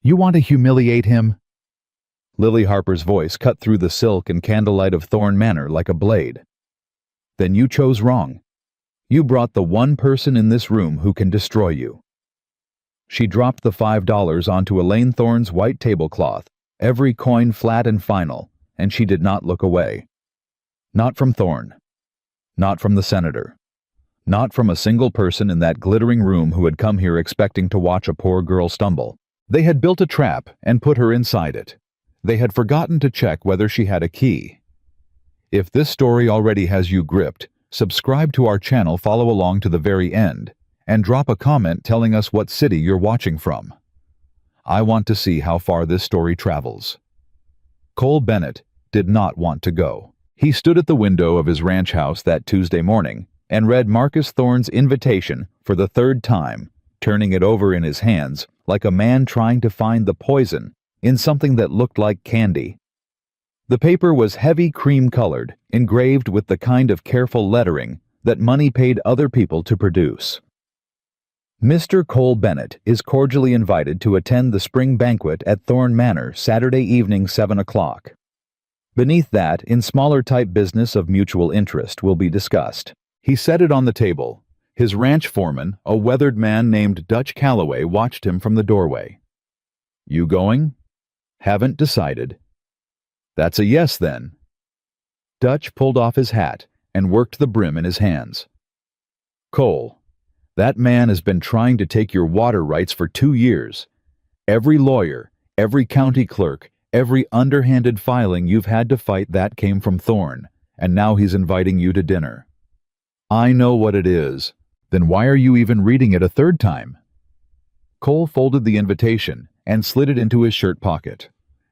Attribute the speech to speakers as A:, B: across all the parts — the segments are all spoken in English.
A: You want to humiliate him?" Lily Harper's voice cut through the silk and candlelight of Thorne Manor like a blade. "Then you chose wrong. You brought the one person in this room who can destroy you." She dropped the $5 onto Elaine Thorne's white tablecloth, every coin flat and final, and she did not look away. Not from Thorne. Not from the senator. Not from a single person in that glittering room who had come here expecting to watch a poor girl stumble. They had built a trap and put her inside it. They had forgotten to check whether she had a key. If this story already has you gripped, subscribe to our channel, follow along to the very end, and drop a comment telling us what city you're watching from. I want to see how far this story travels. Cole Bennett did not want to go. He stood at the window of his ranch house that Tuesday morning and read Marcus Thorne's invitation for the third time, turning it over in his hands like a man trying to find the poison in something that looked like candy. The paper was heavy cream-colored, engraved with the kind of careful lettering that money paid other people to produce. Mr. Cole Bennett is cordially invited to attend the spring banquet at Thorne Manor Saturday evening 7 o'clock. Beneath that, in smaller type business of mutual interest, will be discussed. He set it on the table. His ranch foreman, a weathered man named Dutch Calloway, watched him from the doorway. "You going?" "Haven't decided." "That's a yes, then." Dutch pulled off his hat and worked the brim in his hands. "Cole, that man has been trying to take your water rights for 2 years. Every lawyer, every county clerk, every underhanded filing you've had to fight, that came from Thorne, and now he's inviting you to dinner." "I know what it is. Then why are you even reading it a third time?" Cole folded the invitation and slid it into his shirt pocket.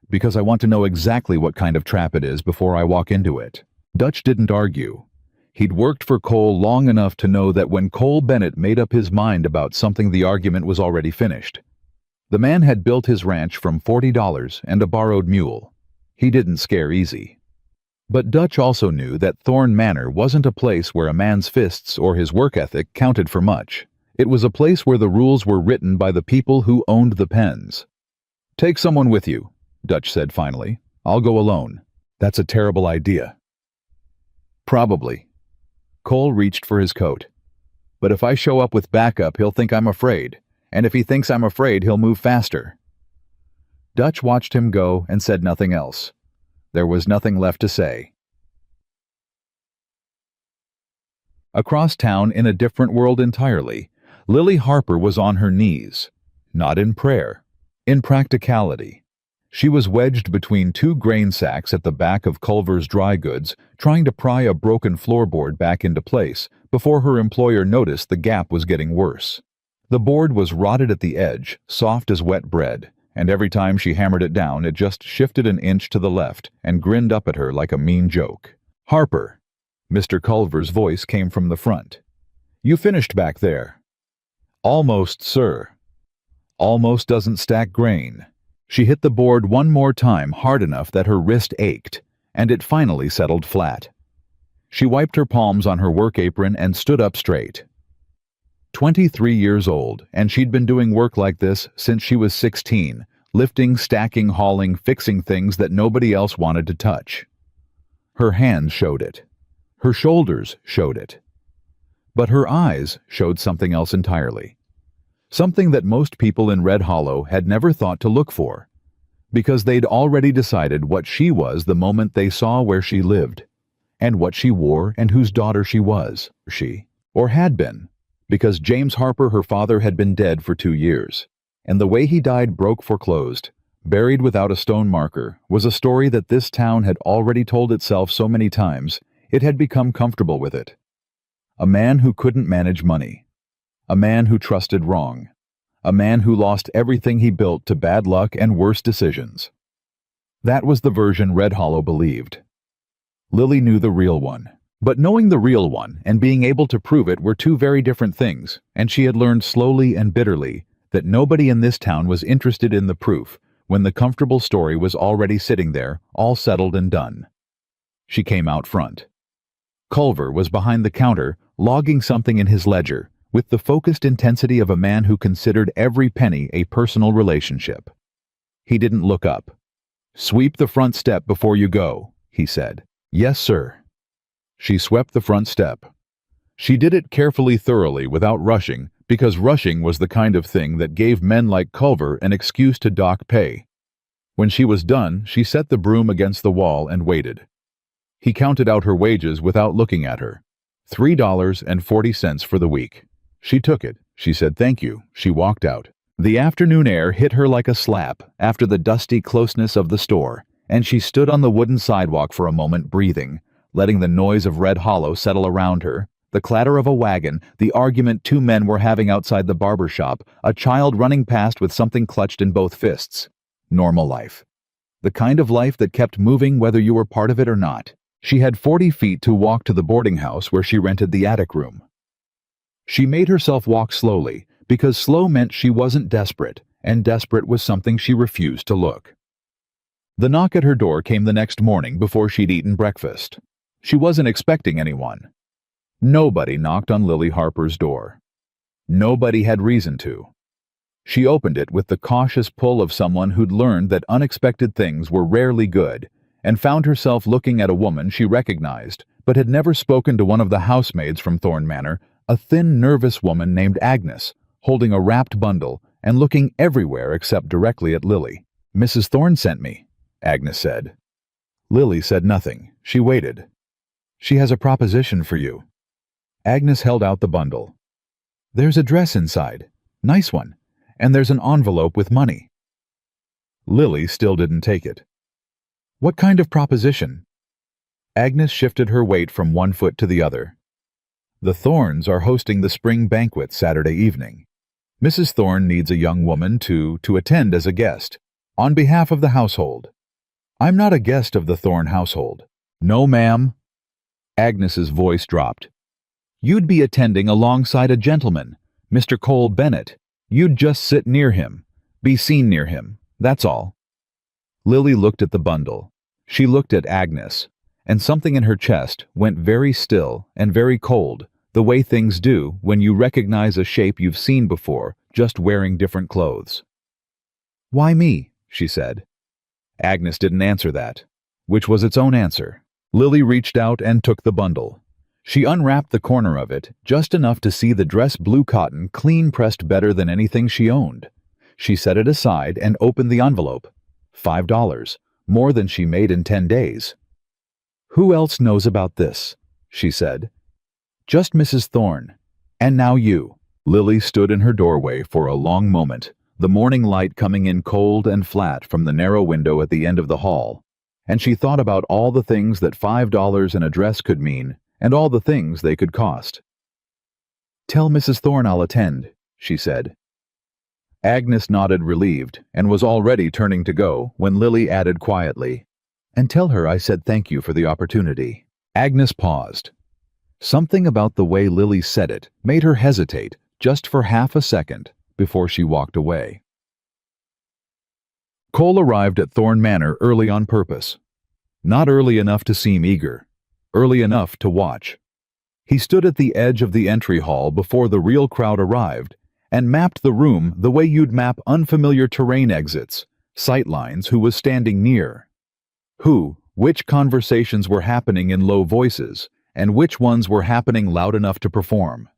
A: "Because I want to know exactly what kind of trap it is before I walk into it." Dutch didn't argue. He'd worked for Cole long enough to know that when Cole Bennett made up his mind about something, the argument was already finished. The man had built his ranch from $40 and a borrowed mule. He didn't scare easy. But Dutch also knew that Thorne Manor wasn't a place where a man's fists or his work ethic counted for much. It was a place where the rules were written by the people who owned the pens. "Take someone with you," Dutch said finally. "I'll go alone." "That's a terrible idea." "Probably." Cole reached for his coat. "But if I show up with backup, he'll think I'm afraid. And if he thinks I'm afraid, he'll move faster." Dutch watched him go and said nothing else. There was nothing left to say. Across town, in a different world entirely, Lily Harper was on her knees. Not in prayer. In practicality. She was wedged between 2 grain sacks at the back of Culver's Dry Goods, trying to pry a broken floorboard back into place before her employer noticed the gap was getting worse. The board was rotted at the edge, soft as wet bread, and every time she hammered it down, it just shifted an inch to the left and grinned up at her like a mean joke. "Harper," Mr. Culver's voice came from the front. "You finished back there?" "Almost, sir." "Almost doesn't stack grain." She hit the board one more time, hard enough that her wrist ached, and it finally settled flat. She wiped her palms on her work apron and stood up straight. 23 years old, and she'd been doing work like this since she was 16, lifting, stacking, hauling, fixing things that nobody else wanted to touch. Her hands showed it. Her shoulders showed it. But her eyes showed something else entirely. Something that most people in Red Hollow had never thought to look for, because they'd already decided what she was the moment they saw where she lived, and what she wore and whose daughter she was, or had been, because James Harper, her father, had been dead for 2 years, and the way he died broke, foreclosed, buried without a stone marker, was a story that this town had already told itself so many times it had become comfortable with it. A man who couldn't manage money. A man who trusted wrong. A man who lost everything he built to bad luck and worse decisions. That was the version Red Hollow believed. Lily knew the real one. But knowing the real one and being able to prove it were 2 very different things, and she had learned slowly and bitterly that nobody in this town was interested in the proof when the comfortable story was already sitting there, all settled and done. She came out front. Culver was behind the counter, logging something in his ledger, with the focused intensity of a man who considered every penny a personal relationship. He didn't look up. "Sweep the front step before you go," he said. "Yes, sir." She swept the front step. She did it carefully, thoroughly, without rushing, because rushing was the kind of thing that gave men like Culver an excuse to dock pay. When she was done, she set the broom against the wall and waited. He counted out her wages without looking at her. $3.40 for the week. She took it. She said thank you. She walked out. The afternoon air hit her like a slap after the dusty closeness of the store, and she stood on the wooden sidewalk for a moment, breathing, letting the noise of Red Hollow settle around her, the clatter of a wagon, the argument two men were having outside the barber shop, a child running past with something clutched in both fists. Normal life. The kind of life that kept moving whether you were part of it or not. She had 40 feet to walk to the boarding house where she rented the attic room. She made herself walk slowly, because slow meant she wasn't desperate, and desperate was something she refused to look. The knock at her door came the next morning before she'd eaten breakfast. She wasn't expecting anyone. Nobody knocked on Lily Harper's door. Nobody had reason to. She opened it with the cautious pull of someone who'd learned that unexpected things were rarely good, and found herself looking at a woman she recognized, but had never spoken to one of the housemaids from Thorn Manor, a thin, nervous woman named Agnes, holding a wrapped bundle and looking everywhere except directly at Lily. "Mrs. Thorn sent me," Agnes said. Lily said nothing. She waited. "She has a proposition for you." Agnes held out the bundle. "There's a dress inside. Nice one. And there's an envelope with money." Lily still didn't take it. "What kind of proposition?" Agnes shifted her weight from one foot to the other. "The Thorns are hosting the spring banquet Saturday evening. Mrs. Thorn needs a young woman to attend as a guest, on behalf of the household. I'm not a guest of the Thorn household." "No, ma'am." Agnes's voice dropped. "You'd be attending alongside a gentleman, Mr. Cole Bennett. You'd just sit near him, be seen near him, that's all." Lily looked at the bundle. She looked at Agnes, and something in her chest went very still and very cold, the way things do when you recognize a shape you've seen before, just wearing different clothes. "Why me?" she said. Agnes didn't answer that, which was its own answer. Lily reached out and took the bundle. She unwrapped the corner of it, just enough to see the dress blue cotton clean pressed better than anything she owned. She set it aside and opened the envelope. $5, more than she made in 10 days. "Who else knows about this?" she said. "Just Mrs. Thorn. And now you." Lily stood in her doorway for a long moment, the morning light coming in cold and flat from the narrow window at the end of the hall, and she thought about all the things that $5 in a dress could mean, and all the things they could cost. "Tell Mrs. Thorn I'll attend," she said. Agnes nodded, relieved, and was already turning to go when Lily added quietly, "And tell her I said thank you for the opportunity." Agnes paused. Something about the way Lily said it made her hesitate just for half a second before she walked away. Cole arrived at Thorn Manor early on purpose. Not early enough to seem eager. Early enough to watch. He stood at the edge of the entry hall before the real crowd arrived and mapped the room the way you'd map unfamiliar terrain exits, sightlines, who was standing near. Which conversations were happening in low voices, and which ones were happening loud enough to perform.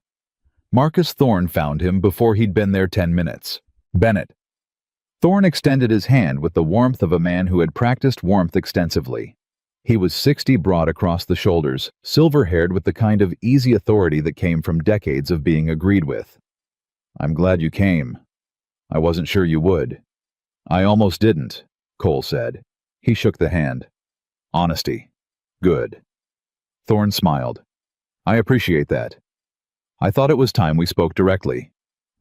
A: Marcus Thorn found him before he'd been there 10 minutes. "Bennett." Thorn extended his hand with the warmth of a man who had practiced warmth extensively. He was 60 broad across the shoulders, silver-haired with the kind of easy authority that came from decades of being agreed with. "I'm glad you came. I wasn't sure you would." "I almost didn't," Cole said. He shook the hand. "Honesty. Good." Thorn smiled. "I appreciate that. I thought it was time we spoke directly.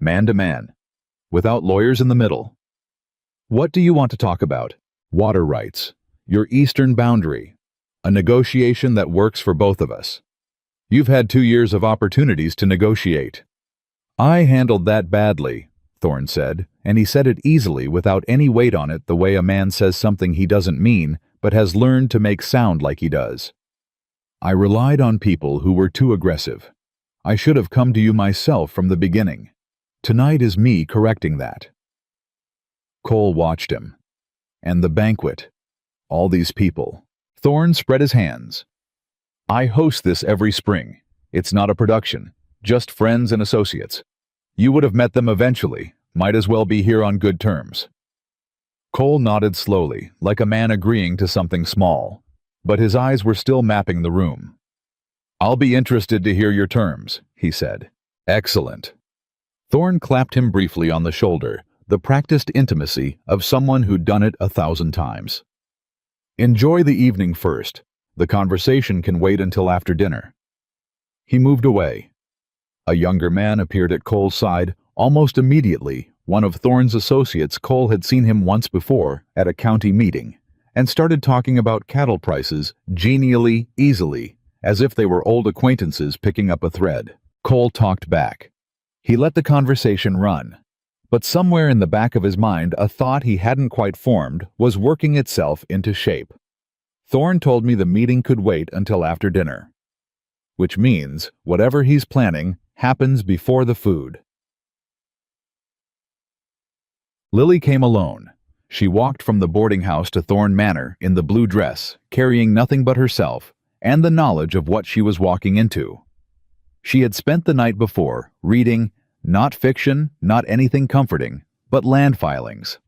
A: Man to man. Without lawyers in the middle. What do you want to talk about? Water rights. Your eastern boundary. A negotiation that works for both of us. You've had 2 years of opportunities to negotiate." "I handled that badly," Thorn said, and he said it easily without any weight on it, the way a man says something he doesn't mean but has learned to make sound like he does. "I relied on people who were too aggressive. I should have come to you myself from the beginning. Tonight is me correcting that." Cole watched him. And the banquet. All these people. Thorne spread his hands. I host this every spring. It's not a production, just friends and associates. You would have met them eventually, might as well be here on good terms. Cole nodded slowly, like a man agreeing to something small, but his eyes were still mapping the room. I'll be interested to hear your terms, he said. Excellent. Thorne clapped him briefly on the shoulder, the practiced intimacy of someone who'd done it 1,000 times. Enjoy the evening first. The conversation can wait until after dinner. He moved away. A younger man appeared at Cole's side almost immediately. One of Thorne's associates. Cole had seen him once before at a county meeting and started talking about cattle prices genially, easily, as if they were old acquaintances picking up a thread. Cole talked back. He let the conversation run, but somewhere in the back of his mind a thought he hadn't quite formed was working itself into shape. Thorne told me the meeting could wait until after dinner, which means whatever he's planning happens before the food. Lily came alone. She walked from the boarding house to Thorne Manor in the blue dress, carrying nothing but herself and the knowledge of what she was walking into. She had spent the night before reading, not fiction, not anything comforting, but land filings.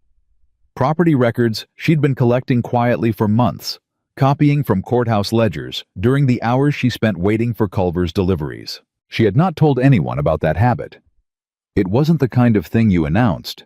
A: Property records she'd been collecting quietly for months, copying from courthouse ledgers during the hours she spent waiting for Culver's deliveries. She had not told anyone about that habit. It wasn't the kind of thing you announced.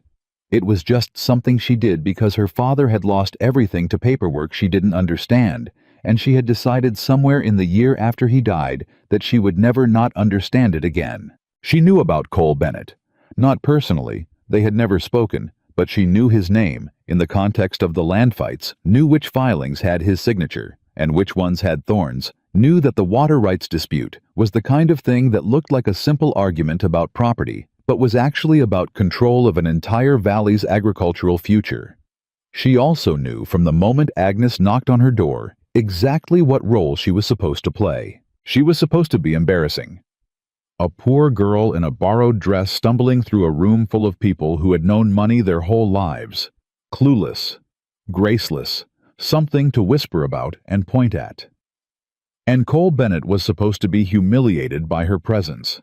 A: It was just something she did because her father had lost everything to paperwork she didn't understand, and she had decided somewhere in the year after he died that she would never not understand it again. She knew about Cole Bennett. Not personally, they had never spoken, but she knew his name, in the context of the land fights, knew which filings had his signature, and which ones had Thorne's, knew that the water rights dispute was the kind of thing that looked like a simple argument about property, but was actually about control of an entire valley's agricultural future. She also knew from the moment Agnes knocked on her door exactly what role she was supposed to play. She was supposed to be embarrassing. A poor girl in a borrowed dress stumbling through a room full of people who had known money their whole lives. Clueless, graceless, something to whisper about and point at. And Cole Bennett was supposed to be humiliated by her presence.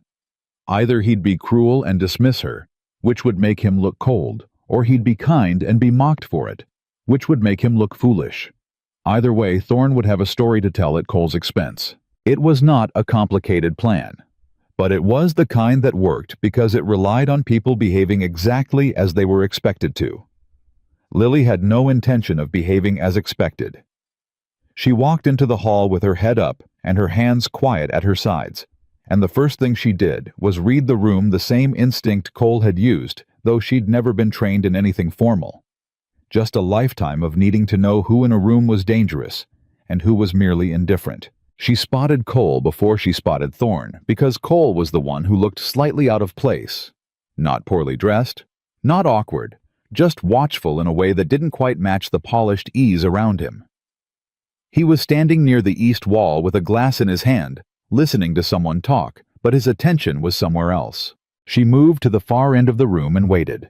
A: Either he'd be cruel and dismiss her, which would make him look cold, or he'd be kind and be mocked for it, which would make him look foolish. Either way, Thorne would have a story to tell at Cole's expense. It was not a complicated plan, but it was the kind that worked because it relied on people behaving exactly as they were expected to. Lily had no intention of behaving as expected. She walked into the hall with her head up and her hands quiet at her sides, and the first thing she did was read the room the same instinct Cole had used, though she'd never been trained in anything formal. Just a lifetime of needing to know who in a room was dangerous and who was merely indifferent. She spotted Cole before she spotted Thorne, because Cole was the one who looked slightly out of place. Not poorly dressed, not awkward, just watchful in a way that didn't quite match the polished ease around him. He was standing near the east wall with a glass in his hand, listening to someone talk, but his attention was somewhere else. She moved to the far end of the room and waited.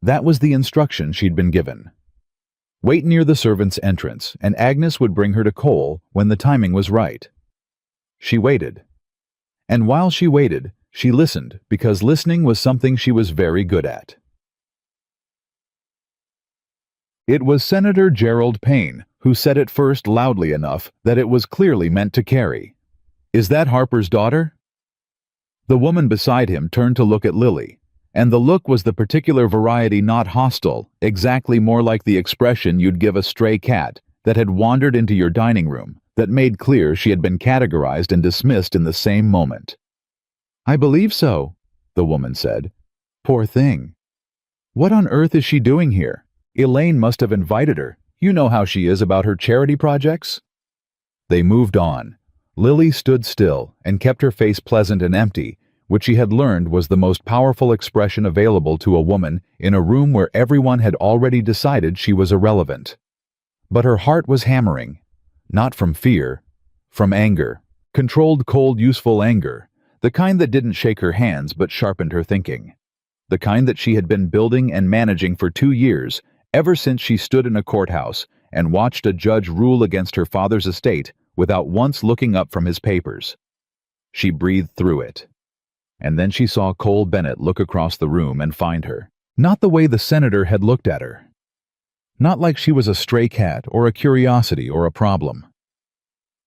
A: That was the instruction she'd been given. Wait near the servants' entrance, and Agnes would bring her to Cole when the timing was right. She waited. And while she waited, she listened, because listening was something she was very good at. It was Senator Gerald Payne who said it first loudly enough that it was clearly meant to carry. "Is that Harper's daughter?" The woman beside him turned to look at Lily, and the look was the particular variety not hostile, exactly more like the expression you'd give a stray cat that had wandered into your dining room, that made clear she had been categorized and dismissed in the same moment. "I believe so," the woman said. "Poor thing. What on earth is she doing here? Elaine must have invited her. You know how she is about her charity projects." They moved on. Lily stood still and kept her face pleasant and empty, which she had learned was the most powerful expression available to a woman in a room where everyone had already decided she was irrelevant. But her heart was hammering, not from fear, from anger, controlled, cold, useful anger, the kind that didn't shake her hands but sharpened her thinking, the kind that she had been building and managing for 2 years Ever since she stood in a courthouse and watched a judge rule against her father's estate without once looking up from his papers. She breathed through it. And then she saw Cole Bennett look across the room and find her. Not the way the senator had looked at her. Not like she was a stray cat or a curiosity or a problem.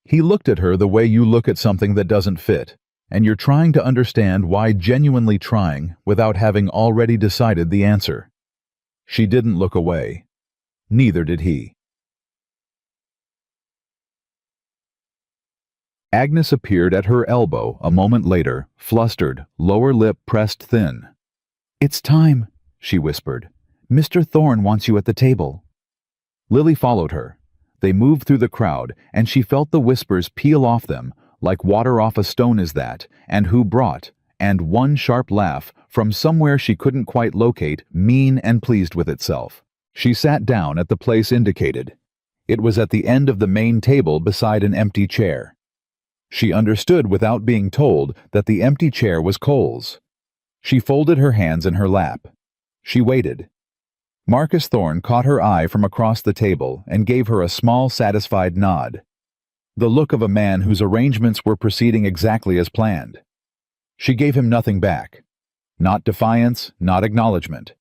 A: He looked at her the way you look at something that doesn't fit, and you're trying to understand why, genuinely trying without having already decided the answer. She didn't look away. Neither did he. Agnes appeared at her elbow a moment later, flustered, lower lip pressed thin. "It's time," she whispered. "Mr. Thorne wants you at the table." Lily followed her. They moved through the crowd, and she felt the whispers peel off them, like water off a stone. Is that, and who brought, and one sharp laugh, from somewhere she couldn't quite locate, mean and pleased with itself. She sat down at the place indicated. It was at the end of the main table beside an empty chair. She understood without being told that the empty chair was Cole's. She folded her hands in her lap. She waited. Marcus Thorne caught her eye from across the table and gave her a small, satisfied nod. The look of a man whose arrangements were proceeding exactly as planned. She gave him nothing back. Not defiance, not acknowledgement.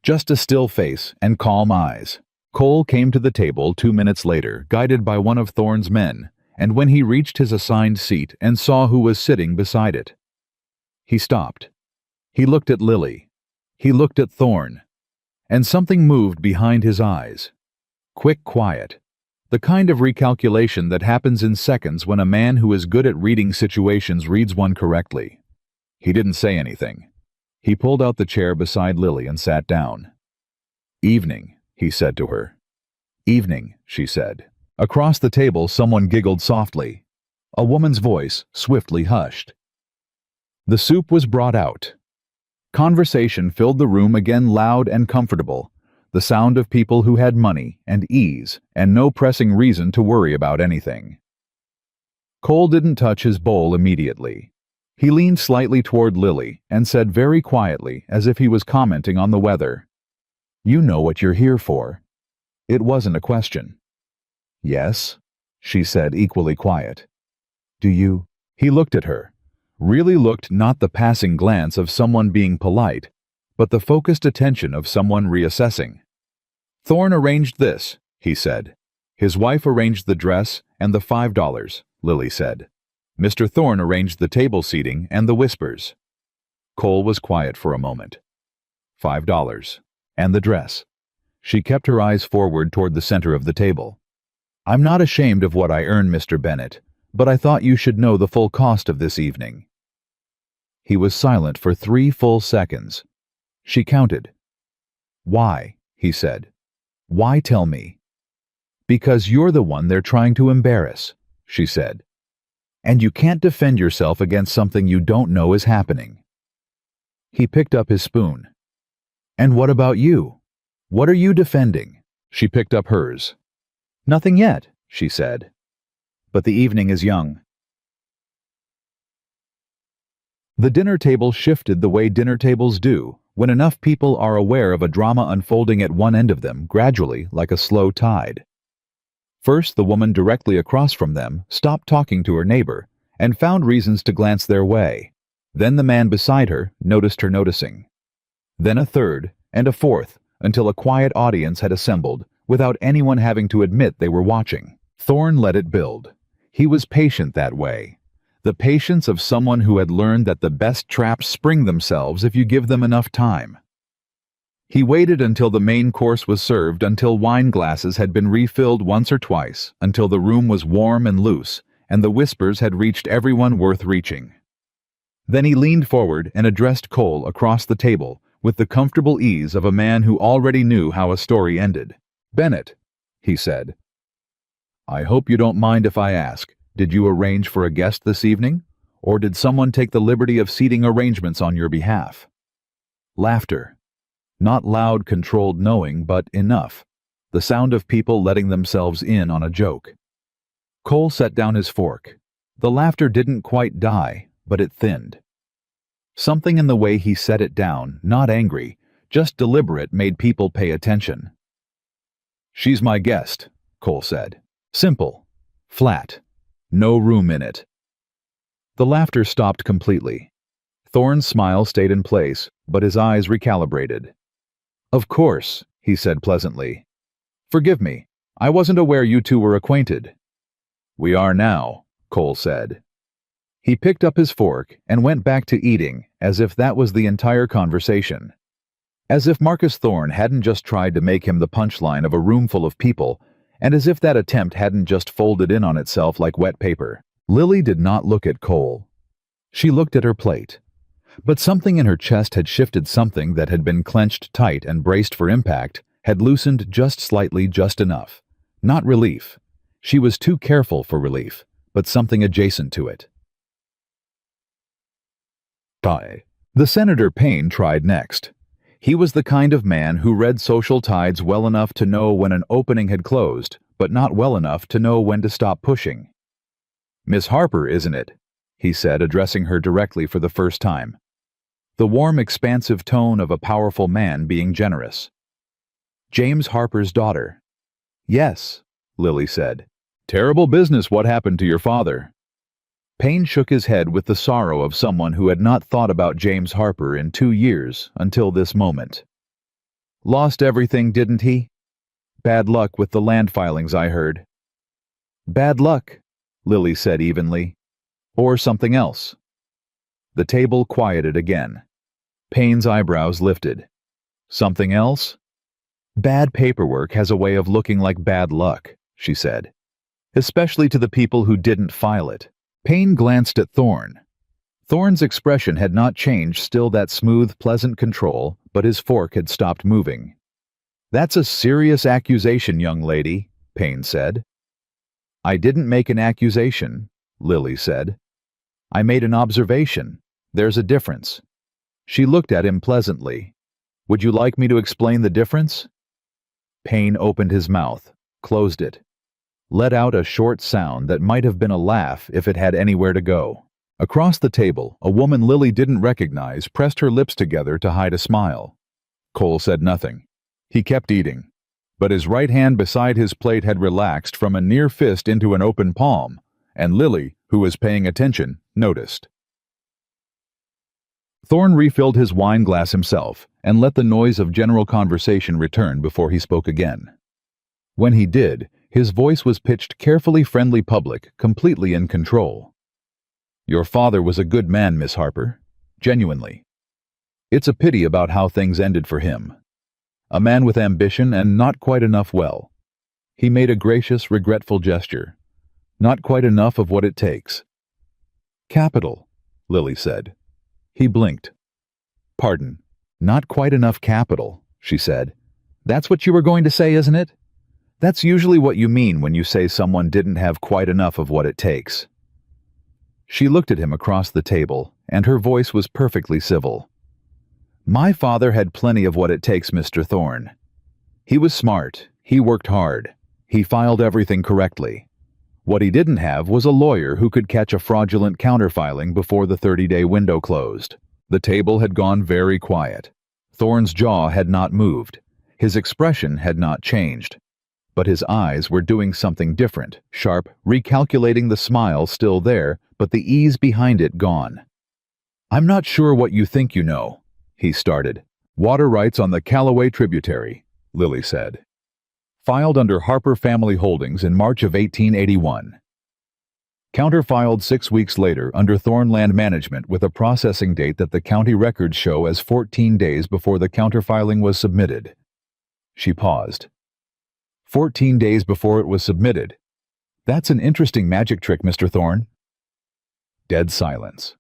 A: Just a still face and calm eyes. Cole came to the table 2 minutes later, guided by one of Thorne's men, and when he reached his assigned seat and saw who was sitting beside it, he stopped. He looked at Lily. He looked at Thorne. And something moved behind his eyes. Quick quiet. The kind of recalculation that happens in seconds when a man who is good at reading situations reads one correctly. He didn't say anything. He pulled out the chair beside Lily and sat down. "Evening," he said to her. "Evening," she said. Across the table someone giggled softly. A woman's voice, swiftly hushed. The soup was brought out. Conversation filled the room again, loud and comfortable, the sound of people who had money and ease and no pressing reason to worry about anything. Cole didn't touch his bowl immediately. He leaned slightly toward Lily and said very quietly, as if he was commenting on the weather, "You know what you're here for." It wasn't a question. "Yes," she said, equally quiet. "Do you?" He looked at her. Really looked, not the passing glance of someone being polite, but the focused attention of someone reassessing. "Thorne arranged this," he said. "His wife arranged the dress and the $5, Lily said. Mr. Thorne arranged the table seating and the whispers." Cole was quiet for a moment. $5. And the dress. She kept her eyes forward toward the center of the table. "I'm not ashamed of what I earn, Mr. Bennett, but I thought you should know the full cost of this evening." He was silent for 3 full seconds. She counted. "Why?" he said. "Why tell me?" "Because you're the one they're trying to embarrass," she said. "And you can't defend yourself against something you don't know is happening." He picked up his spoon. "And what about you? What are you defending?" She picked up hers. "Nothing yet," she said. "But the evening is young." The dinner table shifted the way dinner tables do, when enough people are aware of a drama unfolding at one end of them, gradually, like a slow tide. First, the woman directly across from them stopped talking to her neighbor and found reasons to glance their way. Then the man beside her noticed her noticing. Then a third, and a fourth, until a quiet audience had assembled, without anyone having to admit they were watching. Thorne let it build. He was patient that way. The patience of someone who had learned that the best traps spring themselves if you give them enough time. He waited until the main course was served, until wine glasses had been refilled once or twice, until the room was warm and loose, and the whispers had reached everyone worth reaching. Then he leaned forward and addressed Cole across the table with the comfortable ease of a man who already knew how a story ended. "Bennett," he said. "I hope you don't mind if I ask, did you arrange for a guest this evening, or did someone take the liberty of seating arrangements on your behalf?" Laughter. Not loud, controlled knowing, but enough. The sound of people letting themselves in on a joke. Cole set down his fork. The laughter didn't quite die, but it thinned. Something in the way he set it down, not angry, just deliberate, made people pay attention. She's my guest, Cole said. Simple. Flat. No room in it. The laughter stopped completely. Thorne's smile stayed in place, but his eyes recalibrated. Of course, he said pleasantly. Forgive me. I wasn't aware you two were acquainted. We are now, Cole said. He picked up his fork and went back to eating, as if that was the entire conversation. As if Marcus Thorne hadn't just tried to make him the punchline of a room full of people, and as if that attempt hadn't just folded in on itself like wet paper. Lily did not look at Cole. She looked at her plate. But something in her chest had shifted. Something that had been clenched tight and braced for impact had loosened just slightly, just enough. Not relief. She was too careful for relief, but something adjacent to it. The Senator Payne tried next. He was the kind of man who read social tides well enough to know when an opening had closed, but not well enough to know when to stop pushing. Miss Harper, isn't it? He said, addressing her directly for the first time. The warm, expansive tone of a powerful man being generous. James Harper's daughter. Yes, Lily said. Terrible business what happened to your father. Payne shook his head with the sorrow of someone who had not thought about James Harper in 2 years until this moment. Lost everything, didn't he? Bad luck with the land filings, I heard. Bad luck, Lily said evenly. Or something else. The table quieted again. Payne's eyebrows lifted. Something else? Bad paperwork has a way of looking like bad luck, she said. Especially to the people who didn't file it. Payne glanced at Thorne. Thorne's expression had not changed, still that smooth, pleasant control, but his fork had stopped moving. That's a serious accusation, young lady, Payne said. I didn't make an accusation, Lily said. I made an observation. There's a difference. She looked at him pleasantly. Would you like me to explain the difference? Payne opened his mouth, closed it, let out a short sound that might have been a laugh if it had anywhere to go. Across the table, a woman Lily didn't recognize pressed her lips together to hide a smile. Cole said nothing. He kept eating, but his right hand beside his plate had relaxed from a near fist into an open palm, and Lily, who was paying attention, noticed. Thorne refilled his wine glass himself and let the noise of general conversation return before he spoke again. When he did, his voice was pitched carefully, friendly, public, completely in control. Your father was a good man, Miss Harper. Genuinely. It's a pity about how things ended for him. A man with ambition and not quite enough well. He made a gracious, regretful gesture. Not quite enough of what it takes. Capital, Lily said. He blinked. Pardon. Not quite enough capital, she said. That's what you were going to say, isn't it? That's usually what you mean when you say someone didn't have quite enough of what it takes. She looked at him across the table, and her voice was perfectly civil. My father had plenty of what it takes, Mr. Thorne. He was smart. He worked hard. He filed everything correctly. What he didn't have was a lawyer who could catch a fraudulent counterfiling before the 30-day window closed. The table had gone very quiet. Thorne's jaw had not moved. His expression had not changed. But his eyes were doing something different, sharp, recalculating, the smile still there, but the ease behind it gone. I'm not sure what you think you know, he started. Water rights on the Cowboy tributary, Lily said. Filed under Harper Family Holdings in March of 1881. Counterfiled 6 weeks later under Thorne Land Management with a processing date that the county records show as 14 days before the counterfiling was submitted. She paused. 14 days before it was submitted. That's an interesting magic trick, Mr. Thorne. Dead silence.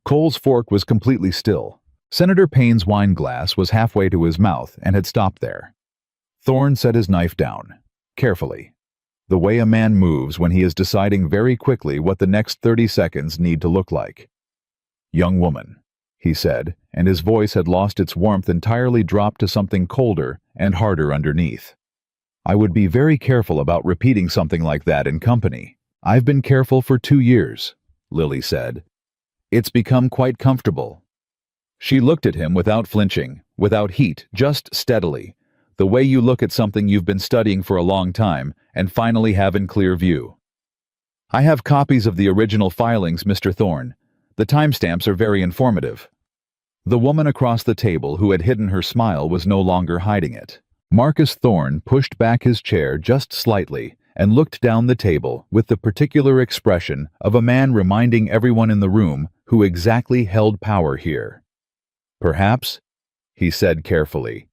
A: Cole's fork was completely still. Senator Payne's wine glass was halfway to his mouth and had stopped there. Thorne set his knife down, carefully, the way a man moves when he is deciding very quickly what the next 30 seconds need to look like. Young woman, he said, and his voice had lost its warmth, entirely dropped to something colder and harder underneath. I would be very careful about repeating something like that in company. I've been careful for 2 years, Lily said. It's become quite comfortable. She looked at him without flinching, without heat, just steadily. The way you look at something you've been studying for a long time and finally have in clear view. I have copies of the original filings, Mr. Thorne. The timestamps are very informative. The woman across the table who had hidden her smile was no longer hiding it. Marcus Thorne pushed back his chair just slightly and looked down the table with the particular expression of a man reminding everyone in the room who exactly held power here. Perhaps, he said carefully,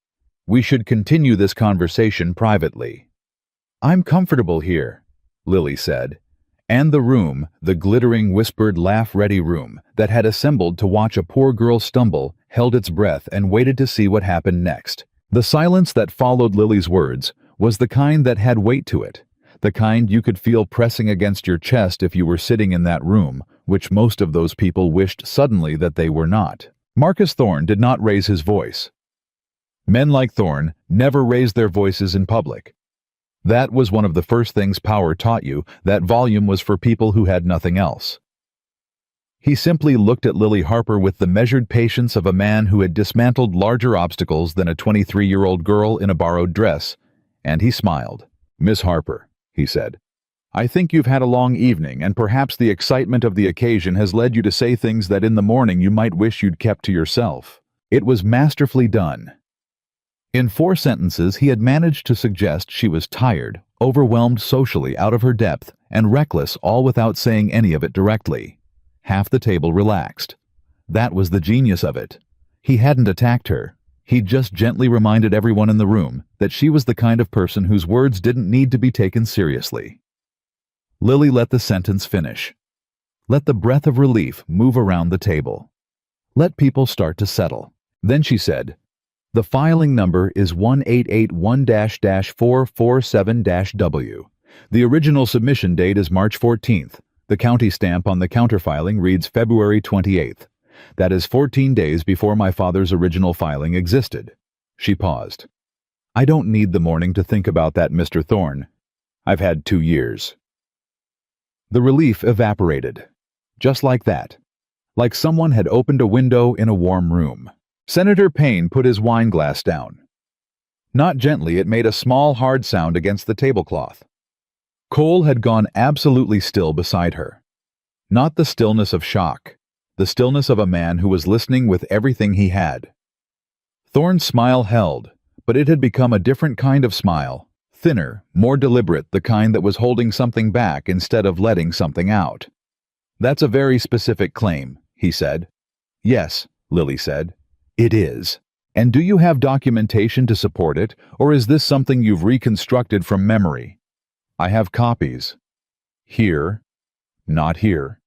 A: we should continue this conversation privately. I'm comfortable here, Lily said, and the room, the glittering whispered laugh-ready room that had assembled to watch a poor girl stumble, held its breath and waited to see what happened next. The silence that followed Lily's words was the kind that had weight to it, the kind you could feel pressing against your chest if you were sitting in that room, which most of those people wished suddenly that they were not. Marcus Thorne did not raise his voice. Men like Thorne never raised their voices in public. That was one of the first things power taught you, that volume was for people who had nothing else. He simply looked at Lily Harper with the measured patience of a man who had dismantled larger obstacles than a 23-year-old girl in a borrowed dress, and he smiled. Miss Harper, he said, I think you've had a long evening, and perhaps the excitement of the occasion has led you to say things that in the morning you might wish you'd kept to yourself. It was masterfully done. In 4 sentences, he had managed to suggest she was tired, overwhelmed socially out of her depth, and reckless, all without saying any of it directly. Half the table relaxed. That was the genius of it. He hadn't attacked her. He'd just gently reminded everyone in the room that she was the kind of person whose words didn't need to be taken seriously. Lily let the sentence finish. Let the breath of relief move around the table. Let people start to settle. Then she said, the filing number is 1881-447-W. The original submission date is March 14th. The county stamp on the counterfiling reads February 28th. That is 14 days before my father's original filing existed. She paused. I don't need the morning to think about that, Mr. Thorne. I've had 2 years. The relief evaporated. Just like that. Like someone had opened a window in a warm room. Senator Payne put his wine glass down. Not gently, it made a small, hard sound against the tablecloth. Cole had gone absolutely still beside her. Not the stillness of shock, the stillness of a man who was listening with everything he had. Thorne's smile held, but it had become a different kind of smile, thinner, more deliberate, the kind that was holding something back instead of letting something out. That's a very specific claim, he said. Yes, Lily said. It is. And do you have documentation to support it, or is this something you've reconstructed from memory? I have copies. Here, not here.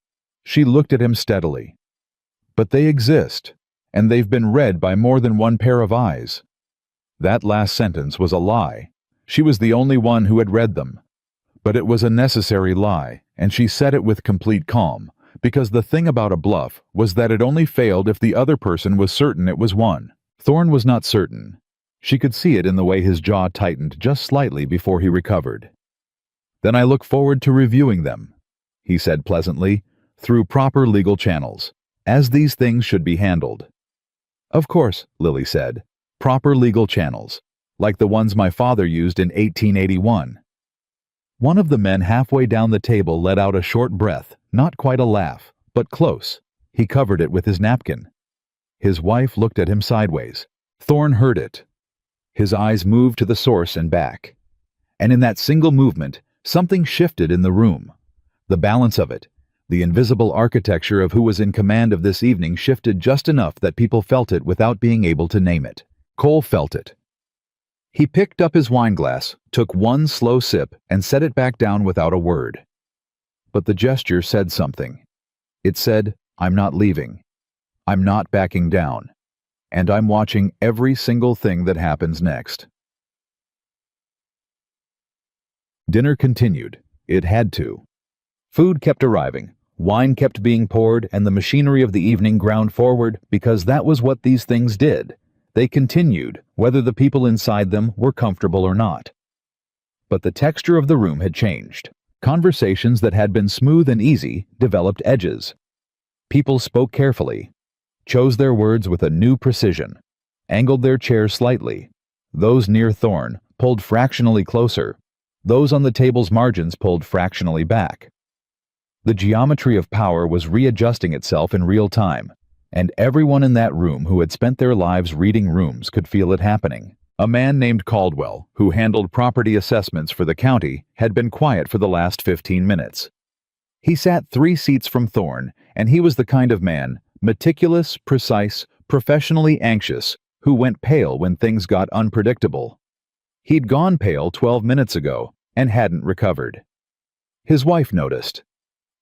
A: She looked at him steadily. But they exist, and they've been read by more than one pair of eyes. That last sentence was a lie. She was the only one who had read them. But it was a necessary lie, and she said it with complete calm, because the thing about a bluff was that it only failed if the other person was certain it was one. Thorne was not certain. She could see it in the way his jaw tightened just slightly before he recovered. Then I look forward to reviewing them, he said pleasantly, through proper legal channels, as these things should be handled. Of course, Lily said, proper legal channels, like the ones my father used in 1881. One of the men halfway down the table let out a short breath, not quite a laugh, but close. He covered it with his napkin. His wife looked at him sideways. Thorne heard it. His eyes moved to the source and back. And in that single movement, something shifted in the room. The balance of it, the invisible architecture of who was in command of this evening shifted just enough that people felt it without being able to name it. Cole felt it. He picked up his wineglass, took one slow sip, and set it back down without a word. But the gesture said something. It said, I'm not leaving. I'm not backing down. And I'm watching every single thing that happens next. Dinner continued. It had to. Food kept arriving. Wine kept being poured, and the machinery of the evening ground forward, because that was what these things did. They continued, whether the people inside them were comfortable or not. But the texture of the room had changed. Conversations that had been smooth and easy developed edges. People spoke carefully, chose their words with a new precision, angled their chairs slightly. Those near Thorn pulled fractionally closer. Those on the table's margins pulled fractionally back. The geometry of power was readjusting itself in real time, and everyone in that room who had spent their lives reading rooms could feel it happening. A man named Caldwell, who handled property assessments for the county, had been quiet for the last 15 minutes. He sat 3 seats from Thorn, and he was the kind of man, meticulous, precise, professionally anxious, who went pale when things got unpredictable. He'd gone pale 12 minutes ago and hadn't recovered. His wife noticed.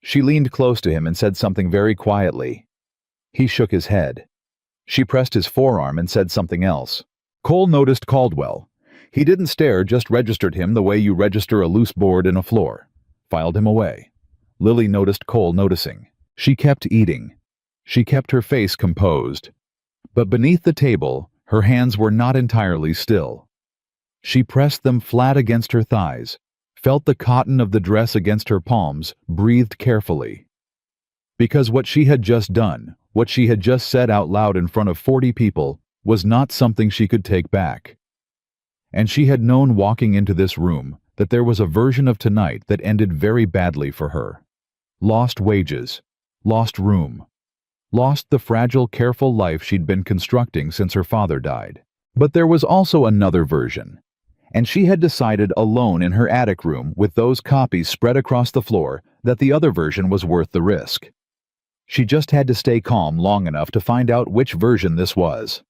A: She leaned close to him and said something very quietly. He shook his head. She pressed his forearm and said something else. Cole noticed Caldwell. He didn't stare, just registered him the way you register a loose board in a floor. Filed him away. Lily noticed Cole noticing. She kept eating. She kept her face composed. But beneath the table, her hands were not entirely still. She pressed them flat against her thighs, felt the cotton of the dress against her palms, breathed carefully. Because what she had just done, what she had just said out loud in front of 40 people, was not something she could take back. And she had known walking into this room that there was a version of tonight that ended very badly for her. Lost wages, lost room, lost the fragile, careful life she'd been constructing since her father died. But there was also another version. And she had decided alone in her attic room with those copies spread across the floor that the other version was worth the risk. She just had to stay calm long enough to find out which version this was.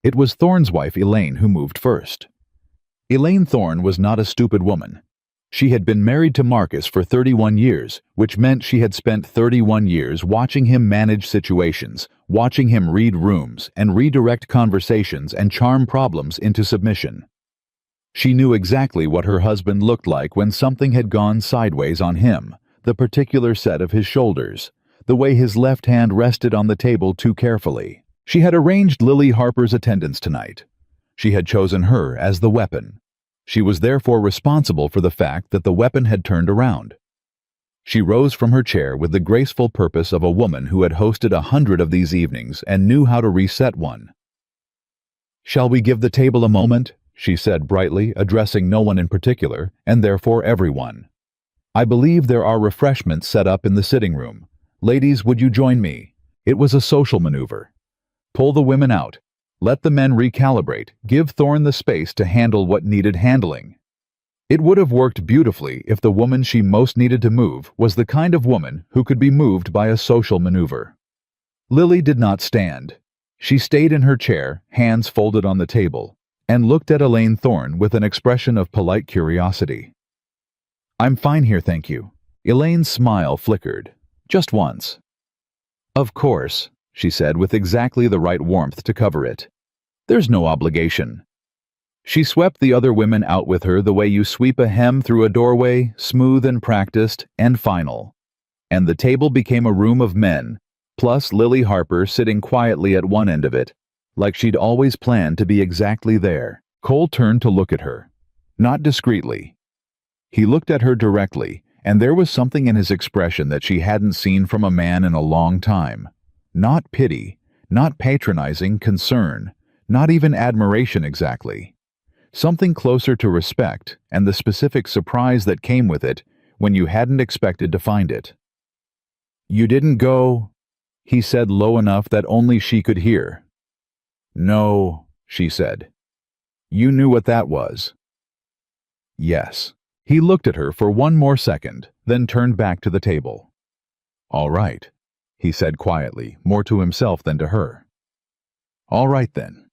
A: It was Thorne's wife, Elaine, who moved first. Elaine Thorne was not a stupid woman. She had been married to Marcus for 31 years, which meant she had spent 31 years watching him manage situations, watching him read rooms and redirect conversations and charm problems into submission. She knew exactly what her husband looked like when something had gone sideways on him, the particular set of his shoulders, the way his left hand rested on the table too carefully. She had arranged Lily Harper's attendance tonight. She had chosen her as the weapon. She was therefore responsible for the fact that the weapon had turned around. She rose from her chair with the graceful purpose of a woman who had hosted 100 of these evenings and knew how to reset one. "Shall we give the table a moment?" she said brightly, addressing no one in particular, and therefore everyone. "I believe there are refreshments set up in the sitting room. Ladies, would you join me?" It was a social maneuver. Pull the women out. Let the men recalibrate. Give Thorne the space to handle what needed handling. It would have worked beautifully if the woman she most needed to move was the kind of woman who could be moved by a social maneuver. Lily did not stand. She stayed in her chair, hands folded on the table, and looked at Elaine Thorne with an expression of polite curiosity. "I'm fine here, thank you." Elaine's smile flickered. Just once. "Of course," she said with exactly the right warmth to cover it. "There's no obligation." She swept the other women out with her the way you sweep a hem through a doorway, smooth and practiced and final. And the table became a room of men, plus Lily Harper sitting quietly at one end of it, like she'd always planned to be exactly there. Cole turned to look at her. Not discreetly. He looked at her directly, and there was something in his expression that she hadn't seen from a man in a long time. Not pity, not patronizing concern, not even admiration exactly. Something closer to respect and the specific surprise that came with it when you hadn't expected to find it. "You didn't go," he said low enough that only she could hear. "No," she said. "You knew what that was." "Yes." He looked at her for one more second, then turned back to the table. "All right," he said quietly, more to himself than to her. "All right then."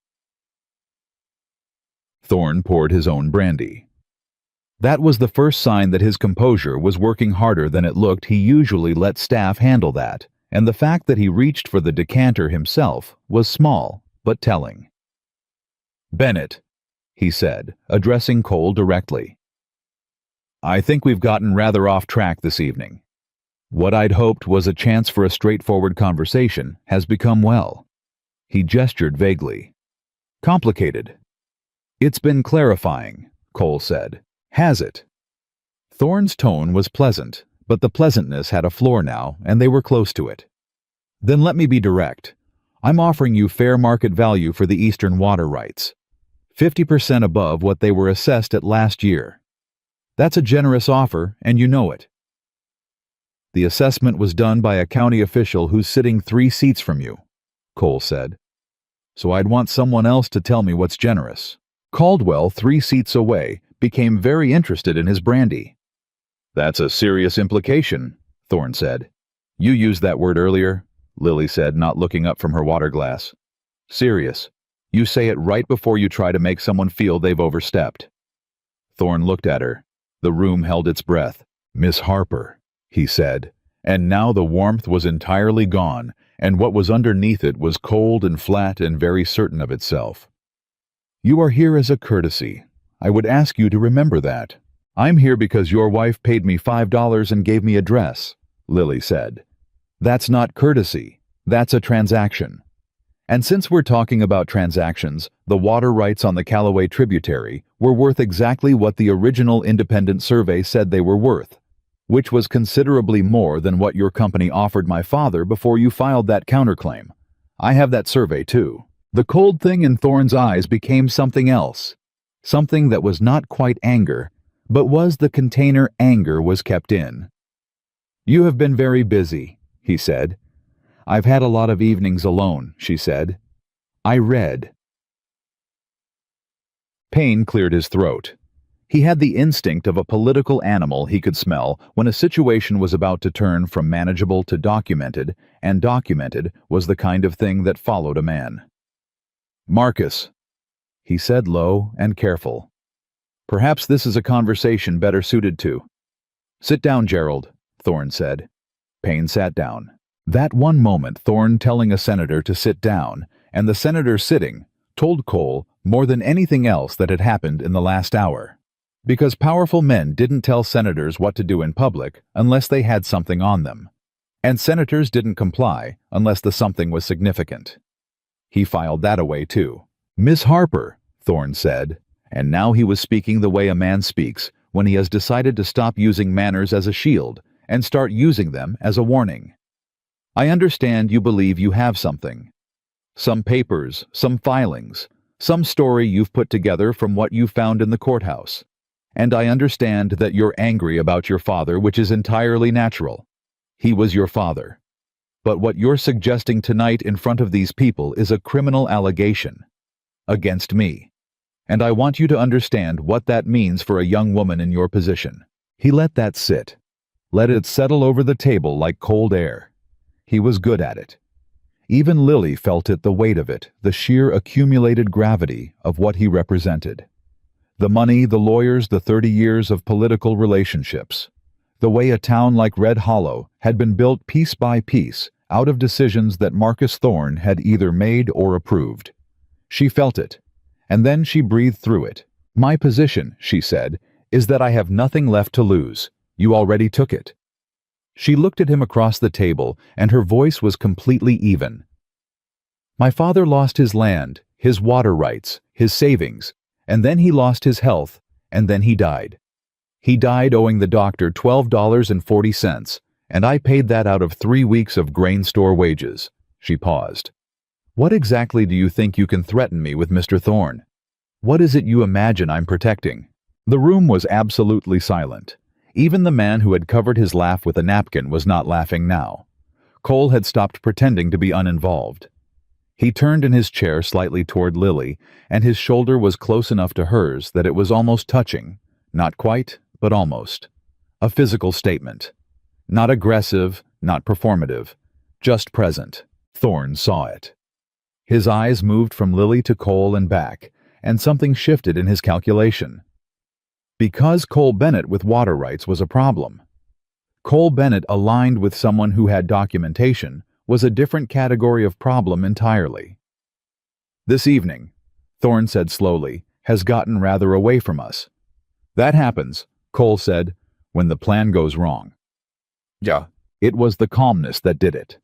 A: Thorne poured his own brandy. That was the first sign that his composure was working harder than it looked. He usually let staff handle that, and the fact that he reached for the decanter himself was small, but telling. "Bennett," he said, addressing Cole directly. "I think we've gotten rather off track this evening. What I'd hoped was a chance for a straightforward conversation has become, well," he gestured vaguely, "complicated." "It's been clarifying," Cole said. "Has it?" Thorne's tone was pleasant, but the pleasantness had a floor now, and they were close to it. "Then let me be direct. I'm offering you fair market value for the eastern water rights, 50% above what they were assessed at last year. That's a generous offer, and you know it. The assessment was done by a county official who's sitting 3 seats from you, Cole said. So I'd want someone else to tell me what's generous. Caldwell, 3 seats away, became very interested in his brandy. That's a serious implication, Thorne said. You used that word earlier, Lily said, not looking up from her water glass. Serious. You say it right before you try to make someone feel they've overstepped. Thorne looked at her. The room held its breath. Miss Harper, he said, and now the warmth was entirely gone, and what was underneath it was cold and flat and very certain of itself. You are here as a courtesy. I would ask you to remember that. I'm here because your wife paid me $5 and gave me a dress, Lily said. That's not courtesy. That's a transaction. And since we're talking about transactions, the water rights on the Callaway tributary were worth exactly what the original independent survey said they were worth, which was considerably more than what your company offered my father before you filed that counterclaim. I have that survey too. The cold thing in Thorne's eyes became something else, something that was not quite anger, but was the container anger was kept in. You have been very busy, he said. I've had a lot of evenings alone, she said. I read. Pain cleared his throat. He had the instinct of a political animal he could smell when a situation was about to turn from manageable to documented, and documented was the kind of thing that followed a man. Marcus, he said low and careful. Perhaps this is a conversation better suited to. Sit down, Gerald, Thorne said. Payne sat down. That one moment Thorne telling a senator to sit down, and the senator sitting, told Cole more than anything else that had happened in the last hour. Because powerful men didn't tell senators what to do in public unless they had something on them. And senators didn't comply unless the something was significant. He filed that away too. Miss Harper, Thorne said, and now he was speaking the way a man speaks when he has decided to stop using manners as a shield and start using them as a warning. I understand you believe you have something. Some papers, some filings, some story you've put together from what you found in the courthouse. And I understand that you're angry about your father, which is entirely natural. He was your father. But what you're suggesting tonight in front of these people is a criminal allegation against me. And I want you to understand what that means for a young woman in your position. He let that sit. Let it settle over the table like cold air. He was good at it. Even Lily felt it, the weight of it, the sheer accumulated gravity of what he represented. The money, the lawyers, the 30 years of political relationships. The way a town like Red Hollow had been built piece by piece out of decisions that Marcus Thorne had either made or approved. She felt it, and then she breathed through it. My position, she said, is that I have nothing left to lose. You already took it. She looked at him across the table, and her voice was completely even. My father lost his land, his water rights, his savings, and then he lost his health, and then he died. He died owing the doctor $12.40, and I paid that out of 3 weeks of grain store wages. She paused. What exactly do you think you can threaten me with, Mr. Thorne? What is it you imagine I'm protecting? The room was absolutely silent. Even the man who had covered his laugh with a napkin was not laughing now. Cole had stopped pretending to be uninvolved. He turned in his chair slightly toward Lily, and his shoulder was close enough to hers that it was almost touching. Not quite, but almost. A physical statement. Not aggressive, not performative. Just present. Thorne saw it. His eyes moved from Lily to Cole and back, and something shifted in his calculation. Because Cole Bennett with water rights was a problem. Cole Bennett aligned with someone who had documentation was a different category of problem entirely. This evening, Thorne said slowly, has gotten rather away from us. That happens, Cole said, when the plan goes wrong. Yeah, it was the calmness that did it.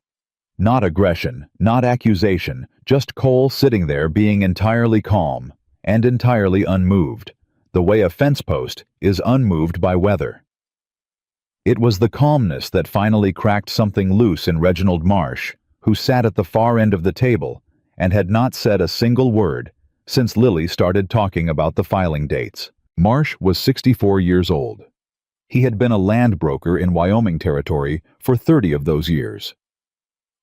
A: Not aggression, not accusation, just Cole sitting there being entirely calm and entirely unmoved, the way a fence post is unmoved by weather. It was the calmness that finally cracked something loose in Reginald Marsh, who sat at the far end of the table and had not said a single word since Lily started talking about the filing dates. Marsh was 64 years old. He had been a land broker in Wyoming Territory for 30 of those years.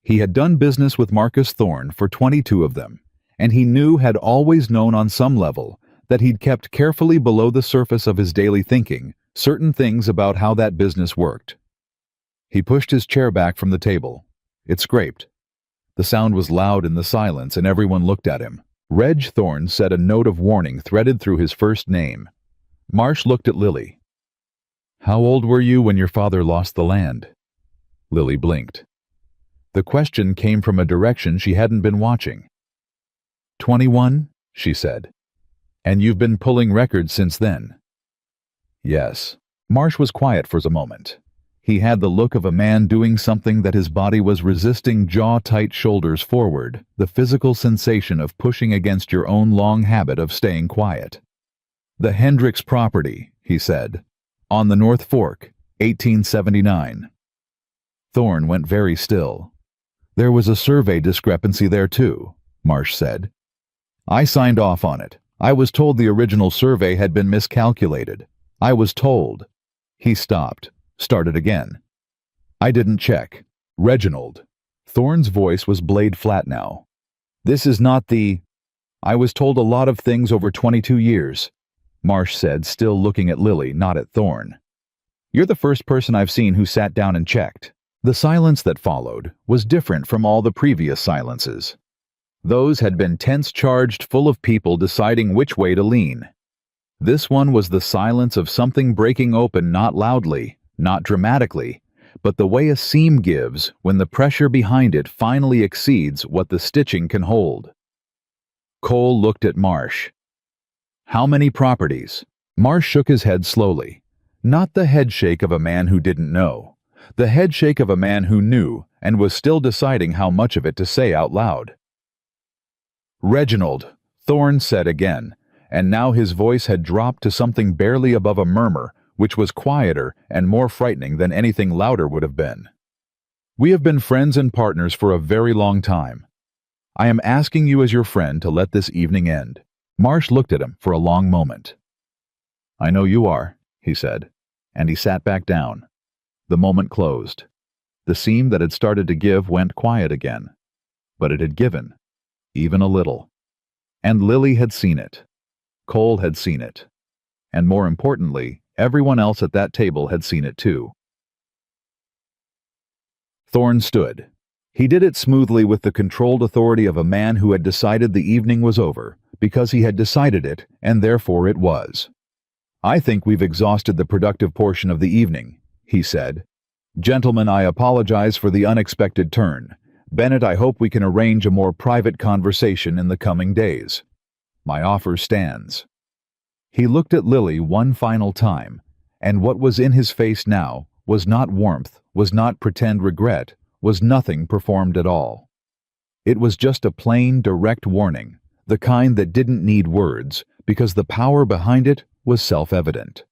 A: He had done business with Marcus Thorne for 22 of them, and he had always known on some level that he'd kept carefully below the surface of his daily thinking certain things about how that business worked. He pushed his chair back from the table. It scraped. The sound was loud in the silence, and everyone looked at him. Reg Thorne said, a note of warning threaded through his first name. Marsh looked at Lily. "How old were you when your father lost the land?" Lily blinked. The question came from a direction she hadn't been watching. 21, she said. "And you've been pulling records since then?" Yes. Marsh was quiet for a moment. He had the look of a man doing something that his body was resisting, jaw-tight, shoulders forward, the physical sensation of pushing against your own long habit of staying quiet. "The Hendricks property," he said. "On the North Fork, 1879. Thorne went very still. "There was a survey discrepancy there too," Marsh said. "I signed off on it. I was told the original survey had been miscalculated. I was told." He stopped, started again. "I didn't check. Reginald." Thorne's voice was blade flat now. "This is not the... I was told a lot of things over 22 years, Marsh said, still looking at Lily, not at Thorne. "You're the first person I've seen who sat down and checked." The silence that followed was different from all the previous silences. Those had been tense, charged, full of people deciding which way to lean. This one was the silence of something breaking open, not loudly, not dramatically, but the way a seam gives when the pressure behind it finally exceeds what the stitching can hold. Cole looked at Marsh. "How many properties?" Marsh shook his head slowly. Not the headshake of a man who didn't know. The headshake of a man who knew and was still deciding how much of it to say out loud. "Reginald," Thorne said again, and now his voice had dropped to something barely above a murmur, which was quieter and more frightening than anything louder would have been. "We have been friends and partners for a very long time. I am asking you as your friend to let this evening end." Marsh looked at him for a long moment. "I know you are," he said, and he sat back down. The moment closed. The seam that had started to give went quiet again. But it had given, even a little. And Lily had seen it. Cole had seen it. And more importantly, everyone else at that table had seen it too. Thorne stood. He did it smoothly, with the controlled authority of a man who had decided the evening was over, because he had decided it, and therefore it was. "I think we've exhausted the productive portion of the evening," he said. "Gentlemen, I apologize for the unexpected turn. Bennett, I hope we can arrange a more private conversation in the coming days. My offer stands." He looked at Lily one final time, and what was in his face now was not warmth, was not pretend regret, was nothing performed at all. It was just a plain, direct warning, the kind that didn't need words, because the power behind it was self-evident.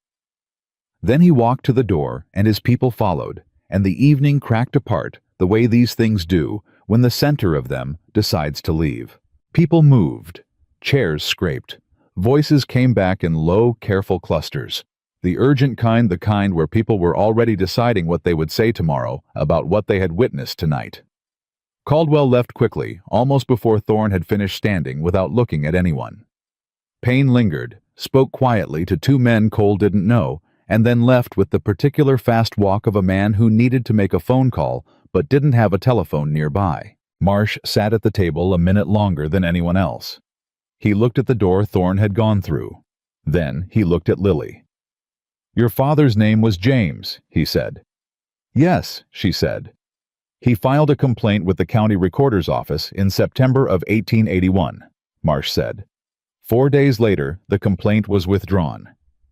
A: Then he walked to the door, and his people followed, and the evening cracked apart the way these things do when the center of them decides to leave. People moved. Chairs scraped. Voices came back in low, careful clusters. The urgent kind, the kind where people were already deciding what they would say tomorrow about what they had witnessed tonight. Caldwell left quickly, almost before Thorne had finished standing, without looking at anyone. Payne lingered, spoke quietly to two men Cole didn't know, and then left with the particular fast walk of a man who needed to make a phone call but didn't have a telephone nearby. Marsh sat at the table a minute longer than anyone else. He looked at the door Thorne had gone through. Then he looked at Lily. "Your father's name was James," he said. "Yes," she said. "He filed a complaint with the county recorder's office in September of 1881, Marsh said. 4 days later, the complaint was withdrawn.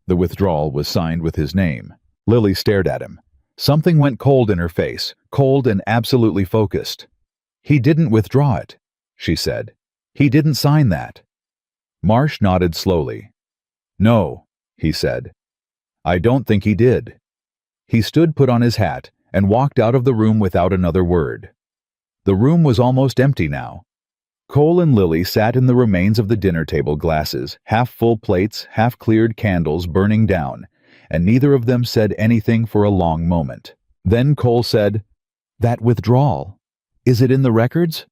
A: The withdrawal was signed with his name." Lily stared at him. Something went cold in her face, cold and absolutely focused. "He didn't withdraw it," she said. "He didn't sign that." Marsh nodded slowly. "No," he said. "I don't think he did." He stood, put on his hat, and walked out of the room without another word. The room was almost empty now. Cole and Lily sat in the remains of the dinner table glasses, half-full plates, half-cleared candles burning down, and neither of them said anything for a long moment. Then Cole said, "That withdrawal, is it in the records?"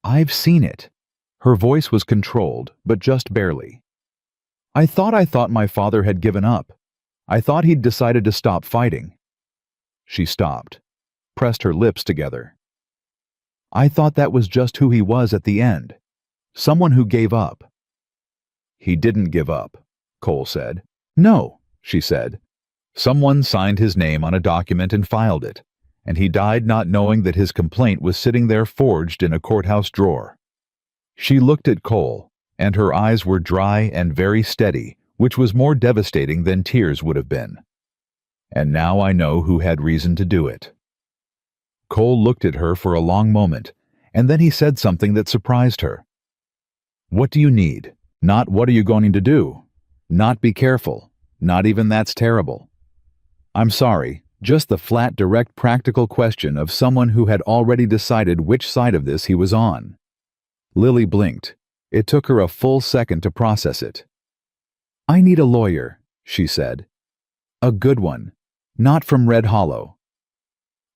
A: "I've seen it." Her voice was controlled, but just barely. I thought my father had given up. I thought he'd decided to stop fighting." She stopped, pressed her lips together. "I thought that was just who he was at the end. Someone who gave up." "He didn't give up," Cole said. "No," she said. "Someone signed his name on a document and filed it, and he died not knowing that his complaint was sitting there forged in a courthouse drawer." She looked at Cole, and her eyes were dry and very steady, which was more devastating than tears would have been. "And now I know who had reason to do it." Cole looked at her for a long moment, and then he said something that surprised her. "What do you need? Not what are you going to do? Not be careful. Not even that's terrible. I'm sorry, just the flat, direct, practical question of someone who had already decided which side of this he was on." Lily blinked. It took her a full second to process it. "I need a lawyer," she said. "A good one. Not from Red Hollow."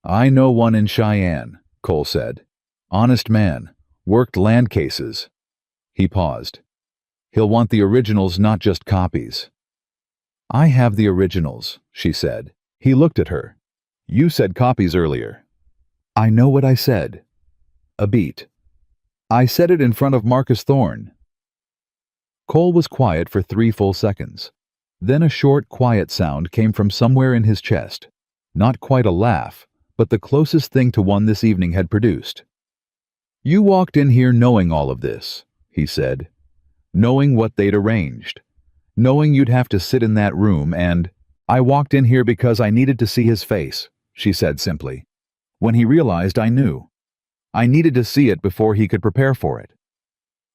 A: "I know one in Cheyenne," Cole said. "Honest man. Worked land cases." He paused. "He'll want the originals, not just copies." "I have the originals," she said. He looked at her. "You said copies earlier." "I know what I said." A beat. "I said it in front of Marcus Thorne." Cole was quiet for 3 full seconds. Then a short, quiet sound came from somewhere in his chest. Not quite a laugh, but the closest thing to one this evening had produced. "You walked in here knowing all of this," he said. "Knowing what they'd arranged. Knowing you'd have to sit in that room and—" "I walked in here because I needed to see his face," she said simply. "When he realized, I knew. I needed to see it before he could prepare for it."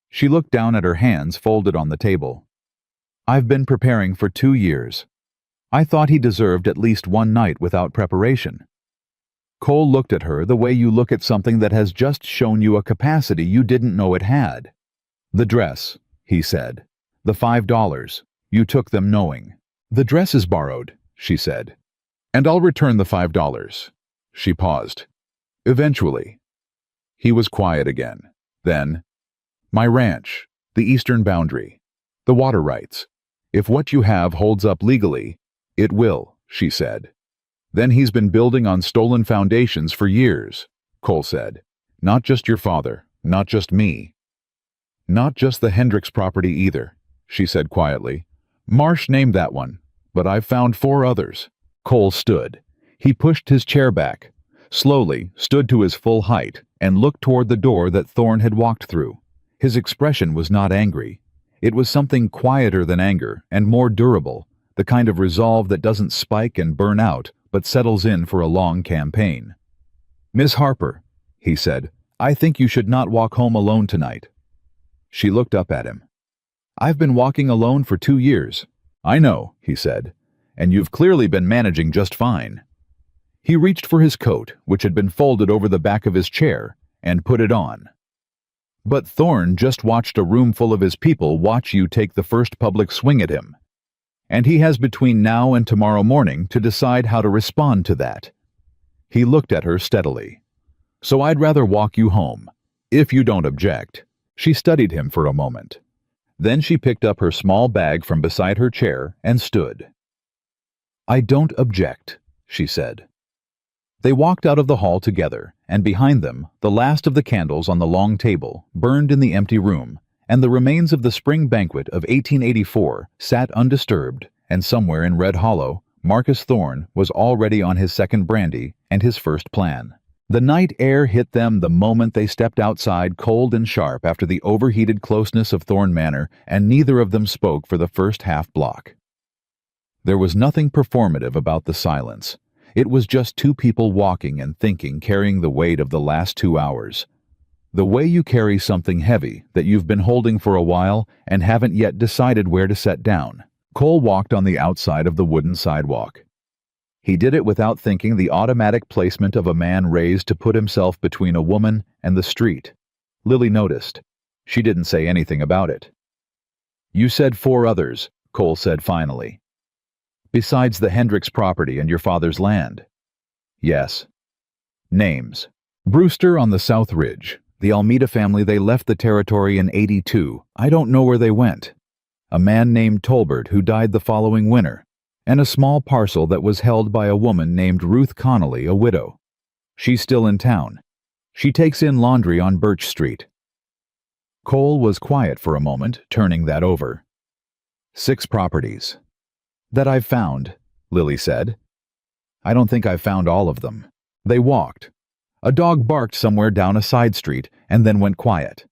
A: She looked down at her hands folded on the table. "I've been preparing for 2 years. I thought he deserved at least one night without preparation." Cole looked at her the way you look at something that has just shown you a capacity you didn't know it had. "The dress," he said. "The $5. You took them knowing." "The dress is borrowed," she said. "And I'll return the $5. She paused. "Eventually." He was quiet again. Then, "My ranch, the eastern boundary, the water rights. If what you have holds up legally, it will," she said. "Then he's been building on stolen foundations for years," Cole said. "Not just your father, not just me. Not just the Hendricks property either," she said quietly. "Marsh named that one, but I've found 4 others." Cole stood. He pushed his chair back, slowly stood to his full height, and looked toward the door that Thorne had walked through. His expression was not angry. It was something quieter than anger and more durable, the kind of resolve that doesn't spike and burn out, but settles in for a long campaign. "Miss Harper," he said, "I think you should not walk home alone tonight." She looked up at him. "I've been walking alone for 2 years." "I know," he said, "and you've clearly been managing just fine." He reached for his coat, which had been folded over the back of his chair, and put it on. "But Thorne just watched a room full of his people watch you take the first public swing at him. And he has between now and tomorrow morning to decide how to respond to that." He looked at her steadily. "So I'd rather walk you home, if you don't object." She studied him for a moment. Then she picked up her small bag from beside her chair and stood. "I don't object," she said. They walked out of the hall together, and behind them, the last of the candles on the long table burned in the empty room, and the remains of the spring banquet of 1884 sat undisturbed, and somewhere in Red Hollow, Marcus Thorne was already on his second brandy and his first plan. The night air hit them the moment they stepped outside, cold and sharp after the overheated closeness of Thorne Manor, and neither of them spoke for the first half block. There was nothing performative about the silence. It was just 2 people walking and thinking, carrying the weight of the last 2 hours. The way you carry something heavy that you've been holding for a while and haven't yet decided where to set down. Cole walked on the outside of the wooden sidewalk. He did it without thinking the automatic placement of a man raised to put himself between a woman and the street. Lily noticed. She didn't say anything about it. "You said 4 others," Cole said finally. "Besides the Hendricks property and your father's land?" "Yes." "Names." "Brewster on the South Ridge. The Almeida family, they left the territory in '82. I don't know where they went. A man named Tolbert who died the following winter, and a small parcel that was held by a woman named Ruth Connolly, a widow. She's still in town. She takes in laundry on Birch Street." Cole was quiet for a moment, turning that over. 6 properties. "That I've found," Lily said. "I don't think I've found all of them." They walked. A dog barked somewhere down a side street and then went quiet.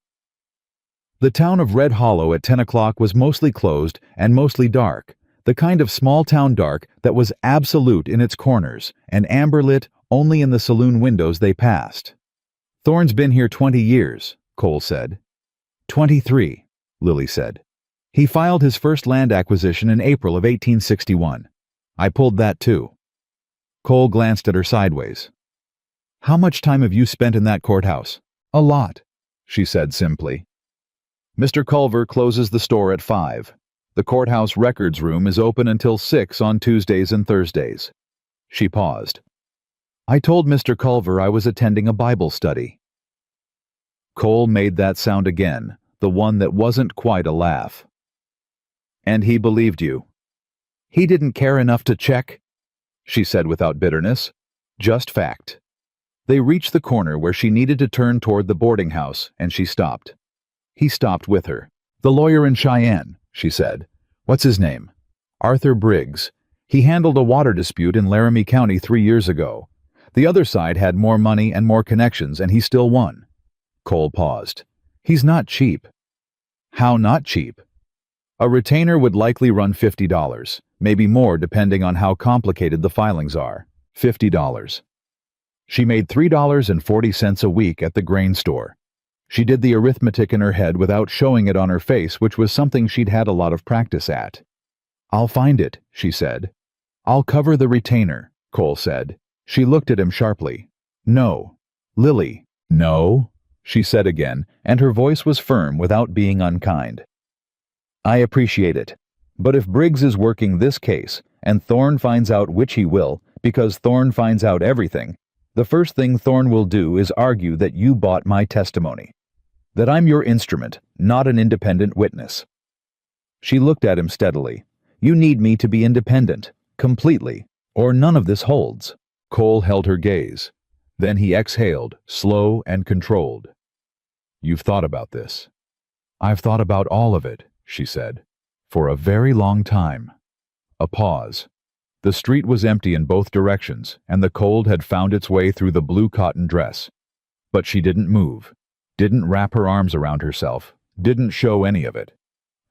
A: The town of Red Hollow at 10 o'clock was mostly closed and mostly dark, the kind of small-town dark that was absolute in its corners and amber-lit only in the saloon windows they passed. "Thorne's been here 20 years, Cole said. 23, Lily said. "He filed his first land acquisition in April of 1861. I pulled that too." Cole glanced at her sideways. "How much time have you spent in that courthouse?" "A lot," she said simply. "Mr. Culver closes the store at 5. The courthouse records room is open until 6 on Tuesdays and Thursdays." She paused. "I told Mr. Culver I was attending a Bible study." Cole made that sound again, the one that wasn't quite a laugh. "And he believed you?" "He didn't care enough to check," she said without bitterness. "Just fact." They reached the corner where she needed to turn toward the boarding house, and she stopped. He stopped with her. "The lawyer in Cheyenne," she said. "What's his name?" "Arthur Briggs. He handled a water dispute in Laramie County 3 years ago. The other side had more money and more connections, and he still won." Cole paused. "He's not cheap." "How not cheap?" "A retainer would likely run $50, maybe more depending on how complicated the filings are. $50. She made $3.40 a week at the grain store. She did the arithmetic in her head without showing it on her face, which was something she'd had a lot of practice at. "I'll find it," she said. "I'll cover the retainer," Cole said. She looked at him sharply. "No." "Lily." "No," she said again, and her voice was firm without being unkind. "I appreciate it. But if Briggs is working this case, and Thorne finds out, which he will, because Thorne finds out everything, the first thing Thorne will do is argue that you bought my testimony. That I'm your instrument, not an independent witness." She looked at him steadily. "You need me to be independent, completely, or none of this holds." Cole held her gaze. Then he exhaled, slow and controlled. "You've thought about this." "I've thought about all of it," she said, "for a very long time." A pause. The street was empty in both directions, and the cold had found its way through the blue cotton dress. But she didn't move, didn't wrap her arms around herself, didn't show any of it.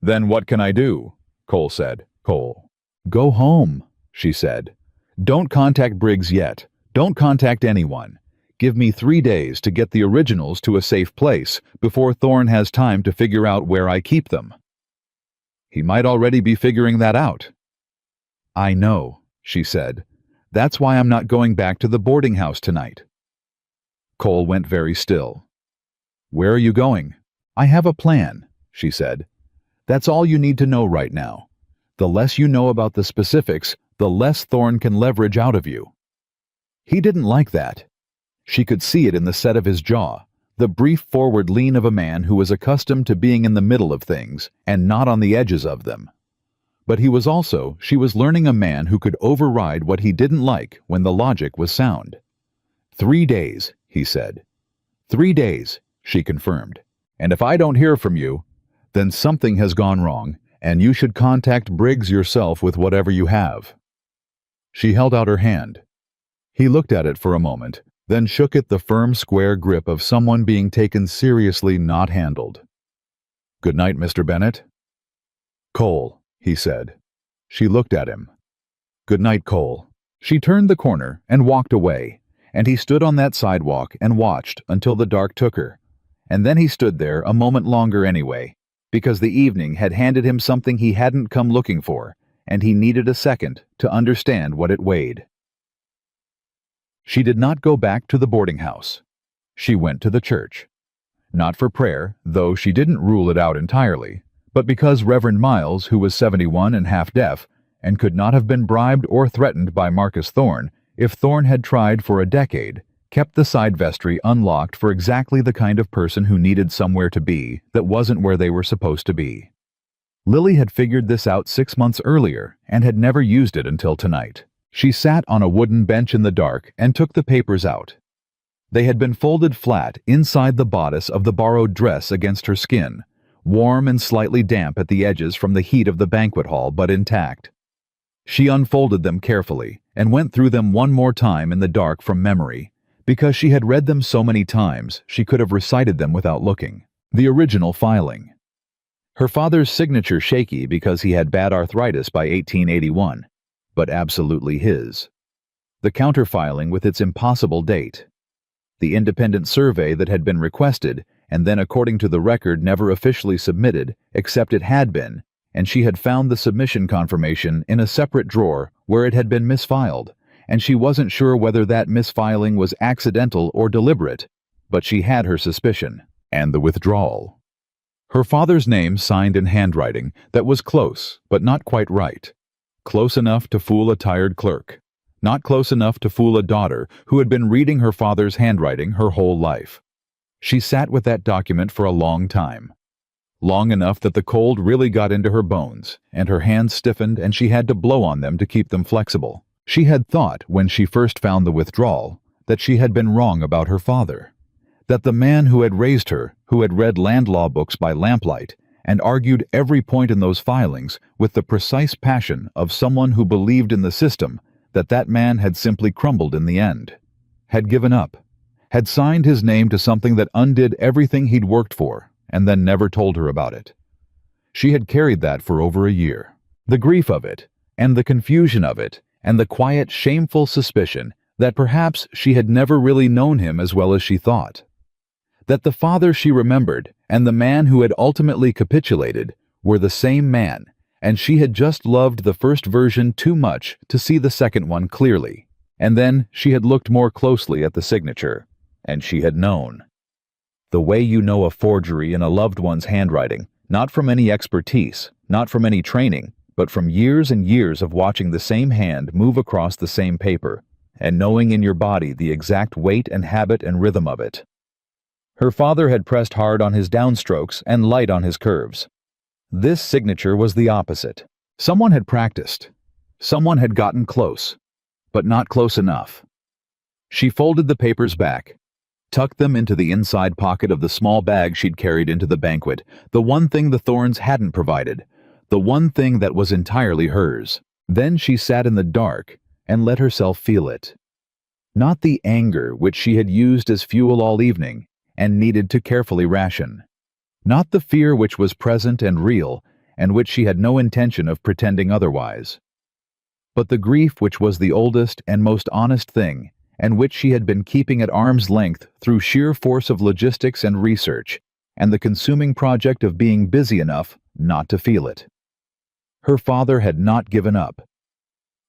A: "Then what can I do?" Cole said. "Cole." "Go home," she said. "Don't contact Briggs yet. Don't contact anyone. Give me 3 days to get the originals to a safe place before Thorne has time to figure out where I keep them." "He might already be figuring that out." "I know," she said. "That's why I'm not going back to the boarding house tonight." Cole went very still. "Where are you going?" "I have a plan," she said. "That's all you need to know right now. The less you know about the specifics, the less Thorne can leverage out of you." He didn't like that. She could see it in the set of his jaw, the brief forward lean of a man who was accustomed to being in the middle of things and not on the edges of them. But she was learning a man who could override what he didn't like when the logic was sound. 3 days, he said. 3 days, she confirmed. "And if I don't hear from you, then something has gone wrong, and you should contact Briggs yourself with whatever you have." She held out her hand. He looked at it for a moment, then shook it the firm, square grip of someone being taken seriously, not handled. "Good night, Mr. Bennett." "Cole," he said. She looked at him. "Good night, Cole." She turned the corner and walked away, and he stood on that sidewalk and watched until the dark took her. And then he stood there a moment longer anyway, because the evening had handed him something he hadn't come looking for, and he needed a second to understand what it weighed. She did not go back to the boarding house. She went to the church. Not for prayer, though she didn't rule it out entirely, but because Reverend Miles, who was 71 and half-deaf, and could not have been bribed or threatened by Marcus Thorne if Thorne had tried for a decade, kept the side vestry unlocked for exactly the kind of person who needed somewhere to be that wasn't where they were supposed to be. Lily had figured this out 6 months earlier and had never used it until tonight. She sat on a wooden bench in the dark and took the papers out. They had been folded flat inside the bodice of the borrowed dress against her skin, warm and slightly damp at the edges from the heat of the banquet hall, but intact. She unfolded them carefully and went through them one more time in the dark from memory, because she had read them so many times she could have recited them without looking. The original filing. Her father's signature shaky because he had bad arthritis by 1881, but absolutely his. The counterfiling with its impossible date. The independent survey that had been requested and then, according to the record, never officially submitted, except it had been, and she had found the submission confirmation in a separate drawer where it had been misfiled, and she wasn't sure whether that misfiling was accidental or deliberate, but she had her suspicion. And the withdrawal. Her father's name signed in handwriting that was close, but not quite right. Close enough to fool a tired clerk. Not close enough to fool a daughter who had been reading her father's handwriting her whole life. She sat with that document for a long time. Long enough that the cold really got into her bones, and her hands stiffened and she had to blow on them to keep them flexible. She had thought, when she first found the withdrawal, that she had been wrong about her father. That the man who had raised her, who had read land law books by lamplight, and argued every point in those filings with the precise passion of someone who believed in the system, that man had simply crumbled in the end. Had given up. Had signed his name to something that undid everything he'd worked for, and then never told her about it. She had carried that for over a year. The grief of it, and the confusion of it, and the quiet, shameful suspicion that perhaps she had never really known him as well as she thought. That the father she remembered and the man who had ultimately capitulated were the same man, and she had just loved the first version too much to see the second one clearly. And then she had looked more closely at the signature, and she had known. The way you know a forgery in a loved one's handwriting, not from any expertise, not from any training, but from years and years of watching the same hand move across the same paper, and knowing in your body the exact weight and habit and rhythm of it. Her father had pressed hard on his downstrokes and light on his curves. This signature was the opposite. Someone had practiced. Someone had gotten close, but not close enough. She folded the papers back, tucked them into the inside pocket of the small bag she'd carried into the banquet, the one thing the Thornes hadn't provided, the one thing that was entirely hers. Then she sat in the dark and let herself feel it. Not the anger which she had used as fuel all evening and needed to carefully ration. Not the fear which was present and real, and which she had no intention of pretending otherwise. But the grief which was the oldest and most honest thing, and which she had been keeping at arm's length through sheer force of logistics and research, and the consuming project of being busy enough not to feel it. Her father had not given up.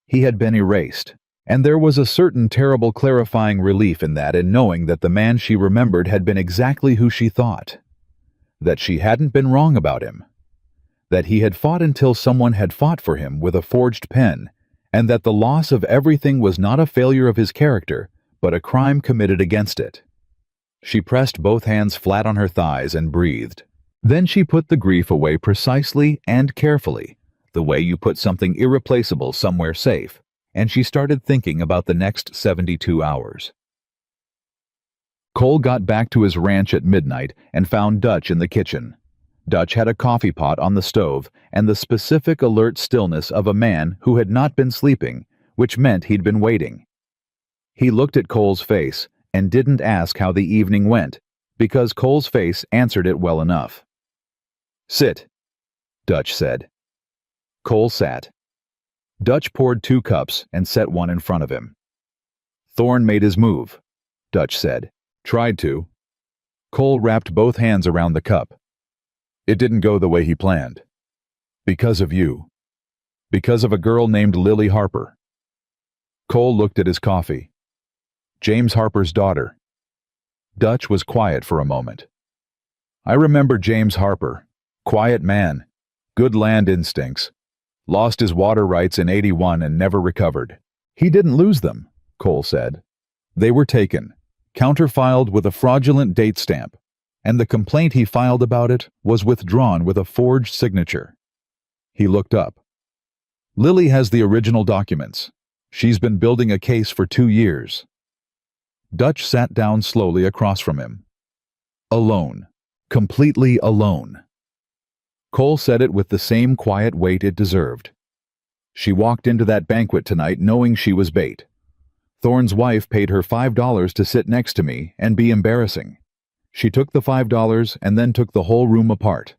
A: He had been erased, and there was a certain terrible clarifying relief in that, in knowing that the man she remembered had been exactly who she thought. That she hadn't been wrong about him. That he had fought until someone had fought for him with a forged pen, and that the loss of everything was not a failure of his character, but a crime committed against it. She pressed both hands flat on her thighs and breathed. Then she put the grief away precisely and carefully, the way you put something irreplaceable somewhere safe, and she started thinking about the next 72 hours. Cole got back to his ranch at midnight and found Dutch in the kitchen. Dutch had a coffee pot on the stove and the specific alert stillness of a man who had not been sleeping, which meant he'd been waiting. He looked at Cole's face and didn't ask how the evening went, because Cole's face answered it well enough. "Sit," Dutch said. Cole sat. Dutch poured 2 cups and set one in front of him. "Thorne made his move," Dutch said. "Tried to." Cole wrapped both hands around the cup. "It didn't go the way he planned. Because of you. Because of a girl named Lily Harper." Cole looked at his coffee. James Harper's daughter. Dutch was quiet for a moment. I remember James Harper. Quiet man. Good land instincts. Lost his water rights in '81 and never recovered. He didn't lose them, Cole said. They were taken, counterfiled with a fraudulent date stamp, and the complaint he filed about it was withdrawn with a forged signature. He looked up. Lily has the original documents. She's been building a case for 2 years. Dutch sat down slowly across from him. Alone. Completely alone. Cole said it with the same quiet weight it deserved. She walked into that banquet tonight knowing she was bait. Thorne's wife paid her $5 to sit next to me and be embarrassing. She took the $5 and then took the whole room apart.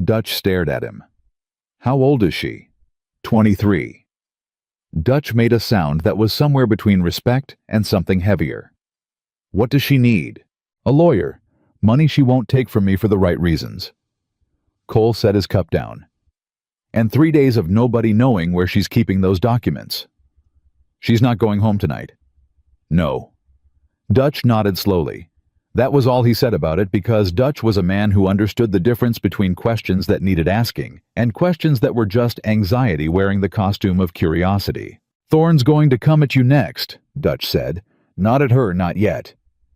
A: Dutch stared at him. How old is she? 23. Dutch made a sound that was somewhere between respect and something heavier. What does she need? A lawyer. Money she won't take from me for the right reasons. Cole set his cup down. And 3 days of nobody knowing where she's keeping those documents. She's not going home tonight. No. Dutch nodded slowly. That was all he said about it because Dutch was a man who understood the difference between questions that needed asking and questions that were just anxiety wearing the costume of curiosity. Thorne's going to come at you next, Dutch said. Not at her, not yet.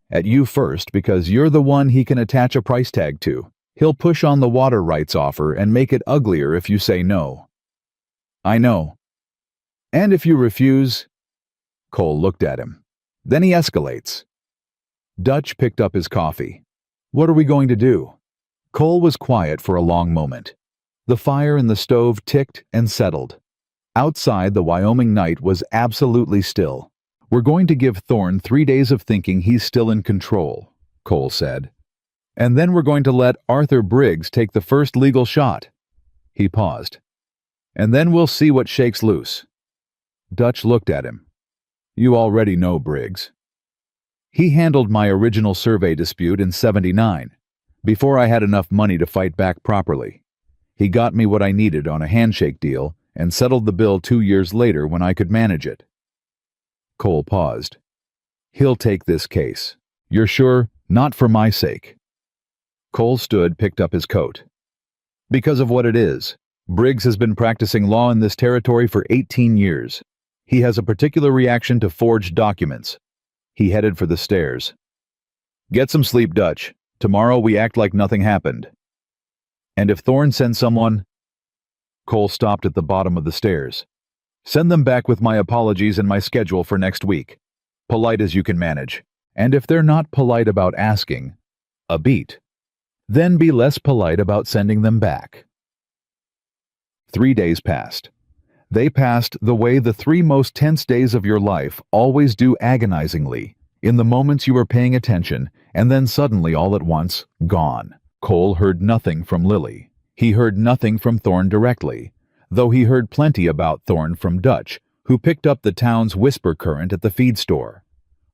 A: At you first because you're the one he can attach a price tag to. He'll push on the water rights offer and make it uglier if you say no. I know. And if you refuse... Cole looked at him. Then he escalates. Dutch picked up his coffee. What are we going to do? Cole was quiet for a long moment. The fire in the stove ticked and settled. Outside, the Wyoming night was absolutely still. We're going to give Thorne 3 days of thinking he's still in control, Cole said. And then we're going to let Arthur Briggs take the first legal shot. He paused. And then we'll see what shakes loose. Dutch looked at him. You already know Briggs. He handled my original survey dispute in '79, before I had enough money to fight back properly. He got me what I needed on a handshake deal and settled the bill 2 years later when I could manage it. Cole paused. He'll take this case. You're sure? Not for my sake. Cole stood, picked up his coat. Because of what it is. Briggs has been practicing law in this territory for 18 years. He has a particular reaction to forged documents. He headed for the stairs. Get some sleep, Dutch. Tomorrow we act like nothing happened. And if Thorne sends someone... Cole stopped at the bottom of the stairs. Send them back with my apologies and my schedule for next week. Polite as you can manage. And if they're not polite about asking, a beat. Then be less polite about sending them back. 3 days passed. They passed the way the 3 most tense days of your life always do agonizingly, in the moments you were paying attention, and then suddenly all at once, gone. Cole heard nothing from Lily. He heard nothing from Thorne directly, though he heard plenty about Thorne from Dutch, who picked up the town's whisper current at the feed store.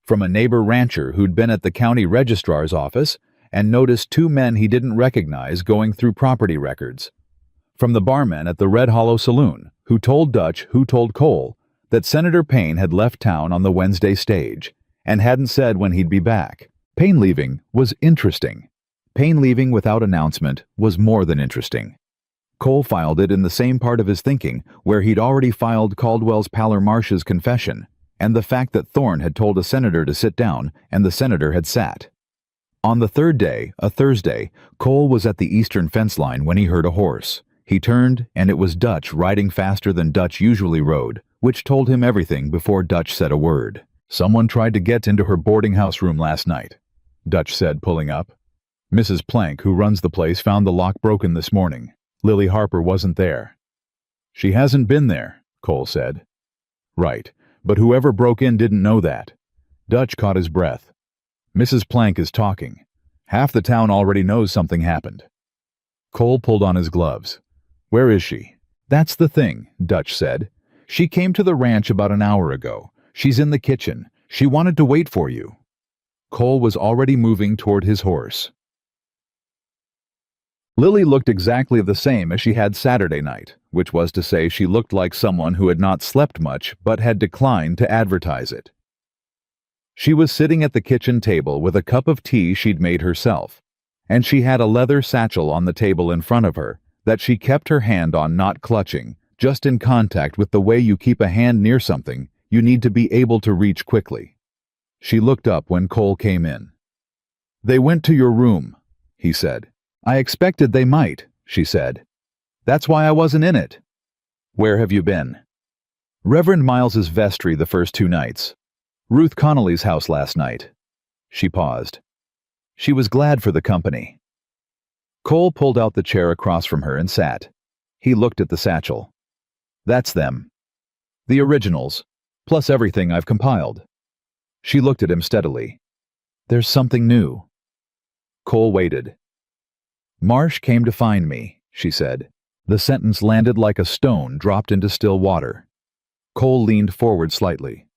A: From a neighbor rancher who'd been at the county registrar's office and noticed 2 men he didn't recognize going through property records. From the barman at the Red Hollow Saloon, who told Dutch, who told Cole, that Senator Payne had left town on the Wednesday stage and hadn't said when he'd be back. Payne leaving was interesting. Payne leaving without announcement was more than interesting. Cole filed it in the same part of his thinking where he'd already filed Caldwell's Paller Marsh's confession and the fact that Thorne had told a senator to sit down and the senator had sat. On the 3rd day, a Thursday, Cole was at the eastern fence line when he heard a horse. He turned, and it was Dutch riding faster than Dutch usually rode, which told him everything before Dutch said a word. Someone tried to get into her boarding house room last night, Dutch said, pulling up. Mrs. Plank, who runs the place, found the lock broken this morning. Lily Harper wasn't there. She hasn't been there, Cole said. Right, but whoever broke in didn't know that. Dutch caught his breath. Mrs. Plank is talking. Half the town already knows something happened. Cole pulled on his gloves. Where is she? That's the thing, Dutch said. She came to the ranch about an hour ago. She's in the kitchen. She wanted to wait for you. Cole was already moving toward his horse. Lily looked exactly the same as she had Saturday night, which was to say she looked like someone who had not slept much but had declined to advertise it. She was sitting at the kitchen table with a cup of tea she'd made herself, and she had a leather satchel on the table in front of her that she kept her hand on, not clutching, just in contact with the way you keep a hand near something you need to be able to reach quickly. She looked up when Cole came in. "They went to your room," he said. "I expected they might," she said. "That's why I wasn't in it." "Where have you been?" "Reverend Miles's vestry the first 2 nights. Ruth Connolly's house last night." She paused. She was glad for the company. Cole pulled out the chair across from her and sat. He looked at the satchel. "That's them. The originals, plus everything I've compiled." She looked at him steadily. "There's something new." Cole waited. "Marsh came to find me," she said. The sentence landed like a stone dropped into still water. Cole leaned forward slightly.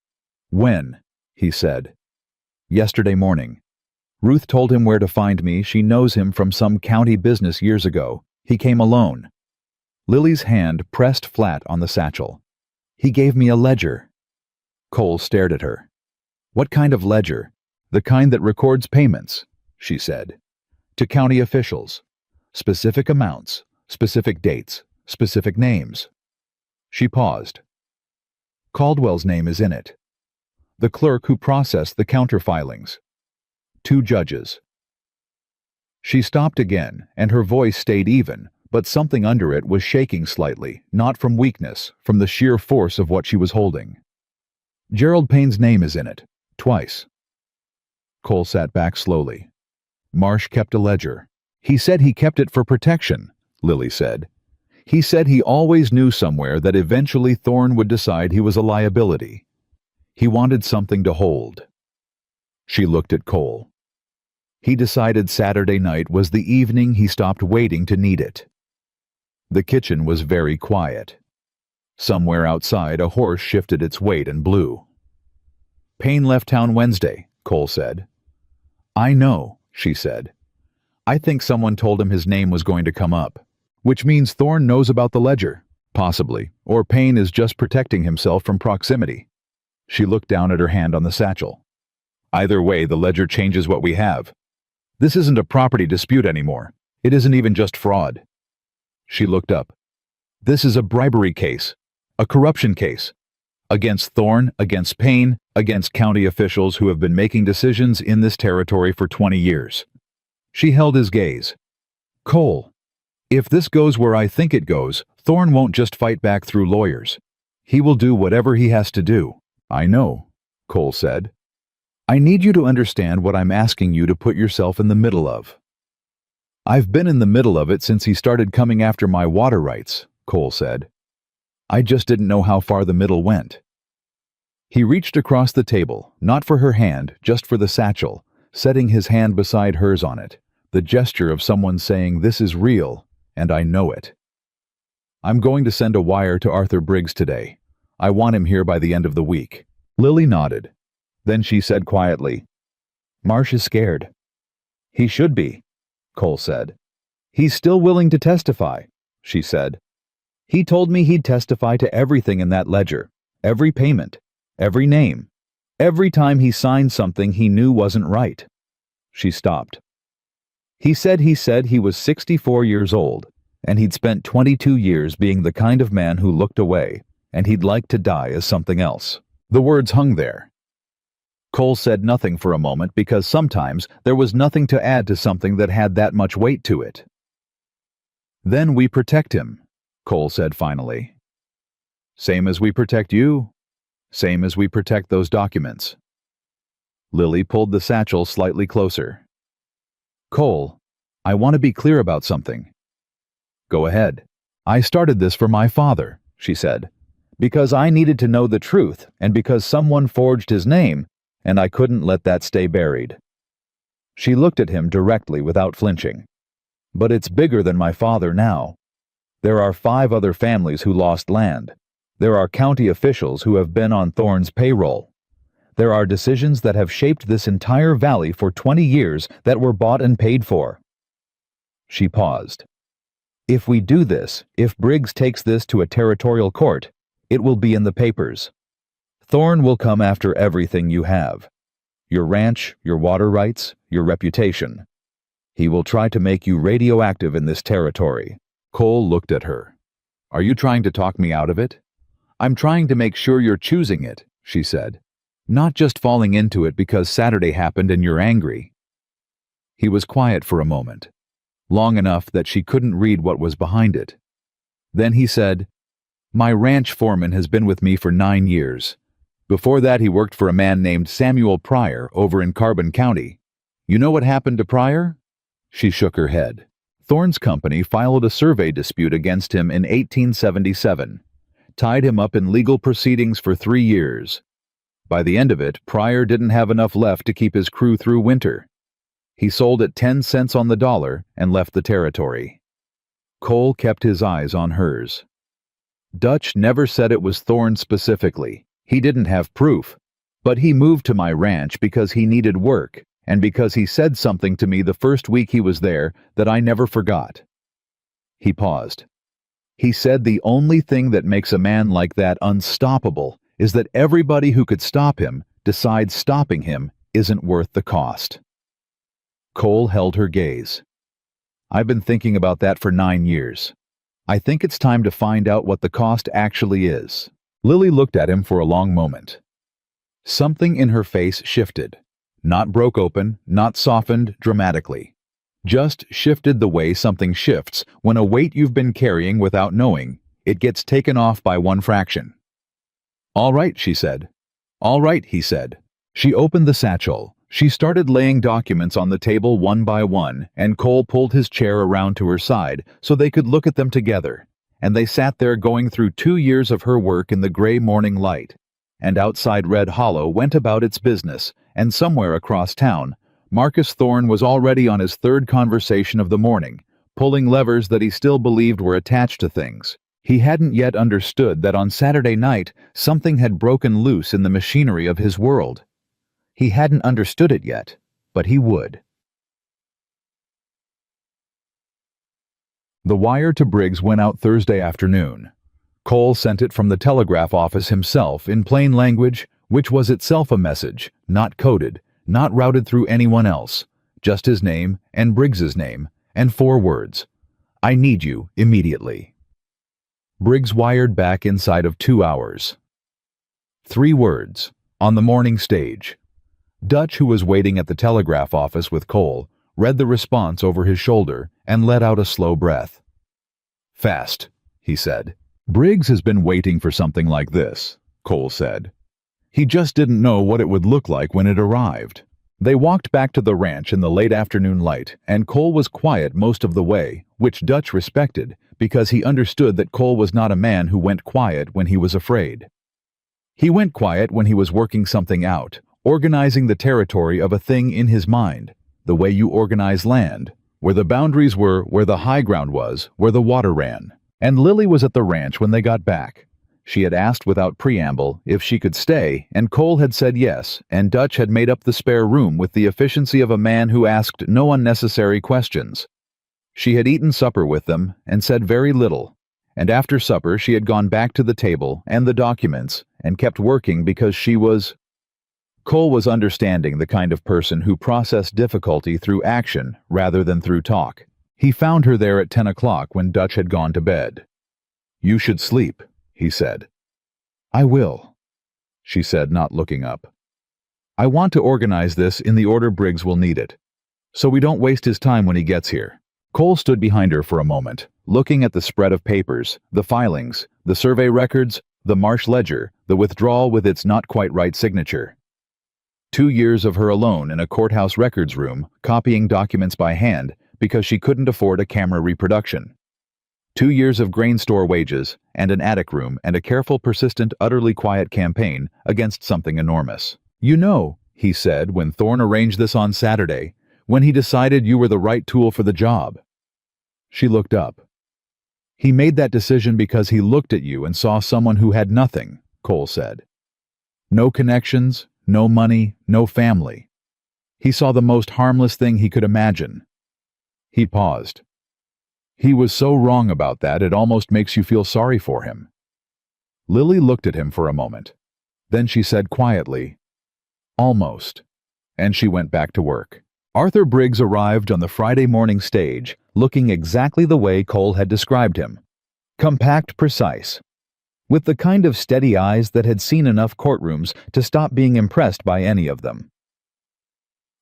A: "When?" he said. "Yesterday morning. Ruth told him where to find me. She knows him from some county business years ago. He came alone." Lily's hand pressed flat on the satchel. "He gave me a ledger." Cole stared at her. "What kind of ledger?" "The kind that records payments," she said. "To county officials. Specific amounts, specific dates, specific names." She paused. "Caldwell's name is in it. The clerk who processed the counterfilings. 2 judges." She stopped again, and her voice stayed even, but something under it was shaking slightly, not from weakness, from the sheer force of what she was holding. "Gerald Payne's name is in it. Twice." Cole sat back slowly. "Marsh kept a ledger. He said he kept it for protection," Lily said. "He said he always knew somewhere that eventually Thorne would decide he was a liability. He wanted something to hold." She looked at Cole. "He decided Saturday night was the evening he stopped waiting to need it." The kitchen was very quiet. Somewhere outside, a horse shifted its weight and blew. "Payne left town Wednesday," Cole said. "I know," she said. "I think someone told him his name was going to come up. Which means Thorne knows about the ledger, possibly, or Payne is just protecting himself from proximity." She looked down at her hand on the satchel. "Either way, the ledger changes what we have. This isn't a property dispute anymore. It isn't even just fraud." She looked up. "This is a bribery case, a corruption case. Against Thorne, against Payne, against county officials who have been making decisions in this territory for 20 years. She held his gaze. "Cole, if this goes where I think it goes, Thorne won't just fight back through lawyers. He will do whatever he has to do." "I know," Cole said. "I need you to understand what I'm asking you to put yourself in the middle of." "I've been in the middle of it since he started coming after my water rights," Cole said. "I just didn't know how far the middle went." He reached across the table, not for her hand, just for the satchel, setting his hand beside hers on it, the gesture of someone saying, "This is real, and I know it." "I'm going to send a wire to Arthur Briggs today. I want him here by the end of the week." Lily nodded. Then she said quietly, "Marsh is scared." "He should be," Cole said. "He's still willing to testify," she said. "He told me he'd testify to everything in that ledger, every payment, every name, every time he signed something he knew wasn't right." She stopped. He said he was 64 years old, and he'd spent 22 years being the kind of man who looked away, and he'd like to die as something else." The words hung there. Cole said nothing for a moment because sometimes there was nothing to add to something that had that much weight to it. "Then we protect him," Cole said finally. "Same as we protect you. Same as we protect those documents." Lily pulled the satchel slightly closer. "Cole, I want to be clear about something." "Go ahead." "I started this for my father," she said, "because I needed to know the truth and because someone forged his name, and I couldn't let that stay buried." She looked at him directly without flinching. "But it's bigger than my father now. There are 5 other families who lost land. There are county officials who have been on Thorne's payroll. There are decisions that have shaped this entire valley for 20 years that were bought and paid for." She paused. "If we do this, if Briggs takes this to a territorial court, it will be in the papers. Thorne will come after everything you have. Your ranch, your water rights, your reputation. He will try to make you radioactive in this territory." Cole looked at her. "Are you trying to talk me out of it?" "I'm trying to make sure you're choosing it," she said. "Not just falling into it because Saturday happened and you're angry." He was quiet for a moment, long enough that she couldn't read what was behind it. Then he said, "My ranch foreman has been with me for 9 years. Before that he worked for a man named Samuel Pryor over in Carbon County. You know what happened to Pryor?" She shook her head. "Thorne's company filed a survey dispute against him in 1877, tied him up in legal proceedings for 3 years. By the end of it, Pryor didn't have enough left to keep his crew through winter. He sold at 10 cents on the dollar and left the territory." Cole kept his eyes on hers. "Dutch never said it was Thorne specifically. He didn't have proof. But he moved to my ranch because he needed work, and because he said something to me the first week he was there that I never forgot." He paused. "He said the only thing that makes a man like that unstoppable is that everybody who could stop him decides stopping him isn't worth the cost." Cole held her gaze. "I've been thinking about that for 9 years. I think it's time to find out what the cost actually is." Lily looked at him for a long moment. Something in her face shifted. Not broke open, not softened dramatically. Just shifted the way something shifts when a weight you've been carrying without knowing, it gets taken off by 1 fraction. "All right," she said. "All right," he said. She opened the satchel. She started laying documents on the table one by one, and Cole pulled his chair around to her side so they could look at them together. And they sat there going through 2 years of her work in the gray morning light. And outside Red Hollow went about its business, and somewhere across town, Marcus Thorne was already on his 3rd conversation of the morning, pulling levers that he still believed were attached to things. He hadn't yet understood that on Saturday night something had broken loose in the machinery of his world. He hadn't understood it yet, but he would. The wire to Briggs went out Thursday afternoon. Cole sent it from the telegraph office himself in plain language, which was itself a message, not coded, not routed through anyone else, just his name and Briggs's name, and 4 words. "I need you immediately." Briggs wired back inside of 2 hours. 3 words, on the morning stage. Dutch, who was waiting at the telegraph office with Cole, read the response over his shoulder and let out a slow breath. "Fast," he said. "Briggs has been waiting for something like this," Cole said. "He just didn't know what it would look like when it arrived." They walked back to the ranch in the late afternoon light, and Cole was quiet most of the way, which Dutch respected because he understood that Cole was not a man who went quiet when he was afraid. He went quiet when he was working something out, organizing the territory of a thing in his mind, the way you organize land, where the boundaries were, where the high ground was, where the water ran. And Lily was at the ranch when they got back. She had asked without preamble if she could stay, and Cole had said yes, and Dutch had made up the spare room with the efficiency of a man who asked no unnecessary questions. She had eaten supper with them and said very little, and after supper she had gone back to the table and the documents and kept working because she was... Cole was understanding the kind of person who processed difficulty through action rather than through talk. He found her there at 10 o'clock when Dutch had gone to bed. "You should sleep," he said. "I will," she said, not looking up. "I want to organize this in the order Briggs will need it, so we don't waste his time when he gets here." Cole stood behind her for a moment, looking at the spread of papers, the filings, the survey records, the Marsh ledger, the withdrawal with its not-quite-right signature. 2 years of her alone in a courthouse records room, copying documents by hand because she couldn't afford a camera reproduction. 2 years of grain store wages and an attic room and a careful, persistent, utterly quiet campaign against something enormous. "You know," he said when Thorne arranged this on Saturday, "when he decided you were the right tool for the job." She looked up. "He made that decision because he looked at you and saw someone who had nothing," Cole said. "No connections, no money, no family. He saw the most harmless thing he could imagine." He paused. "He was so wrong about that it almost makes you feel sorry for him." Lily looked at him for a moment. Then she said quietly, "Almost." and she went back to work. Arthur Briggs arrived on the Friday morning stage, looking exactly the way Cole had described him. Compact, precise, with the kind of steady eyes that had seen enough courtrooms to stop being impressed by any of them.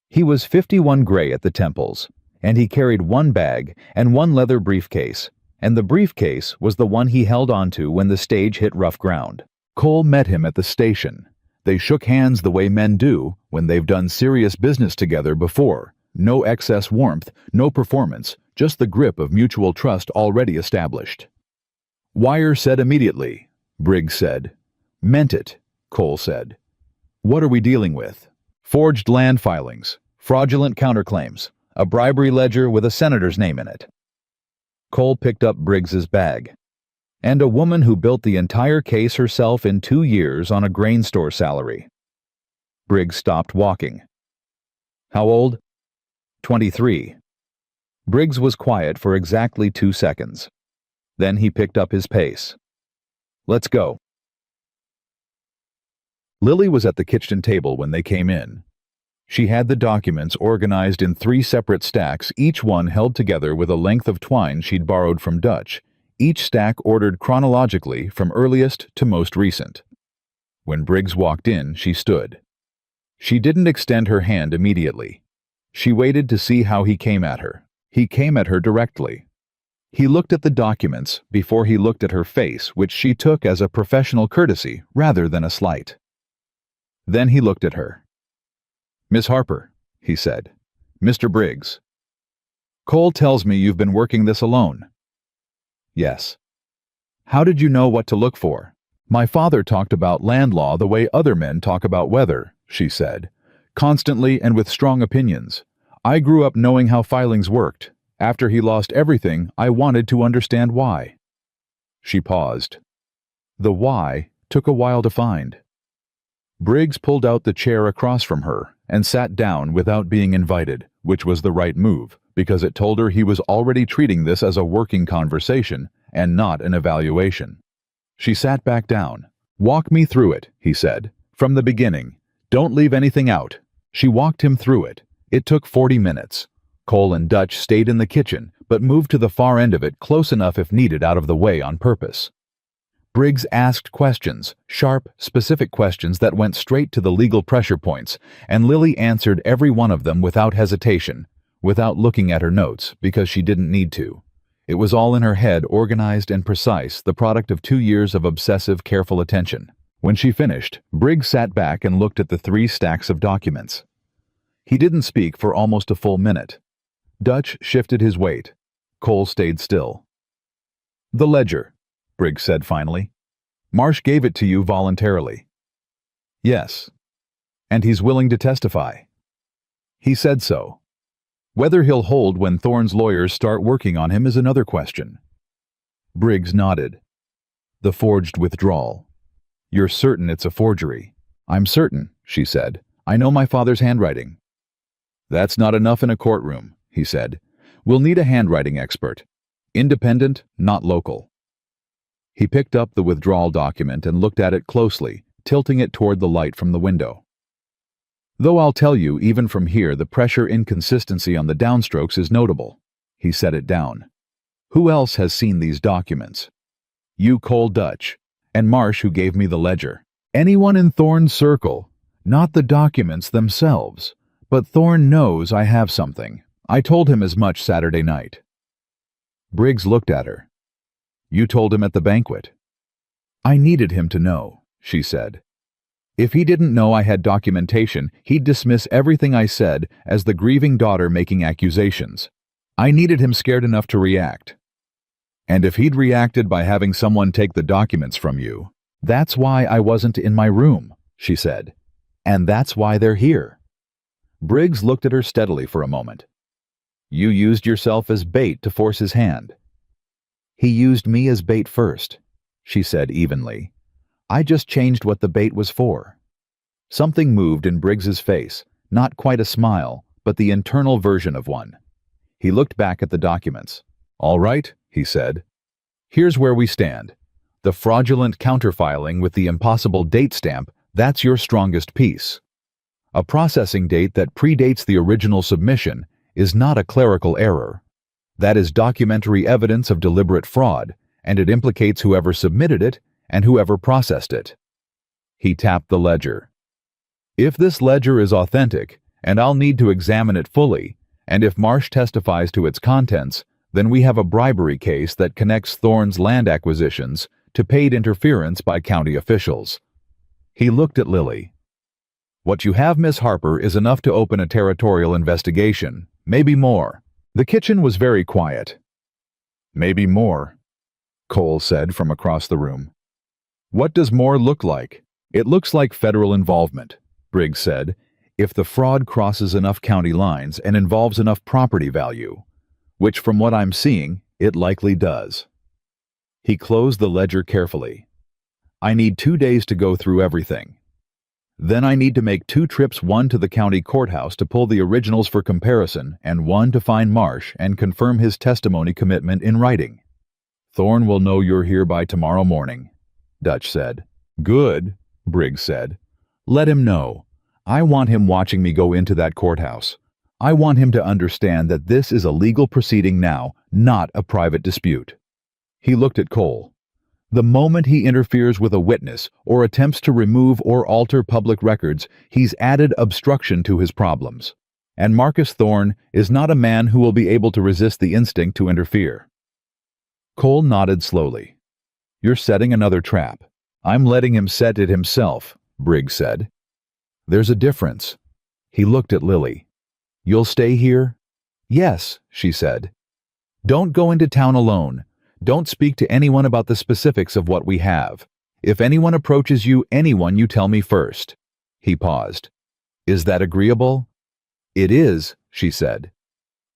A: He was 51 gray at the temples, and he carried one bag and one leather briefcase, and the briefcase was the one he held onto when the stage hit rough ground. Cole met him at the station. They shook hands the way men do when they've done serious business together before. No excess warmth, no performance, just the grip of mutual trust already established. "Wire said immediately," Briggs said. "Meant it," Cole said. "What are we dealing with?" "Forged land filings, fraudulent counterclaims, a bribery ledger with a senator's name in it." Cole picked up Briggs's bag. "And a woman who built the entire case herself in 2 years on a grain store salary." Briggs stopped walking. "How old?" 23. Briggs was quiet for exactly 2 seconds. Then he picked up his pace. "Let's go." Lily was at the kitchen table when they came in. She had the documents organized in 3 separate stacks, each one held together with a length of twine she'd borrowed from Dutch, each stack ordered chronologically from earliest to most recent. When Briggs walked in, she stood. She didn't extend her hand immediately. She waited to see how he came at her. He came at her directly. He looked at the documents before he looked at her face, which she took as a professional courtesy rather than a slight. Then he looked at her. "Miss Harper," he said. "Mr. Briggs. Cole tells me you've been working this alone." "Yes." "How did you know what to look for?" "My father talked about land law the way other men talk about weather," she said. "Constantly and with strong opinions. I grew up knowing how filings worked. After he lost everything, I wanted to understand why." She paused. The why took a while to find. Briggs pulled out the chair across from her and sat down without being invited, which was the right move, because it told her he was already treating this as a working conversation and not an evaluation. She sat back down. "Walk me through it," he said. "From the beginning. Don't leave anything out." She walked him through it. It took 40 minutes. Cole and Dutch stayed in the kitchen, but moved to the far end of it close enough if needed out of the way on purpose. Briggs asked questions, sharp, specific questions that went straight to the legal pressure points, and Lily answered every one of them without hesitation, without looking at her notes, because she didn't need to. It was all in her head, organized and precise, the product of 2 years of obsessive, careful attention. When she finished, Briggs sat back and looked at the 3 stacks of documents. He didn't speak for almost a full minute. Dutch shifted his weight. Cole stayed still. "The ledger," Briggs said finally. "Marsh gave it to you voluntarily." "Yes." "And he's willing to testify." "He said so. Whether he'll hold when Thorne's lawyers start working on him is another question." Briggs nodded. "The forged withdrawal. You're certain it's a forgery?" "I'm certain," she said. "I know my father's handwriting." "That's not enough in a courtroom," he said. "We'll need a handwriting expert. Independent, not local." He picked up the withdrawal document and looked at it closely, tilting it toward the light from the window. "Though I'll tell you, even from here, the pressure inconsistency on the downstrokes is notable." He set it down. "Who else has seen these documents?" "You, Cole, Dutch, and Marsh, who gave me the ledger." "Anyone in Thorne's circle, not the documents themselves. But Thorne knows I have something. I told him as much Saturday night." Briggs looked at her. "You told him at the banquet." "I needed him to know," she said. "If he didn't know I had documentation, he'd dismiss everything I said as the grieving daughter making accusations. I needed him scared enough to react. And if he'd reacted by having someone take the documents from you, that's why I wasn't in my room," she said. "And that's why they're here." Briggs looked at her steadily for a moment. "You used yourself as bait to force his hand." "He used me as bait first," she said evenly. "I just changed what the bait was for." Something moved in Briggs's face, not quite a smile, but the internal version of one. He looked back at the documents. "All right," he said. "Here's where we stand. The fraudulent counterfiling with the impossible date stamp, that's your strongest piece. A processing date that predates the original submission is not a clerical error. That is documentary evidence of deliberate fraud, and it implicates whoever submitted it and whoever processed it. He tapped the ledger. If this ledger is authentic, and I'll need to examine it fully, and if Marsh testifies to its contents, then we have a bribery case that connects Thorne's land acquisitions to paid interference by county officials. He looked at Lily. What you have, Miss Harper, is enough to open a territorial investigation, maybe more. The kitchen was very quiet. Maybe more, Cole said from across the room. What does more look like? It looks like federal involvement, Briggs said, if the fraud crosses enough county lines and involves enough property value, which from what I'm seeing, it likely does. He closed the ledger carefully. I need 2 days to go through everything. Then I need to make 2 trips, one to the county courthouse to pull the originals for comparison and one to find Marsh and confirm his testimony commitment in writing. Thorne will know you're here by tomorrow morning, Dutch said. Good, Briggs said. Let him know. I want him watching me go into that courthouse. I want him to understand that this is a legal proceeding now, not a private dispute. He looked at Cole. The moment he interferes with a witness or attempts to remove or alter public records, he's added obstruction to his problems. And Marcus Thorne is not a man who will be able to resist the instinct to interfere. Cole nodded slowly. You're setting another trap. I'm letting him set it himself, Briggs said. There's a difference. He looked at Lily. You'll stay here? Yes, she said. Don't go into town alone. Don't speak to anyone about the specifics of what we have. If anyone approaches you, anyone, you tell me first. He paused. Is that agreeable? It is, she said.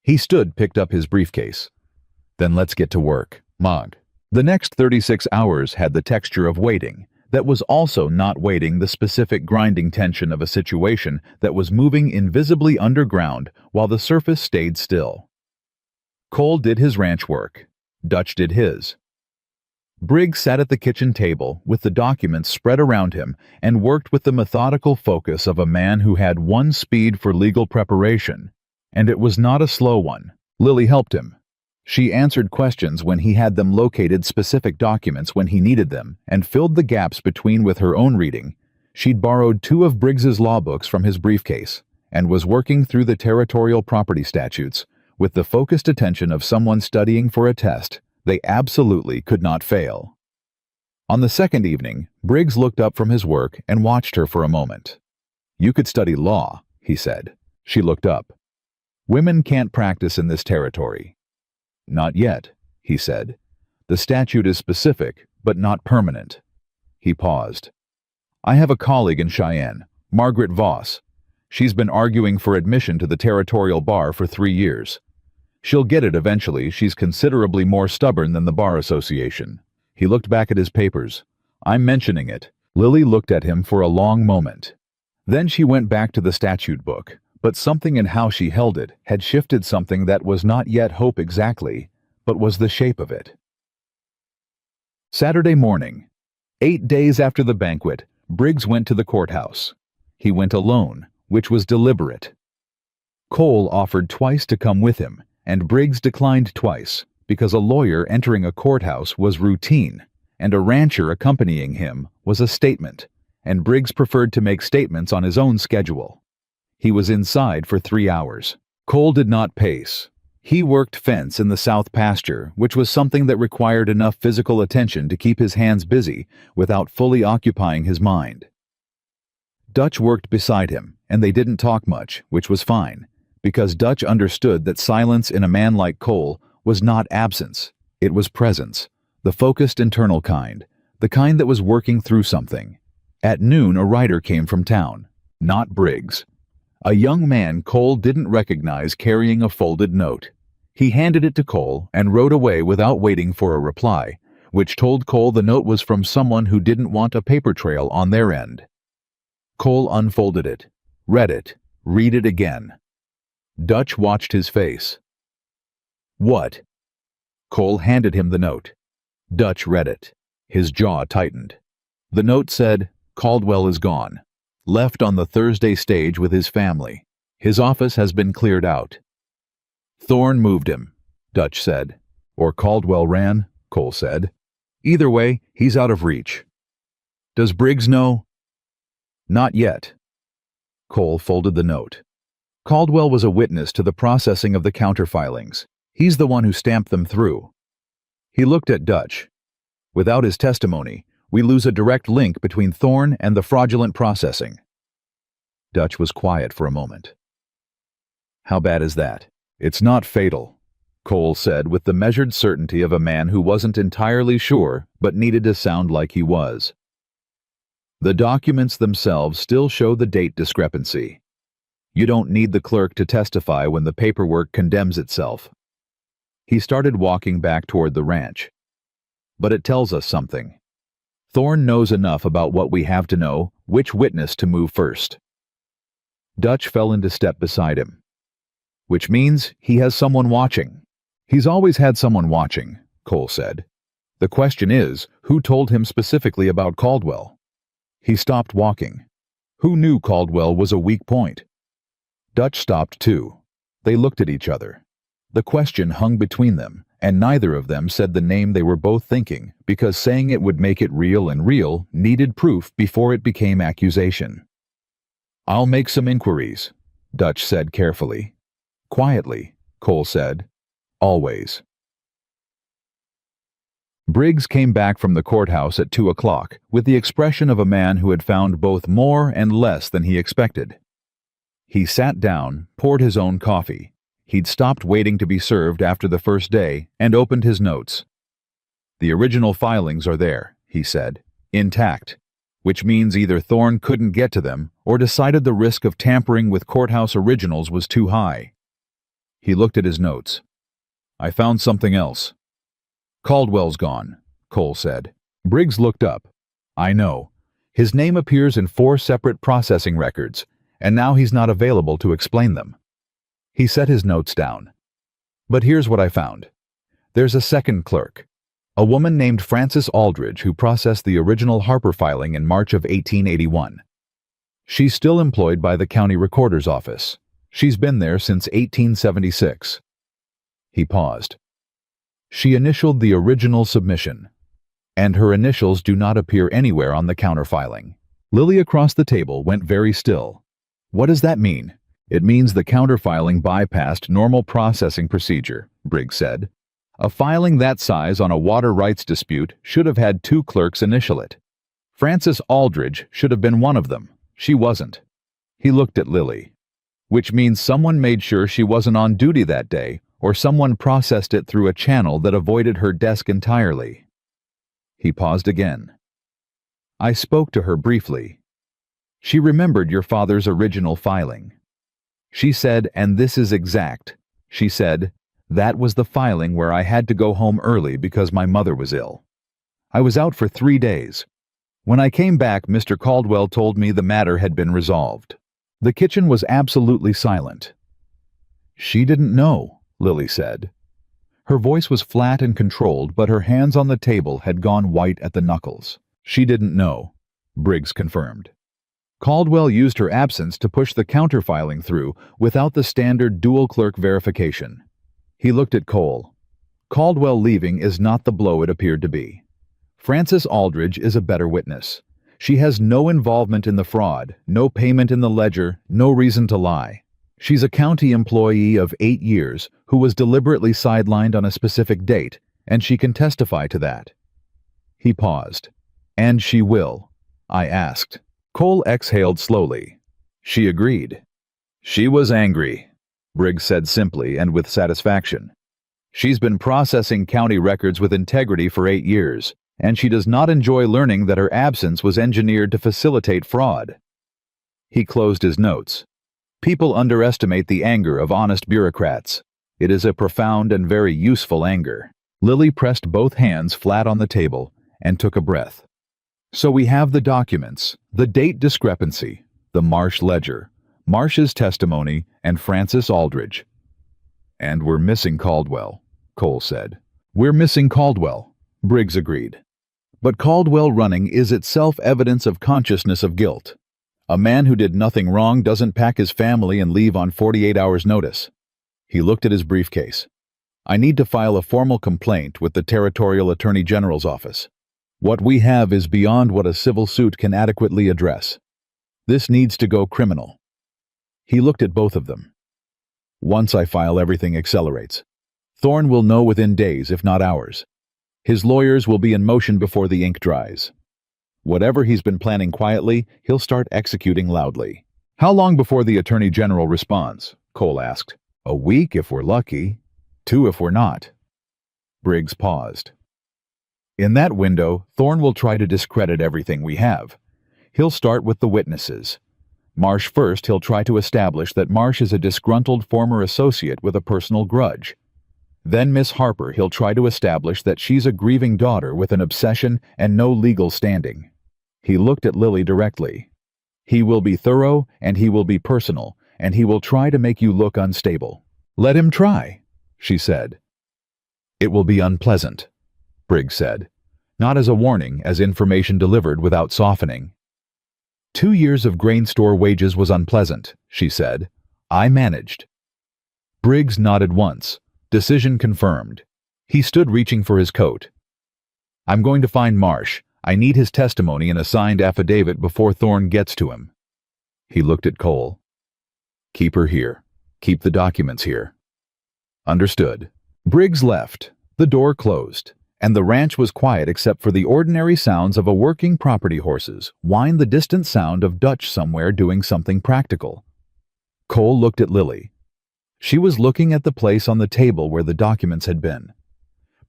A: He stood, picked up his briefcase. Then let's get to work. Mog. The next 36 hours had the texture of waiting, that was also not waiting, the specific grinding tension of a situation that was moving invisibly underground while the surface stayed still. Cole did his ranch work. Dutch did his. Briggs sat at the kitchen table with the documents spread around him and worked with the methodical focus of a man who had one speed for legal preparation, and it was not a slow one. Lily helped him. She answered questions when he had them, located specific documents when he needed them, and filled the gaps between with her own reading. She'd borrowed 2 of Briggs's law books from his briefcase and was working through the territorial property statutes with the focused attention of someone studying for a test they absolutely could not fail. On the second evening, Briggs looked up from his work and watched her for a moment. You could study law, he said. She looked up. Women can't practice in this territory. Not yet, he said. The statute is specific, but not permanent. He paused. I have a colleague in Cheyenne, Margaret Voss. She's been arguing for admission to the territorial bar for 3 years. She'll get it eventually. She's considerably more stubborn than the Bar Association. He looked back at his papers. I'm mentioning it. Lily looked at him for a long moment. Then she went back to the statute book, but something in how she held it had shifted, something that was not yet hope exactly, but was the shape of it. Saturday morning. 8 days after the banquet, Briggs went to the courthouse. He went alone, which was deliberate. Cole offered twice to come with him, and Briggs declined twice, because a lawyer entering a courthouse was routine, and a rancher accompanying him was a statement, and Briggs preferred to make statements on his own schedule. He was inside for 3 hours. Cole did not pace. He worked fence in the south pasture, which was something that required enough physical attention to keep his hands busy without fully occupying his mind. Dutch worked beside him, and they didn't talk much, which was fine, because Dutch understood that silence in a man like Cole was not absence, it was presence, the focused internal kind, the kind that was working through something. At noon, a rider came from town, not Briggs. A young man Cole didn't recognize carrying a folded note. He handed it to Cole and rode away without waiting for a reply, which told Cole the note was from someone who didn't want a paper trail on their end. Cole unfolded it, read it, read it again. Dutch watched his face. What? Cole handed him the note. Dutch read it. His jaw tightened. The note said, Caldwell is gone. Left on the Thursday stage with his family. His office has been cleared out. Thorne moved him, Dutch said. Or Caldwell ran, Cole said. Either way, he's out of reach. Does Briggs know? Not yet. Cole folded the note. Caldwell was a witness to the processing of the counterfilings. He's the one who stamped them through. He looked at Dutch. Without his testimony, we lose a direct link between Thorne and the fraudulent processing. Dutch was quiet for a moment. How bad is that? It's not fatal, Cole said with the measured certainty of a man who wasn't entirely sure but needed to sound like he was. The documents themselves still show the date discrepancy. You don't need the clerk to testify when the paperwork condemns itself. He started walking back toward the ranch. But it tells us something. Thorne knows enough about what we have to know which witness to move first. Dutch fell into step beside him. Which means he has someone watching. He's always had someone watching, Cole said. The question is, who told him specifically about Caldwell? He stopped walking. Who knew Caldwell was a weak point? Dutch stopped too. They looked at each other. The question hung between them, and neither of them said the name they were both thinking, because saying it would make it real and real needed proof before it became accusation. I'll make some inquiries, Dutch said carefully. Quietly, Cole said. Always. Briggs came back from the courthouse at 2 o'clock with the expression of a man who had found both more and less than he expected. He sat down, poured his own coffee. He'd stopped waiting to be served after the first day and opened his notes. The original filings are there, he said, intact, which means either Thorne couldn't get to them or decided the risk of tampering with courthouse originals was too high. He looked at his notes. I found something else. Caldwell's gone, Cole said. Briggs looked up. I know. His name appears in 4 separate processing records, and now he's not available to explain them. He set his notes down. But here's what I found. There's a second clerk, a woman named Frances Aldridge who processed the original Harper filing in March of 1881. She's still employed by the county recorder's office. She's been there since 1876. He paused. She initialed the original submission, and her initials do not appear anywhere on the counterfiling. Lily across the table went very still. What does that mean? It means the counterfiling bypassed normal processing procedure, Briggs said. A filing that size on a water rights dispute should have had 2 clerks initial it. Frances Aldridge should have been one of them. She wasn't. He looked at Lily. Which means someone made sure she wasn't on duty that day, or someone processed it through a channel that avoided her desk entirely. He paused again. I spoke to her briefly. She remembered your father's original filing. She said, and this is exact, she said, that was the filing where I had to go home early because my mother was ill. I was out for 3 days. When I came back, Mr. Caldwell told me the matter had been resolved. The kitchen was absolutely silent. She didn't know, Lily said. Her voice was flat and controlled, but her hands on the table had gone white at the knuckles. She didn't know, Briggs confirmed. Caldwell used her absence to push the counterfiling through without the standard dual-clerk verification. He looked at Cole. Caldwell leaving is not the blow it appeared to be. Frances Aldridge is a better witness. She has no involvement in the fraud, no payment in the ledger, no reason to lie. She's a county employee of 8 years who was deliberately sidelined on a specific date, and she can testify to that. He paused. And she will, I asked. Cole exhaled slowly. She agreed. She was angry, Briggs said simply and with satisfaction. She's been processing county records with integrity for 8 years, and she does not enjoy learning that her absence was engineered to facilitate fraud. He closed his notes. People underestimate the anger of honest bureaucrats. It is a profound and very useful anger. Lily pressed both hands flat on the table and took a breath. So we have the documents, the date discrepancy, the Marsh ledger, Marsh's testimony, and Frances Aldridge. And we're missing Caldwell, Cole said. We're missing Caldwell, Briggs agreed. But Caldwell running is itself evidence of consciousness of guilt. A man who did nothing wrong doesn't pack his family and leave on 48 hours' notice. He looked at his briefcase. I need to file a formal complaint with the Territorial Attorney General's office. What we have is beyond what a civil suit can adequately address. This needs to go criminal. He looked at both of them. Once I file, everything accelerates. Thorne will know within days, if not hours. His lawyers will be in motion before the ink dries. Whatever he's been planning quietly, he'll start executing loudly. How long before the Attorney General responds? Cole asked. A week if we're lucky. 2 if we're not. Briggs paused. In that window, Thorne will try to discredit everything we have. He'll start with the witnesses. Marsh first, he'll try to establish that Marsh is a disgruntled former associate with a personal grudge. Then Miss Harper, he'll try to establish that she's a grieving daughter with an obsession and no legal standing. He looked at Lily directly. He will be thorough, and he will be personal, and he will try to make you look unstable. Let him try, she said. It will be unpleasant, Briggs said, not as a warning, as information delivered without softening. 2 years of grain store wages was unpleasant, she said. I managed. Briggs nodded once. Decision confirmed. He stood reaching for his coat. I'm going to find Marsh. I need his testimony in a signed affidavit before Thorne gets to him. He looked at Cole. Keep her here. Keep the documents here. Understood. Briggs left. The door closed, and the ranch was quiet except for the ordinary sounds of a working property horses, whine the distant sound of Dutch somewhere doing something practical. Cole looked at Lily. She was looking at the place on the table where the documents had been.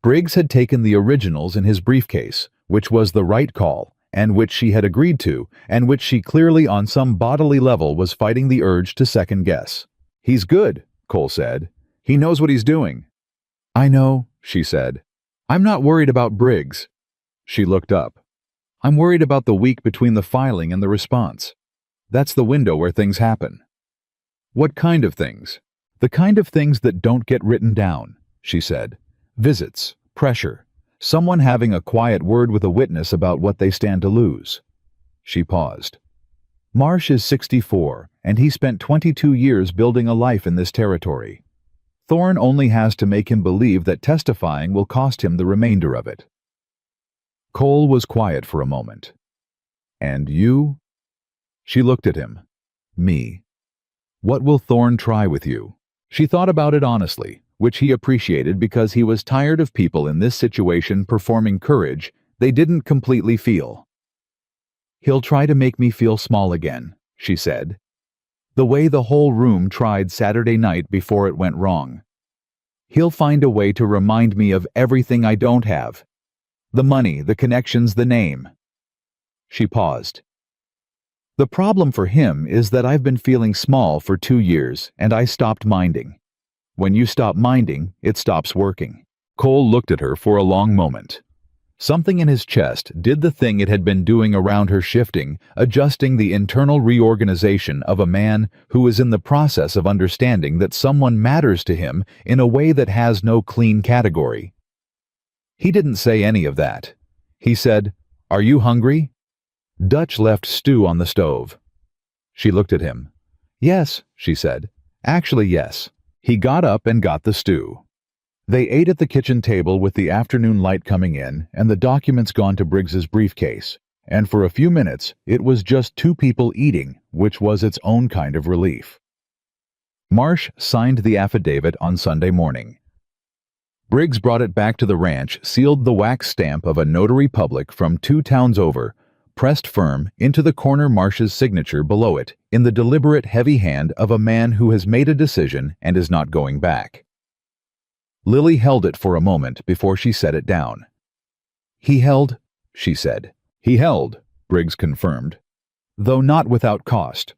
A: Briggs had taken the originals in his briefcase, which was the right call, and which she had agreed to, and which she clearly on some bodily level was fighting the urge to second guess. He's good, Cole said. He knows what he's doing. I know, she said. I'm not worried about Briggs. She looked up. I'm worried about the week between the filing and the response. That's the window where things happen. What kind of things? The kind of things that don't get written down, she said. Visits, pressure, someone having a quiet word with a witness about what they stand to lose. She paused. Marsh is 64, and he spent 22 years building a life in this territory. Thorne only has to make him believe that testifying will cost him the remainder of it. Cole was quiet for a moment. And you? She looked at him. Me. What will Thorne try with you? She thought about it honestly, which he appreciated because he was tired of people in this situation performing courage they didn't completely feel. He'll try to make me feel small again, she said. The way the whole room tried Saturday night before it went wrong. He'll find a way to remind me of everything I don't have. The money, the connections, the name. She paused. The problem for him is that I've been feeling small for 2 years, and I stopped minding. When you stop minding, it stops working. Cole looked at her for a long moment. Something in his chest did the thing it had been doing around her, shifting, adjusting the internal reorganization of a man who is in the process of understanding that someone matters to him in a way that has no clean category. He didn't say any of that. He said, "Are you hungry?" Dutch left stew on the stove. She looked at him. "Yes," she said. "Actually, yes." He got up and got the stew. They ate at the kitchen table with the afternoon light coming in and the documents gone to Briggs's briefcase, and for a few minutes it was just 2 people eating, which was its own kind of relief. Marsh signed the affidavit on Sunday morning. Briggs brought it back to the ranch, sealed the wax stamp of a notary public from 2 towns over, pressed firm into the corner Marsh's signature below it in the deliberate heavy hand of a man who has made a decision and is not going back. Lily held it for a moment before she set it down. "He held," she said. "He held," Briggs confirmed. "Though not without cost.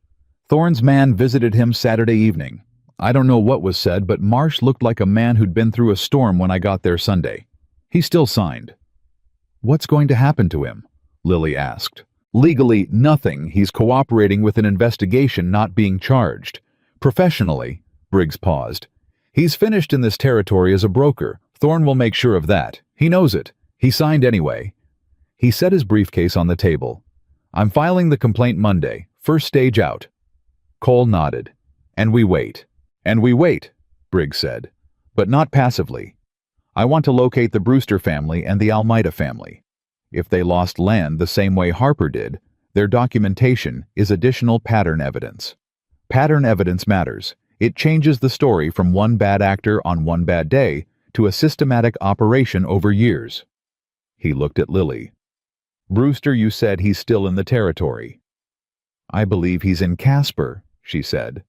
A: Thorne's man visited him Saturday evening. I don't know what was said, but Marsh looked like a man who'd been through a storm when I got there Sunday. He still signed." "What's going to happen to him?" Lily asked. "Legally, nothing. He's cooperating with an investigation, not being charged. Professionally," Briggs paused, "he's finished in this territory as a broker. Thorne will make sure of that. He knows it. He signed anyway." He set his briefcase on the table. "I'm filing the complaint Monday. First stage out. Cole nodded. And we wait. And we wait, Briggs said. But not passively. I want to locate the Brewster family and the Almeida family. If they lost land the same way Harper did, their documentation is additional pattern evidence. Pattern evidence matters. It changes the story from one bad actor on one bad day to a systematic operation over years. He looked at Lily. Brewster, you said he's still in the territory. I believe he's in Casper, she said.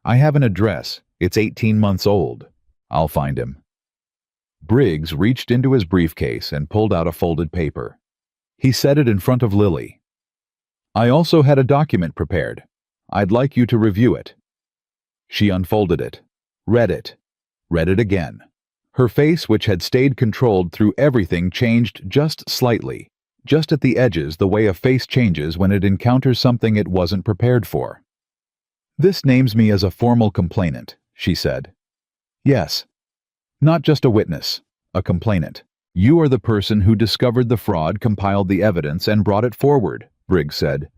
A: I have an address. It's 18 months old. I'll find him. Briggs reached into his briefcase and pulled out a folded paper. He set it in front of Lily. I also had a document prepared. I'd like you to review it. She unfolded it, read it again. Her face, which had stayed controlled through everything, changed just slightly, just at the edges, the way a face changes when it encounters something it wasn't prepared for. This names me as a formal complainant, she said. Yes. Not just a witness, a complainant. You are the person who discovered the fraud, compiled the evidence, and brought it forward, Briggs said.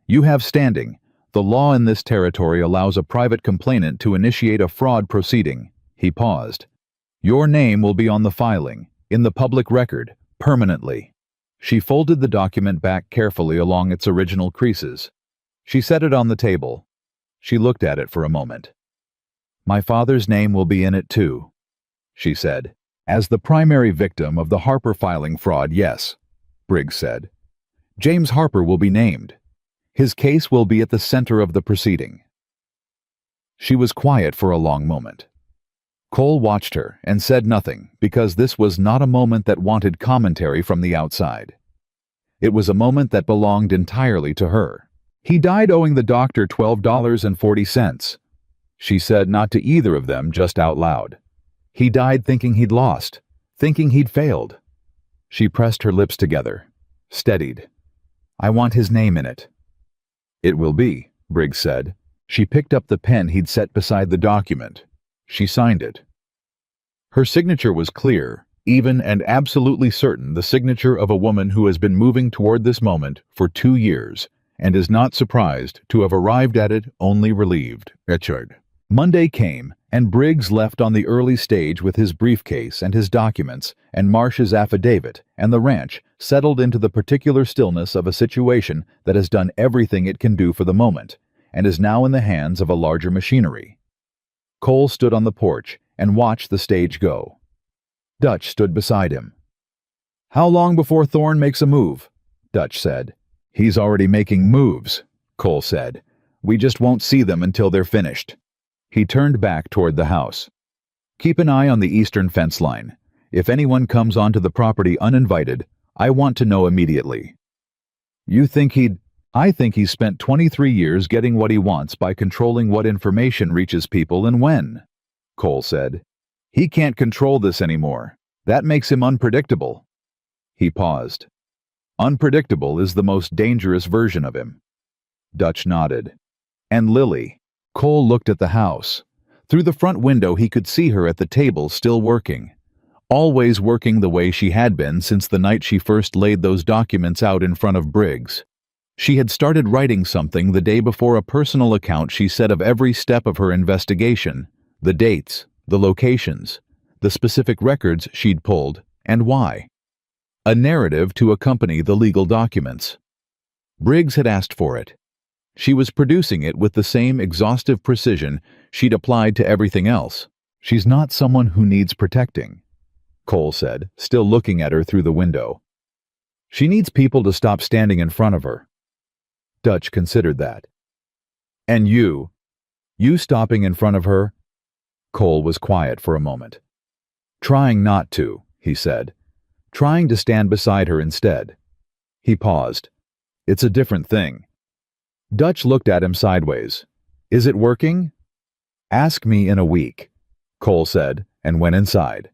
A: You have standing. The law in this territory allows a private complainant to initiate a fraud proceeding. He paused. Your name will be on the filing, in the public record, permanently. She folded the document back carefully along its original creases. She set it on the table. She looked at it for a moment. My father's name will be in it too, she said. As the primary victim of the Harper filing fraud, yes, Briggs said. James Harper will be named. His case will be at the center of the proceeding. She was quiet for a long moment. Cole watched her and said nothing, because this was not a moment that wanted commentary from the outside. It was a moment that belonged entirely to her. He died owing the doctor $12.40. She said not to either of them, just out loud. He died thinking he'd lost, thinking he'd failed. She pressed her lips together, steadied. I want his name in it. It will be, Briggs said. She picked up the pen he'd set beside the document. She signed it. Her signature was clear, even and absolutely certain, the signature of a woman who has been moving toward this moment for 2 years and is not surprised to have arrived at it only relieved. Richard. Monday came, and Briggs left on the early stage with his briefcase and his documents and Marsh's affidavit, and the ranch settled into the particular stillness of a situation that has done everything it can do for the moment and is now in the hands of a larger machinery. Cole stood on the porch and watched the stage go. Dutch stood beside him. How long before Thorne makes a move? Dutch said. He's already making moves, Cole said. We just won't see them until they're finished. He turned back toward the house. Keep an eye on the eastern fence line. If anyone comes onto the property uninvited, I want to know immediately. I think he's spent 23 years getting what he wants by controlling what information reaches people and when, Cole said. He can't control this anymore. That makes him unpredictable. He paused. Unpredictable is the most dangerous version of him. Dutch nodded. And Lily. Cole looked at the house. Through the front window he could see her at the table, still working. Always working the way she had been since the night she first laid those documents out in front of Briggs. She had started writing something the day before, a personal account, she said, of every step of her investigation, the dates, the locations, the specific records she'd pulled, and why. A narrative to accompany the legal documents. Briggs had asked for it. She was producing it with the same exhaustive precision she'd applied to everything else. She's not someone who needs protecting, Cole said, still looking at her through the window. She needs people to stop standing in front of her. Dutch considered that. And you stopping in front of her? Cole was quiet for a moment. Trying not to, he said. Trying to stand beside her instead. He paused. It's a different thing. Dutch looked at him sideways. Is it working? Ask me in a week, Cole said, and went inside.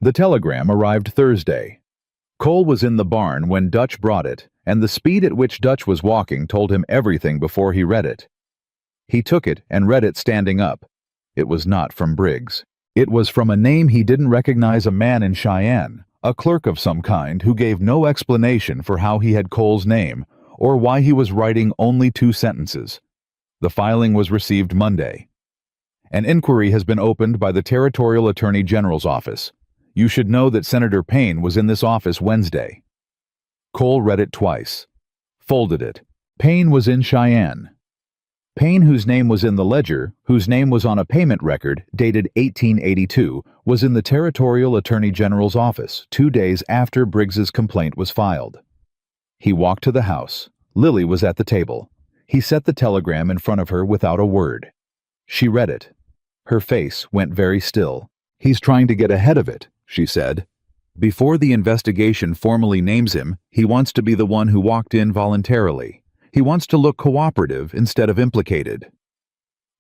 A: The telegram arrived Thursday. Cole was in the barn when Dutch brought it, and the speed at which Dutch was walking told him everything before he read it. He took it and read it standing up. It was not from Briggs. It was from a name he didn't recognize, a man in Cheyenne, a clerk of some kind who gave no explanation for how he had Cole's name or why he was writing only 2 sentences. The filing was received Monday. An inquiry has been opened by the Territorial Attorney General's office. You should know that Senator Payne was in this office Wednesday. Cole read it twice. Folded it. Payne was in Cheyenne. Payne, whose name was in the ledger, whose name was on a payment record dated 1882, was in the Territorial Attorney General's office 2 days after Briggs's complaint was filed. He walked to the house. Lily was at the table. He set the telegram in front of her without a word. She read it. Her face went very still. "He's trying to get ahead of it," she said. "Before the investigation formally names him, he wants to be the one who walked in voluntarily. He wants to look cooperative instead of implicated."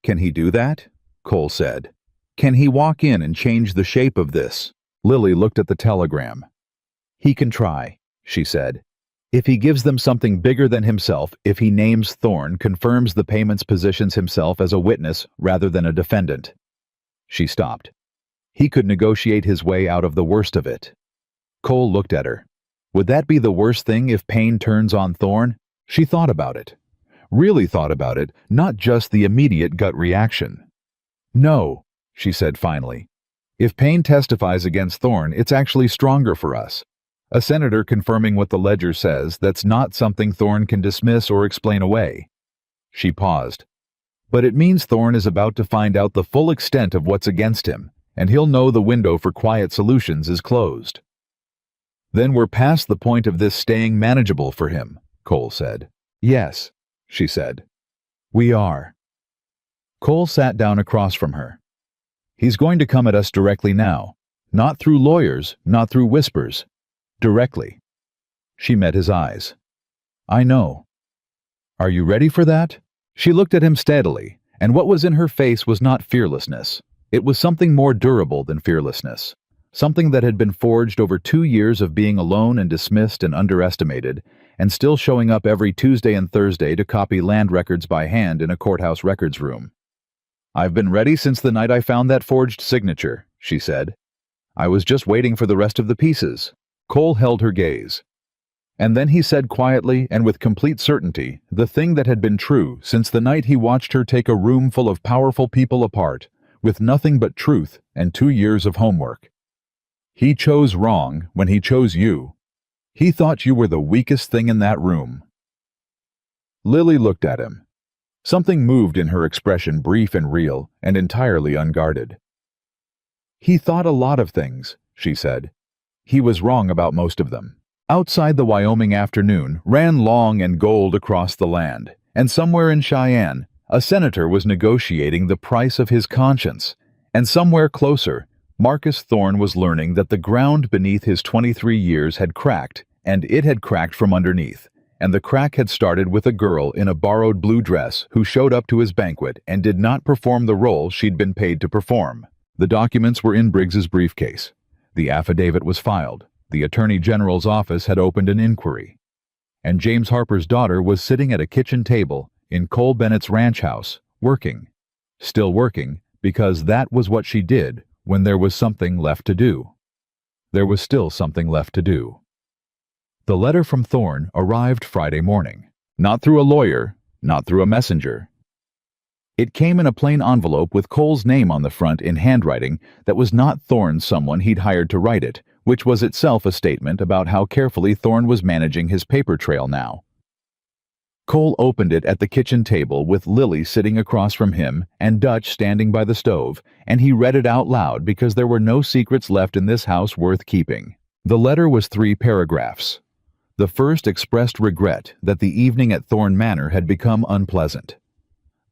A: "Can he do that?" Cole said. "Can he walk in and change the shape of this?" Lily looked at the telegram. "He can try," she said. "If he gives them something bigger than himself, if he names Thorne, confirms the payments, positions himself as a witness rather than a defendant." She stopped. "He could negotiate his way out of the worst of it." Cole looked at her. Would that be the worst thing if Payne turns on Thorne? She thought about it. Really thought about it, not just the immediate gut reaction. "No," she said finally. "If Payne testifies against Thorne, it's actually stronger for us. A senator confirming what the ledger says, that's not something Thorne can dismiss or explain away." She paused. "But it means Thorne is about to find out the full extent of what's against him, and he'll know the window for quiet solutions is closed." "Then we're past the point of this staying manageable for him," Cole said. "Yes," she said. "We are." Cole sat down across from her. "He's going to come at us directly now. Not through lawyers, not through whispers. Directly." She met his eyes. "I know." "Are you ready for that?" She looked at him steadily, and what was in her face was not fearlessness. It was something more durable than fearlessness. Something that had been forged over 2 years of being alone and dismissed and underestimated, and still showing up every Tuesday and Thursday to copy land records by hand in a courthouse records room. "I've been ready since the night I found that forged signature," she said. "I was just waiting for the rest of the pieces." Cole held her gaze. And then he said quietly and with complete certainty the thing that had been true since the night he watched her take a room full of powerful people apart, with nothing but truth and 2 years of homework. He chose wrong when he chose you. He thought you were the weakest thing in that room. Lily looked at him. Something moved in her expression, brief and real, and entirely unguarded. "He thought a lot of things," she said. "He was wrong about most of them." Outside, the Wyoming afternoon ran long and gold across the land, and somewhere in Cheyenne, a senator was negotiating the price of his conscience, and somewhere closer, Marcus Thorne was learning that the ground beneath his 23 years had cracked, and it had cracked from underneath, and the crack had started with a girl in a borrowed blue dress who showed up to his banquet and did not perform the role she'd been paid to perform. The documents were in Briggs's briefcase. The affidavit was filed. The Attorney General's office had opened an inquiry. And James Harper's daughter was sitting at a kitchen table in Cole Bennett's ranch house, working. Still working, because that was what she did when there was something left to do. There was still something left to do. The letter from Thorne arrived Friday morning. Not through a lawyer, not through a messenger. It came in a plain envelope with Cole's name on the front in handwriting that was not Thorne's, someone he'd hired to write it, which was itself a statement about how carefully Thorne was managing his paper trail now. Cole opened it at the kitchen table with Lily sitting across from him and Dutch standing by the stove, and he read it out loud because there were no secrets left in this house worth keeping. The letter was 3 paragraphs. The first expressed regret that the evening at Thorne Manor had become unpleasant.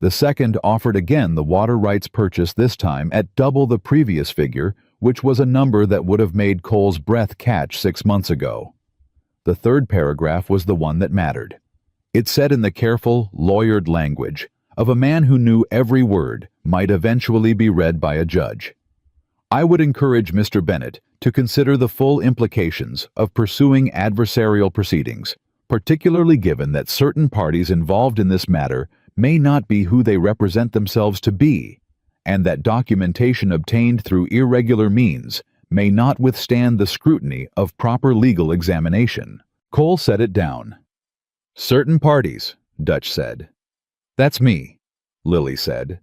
A: The second offered again the water rights purchase, this time at double the previous figure, which was a number that would have made Cole's breath catch 6 months ago. The third paragraph was the one that mattered. It said in the careful, lawyered language of a man who knew every word might eventually be read by a judge. "I would encourage Mr. Bennett to consider the full implications of pursuing adversarial proceedings, particularly given that certain parties involved in this matter may not be who they represent themselves to be, and that documentation obtained through irregular means may not withstand the scrutiny of proper legal examination. Cole set it down. Certain parties, Dutch said. That's me, Lily said.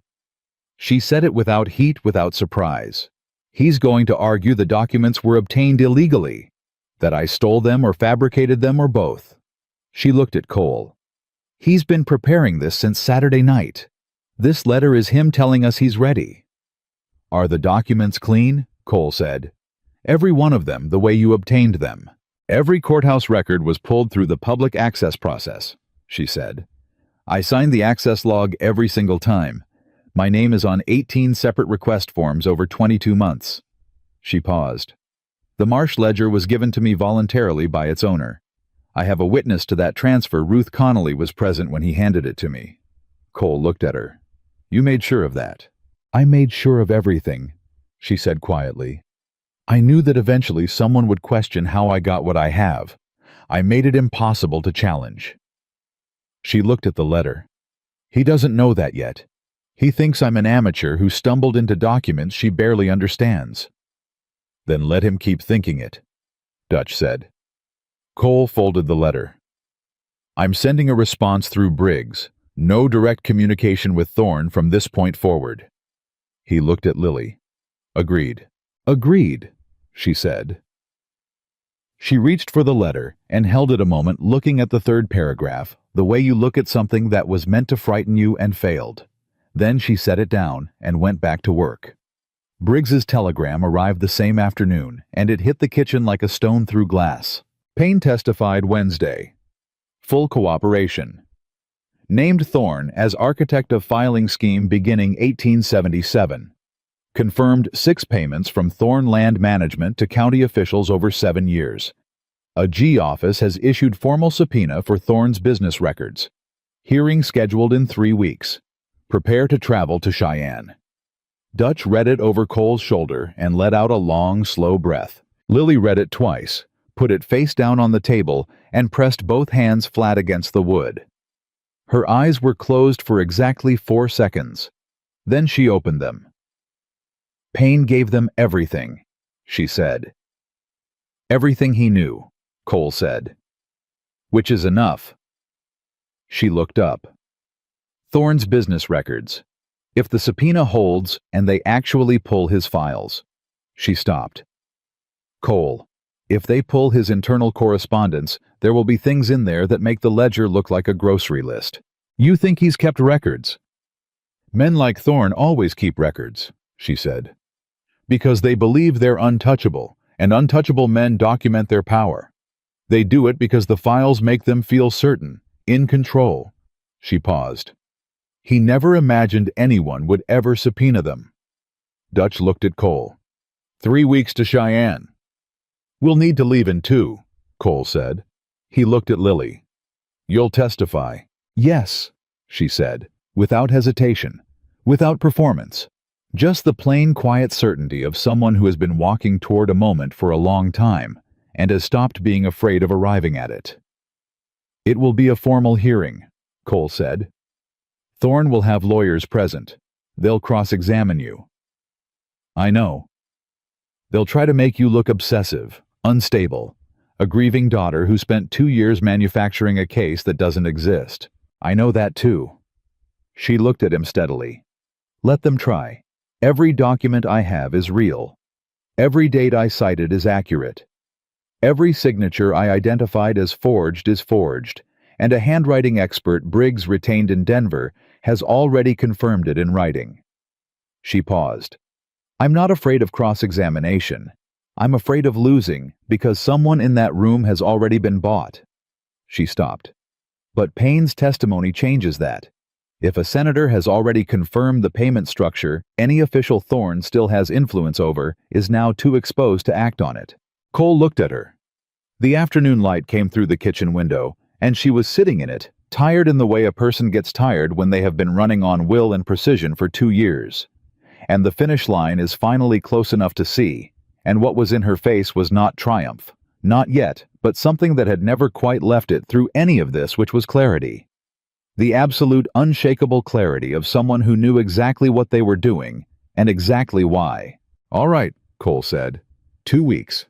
A: She said it without heat, without surprise. He's going to argue the documents were obtained illegally, that I stole them or fabricated them or both. She looked at Cole. He's been preparing this since Saturday night. This letter is him telling us he's ready. Are the documents clean? Cole said. Every one of them the way you obtained them. Every courthouse record was pulled through the public access process, she said. I signed the access log every single time. My name is on 18 separate request forms over 22 months. She paused. The Marsh ledger was given to me voluntarily by its owner. I have a witness to that transfer. Ruth Connolly was present when he handed it to me. Cole looked at her. You made sure of that. I made sure of everything, she said quietly. I knew that eventually someone would question how I got what I have. I made it impossible to challenge. She looked at the letter. He doesn't know that yet. He thinks I'm an amateur who stumbled into documents she barely understands. Then let him keep thinking it, Dutch said. Cole folded the letter. I'm sending a response through Briggs. No direct communication with Thorne from this point forward. He looked at Lily. Agreed. Agreed, she said. She reached for the letter and held it a moment, looking at the third paragraph, the way you look at something that was meant to frighten you and failed. Then she set it down and went back to work. Briggs's telegram arrived the same afternoon, and it hit the kitchen like a stone through glass. Payne testified Wednesday. Full cooperation. Named Thorne as architect of filing scheme beginning 1877. Confirmed 6 payments from Thorne Land Management to county officials over 7 years. A G office has issued formal subpoena for Thorne's business records. Hearing scheduled in 3 weeks. Prepare to travel to Cheyenne. Dutch read it over Cole's shoulder and let out a long, slow breath. Lily read it twice, put it face down on the table, and pressed both hands flat against the wood. Her eyes were closed for exactly 4 seconds. Then she opened them. Payne gave them everything, she said. Everything he knew, Cole said. Which is enough. She looked up. Thorne's business records. If the subpoena holds and they actually pull his files. She stopped. Cole, if they pull his internal correspondence, there will be things in there that make the ledger look like a grocery list. You think he's kept records? Men like Thorne always keep records, she said. Because they believe they're untouchable, and untouchable men document their power. They do it because the files make them feel certain, in control. She paused. He never imagined anyone would ever subpoena them. Dutch looked at Cole. 3 weeks to Cheyenne. We'll need to leave in 2, Cole said. He looked at Lily. You'll testify. Yes, she said, without hesitation, without performance. Just the plain, quiet certainty of someone who has been walking toward a moment for a long time and has stopped being afraid of arriving at it. It will be a formal hearing, Cole said. Thorne will have lawyers present. They'll cross-examine you. I know. They'll try to make you look obsessive, unstable, a grieving daughter who spent 2 years manufacturing a case that doesn't exist. I know that too. She looked at him steadily. Let them try. Every document I have is real. Every date I cited is accurate. Every signature I identified as forged is forged, and a handwriting expert Briggs retained in Denver has already confirmed it in writing. She paused. I'm not afraid of cross-examination. I'm afraid of losing because someone in that room has already been bought. She stopped. But Payne's testimony changes that. If a senator has already confirmed the payment structure, any official Thorne still has influence over is now too exposed to act on it. Cole looked at her. The afternoon light came through the kitchen window, and she was sitting in it, tired in the way a person gets tired when they have been running on will and precision for 2 years. And the finish line is finally close enough to see, and what was in her face was not triumph, not yet, but something that had never quite left it through any of this, which was clarity. The absolute, unshakable clarity of someone who knew exactly what they were doing, and exactly why. All right, Cole said. 2 weeks.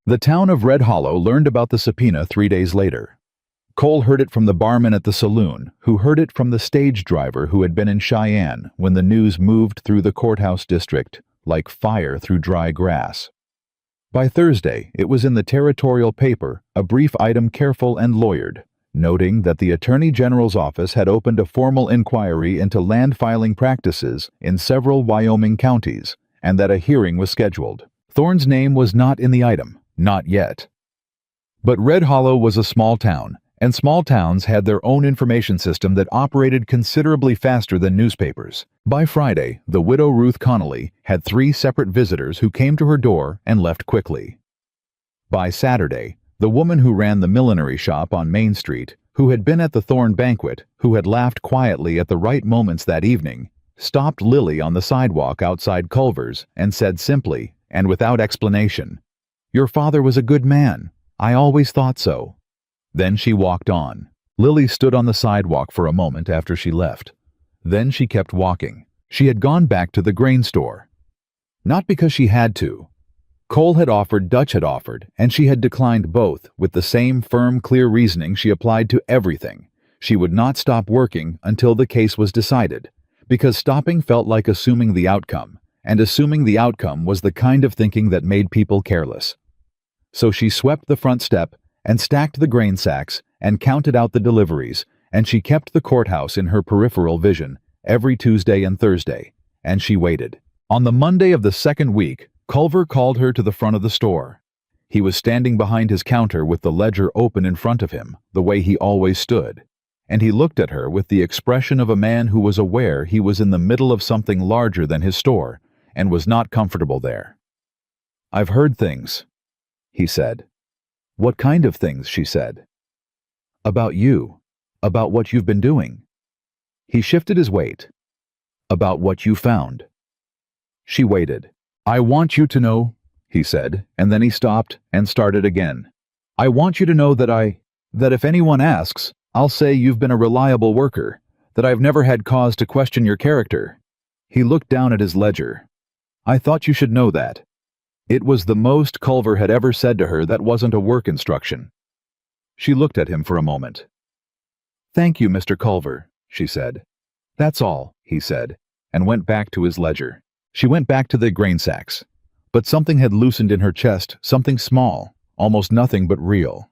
A: The town of Red Hollow learned about the subpoena 3 days later. Cole heard it from the barman at the saloon, who heard it from the stage driver who had been in Cheyenne when the news moved through the courthouse district like fire through dry grass. By Thursday, it was in the territorial paper, a brief item careful and lawyered, noting that the Attorney General's office had opened a formal inquiry into land filing practices in several Wyoming counties, and that a hearing was scheduled. Thorne's name was not in the item, not yet. But Red Hollow was a small town, and small towns had their own information system that operated considerably faster than newspapers. By Friday, the widow Ruth Connolly had 3 separate visitors who came to her door and left quickly. By Saturday, the woman who ran the millinery shop on Main Street, who had been at the Thorne banquet, who had laughed quietly at the right moments that evening, stopped Lily on the sidewalk outside Culver's and said simply, and without explanation, "Your father was a good man. I always thought so." Then she walked on. Lily stood on the sidewalk for a moment after she left. Then she kept walking. She had gone back to the grain store. Not because she had to. Cole had offered, Dutch had offered, and she had declined both with the same firm, clear reasoning she applied to everything. She would not stop working until the case was decided, because stopping felt like assuming the outcome, and assuming the outcome was the kind of thinking that made people careless. So she swept the front step and stacked the grain sacks and counted out the deliveries, and she kept the courthouse in her peripheral vision every Tuesday and Thursday, and she waited. On the Monday of the second week, Culver called her to the front of the store. He was standing behind his counter with the ledger open in front of him, the way he always stood, and he looked at her with the expression of a man who was aware he was in the middle of something larger than his store and was not comfortable there. "I've heard things," he said. "What kind of things?" she said. "About you. About what you've been doing." He shifted his weight. "About what you found." She waited. "I want you to know," he said, and then he stopped and started again. "I want you to know that if anyone asks, I'll say you've been a reliable worker, that I've never had cause to question your character." He looked down at his ledger. "I thought you should know that." It was the most Culver had ever said to her that wasn't a work instruction. She looked at him for a moment. "Thank you, Mr. Culver," she said. "That's all," he said, and went back to his ledger. She went back to the grain sacks. But something had loosened in her chest, something small, almost nothing but real.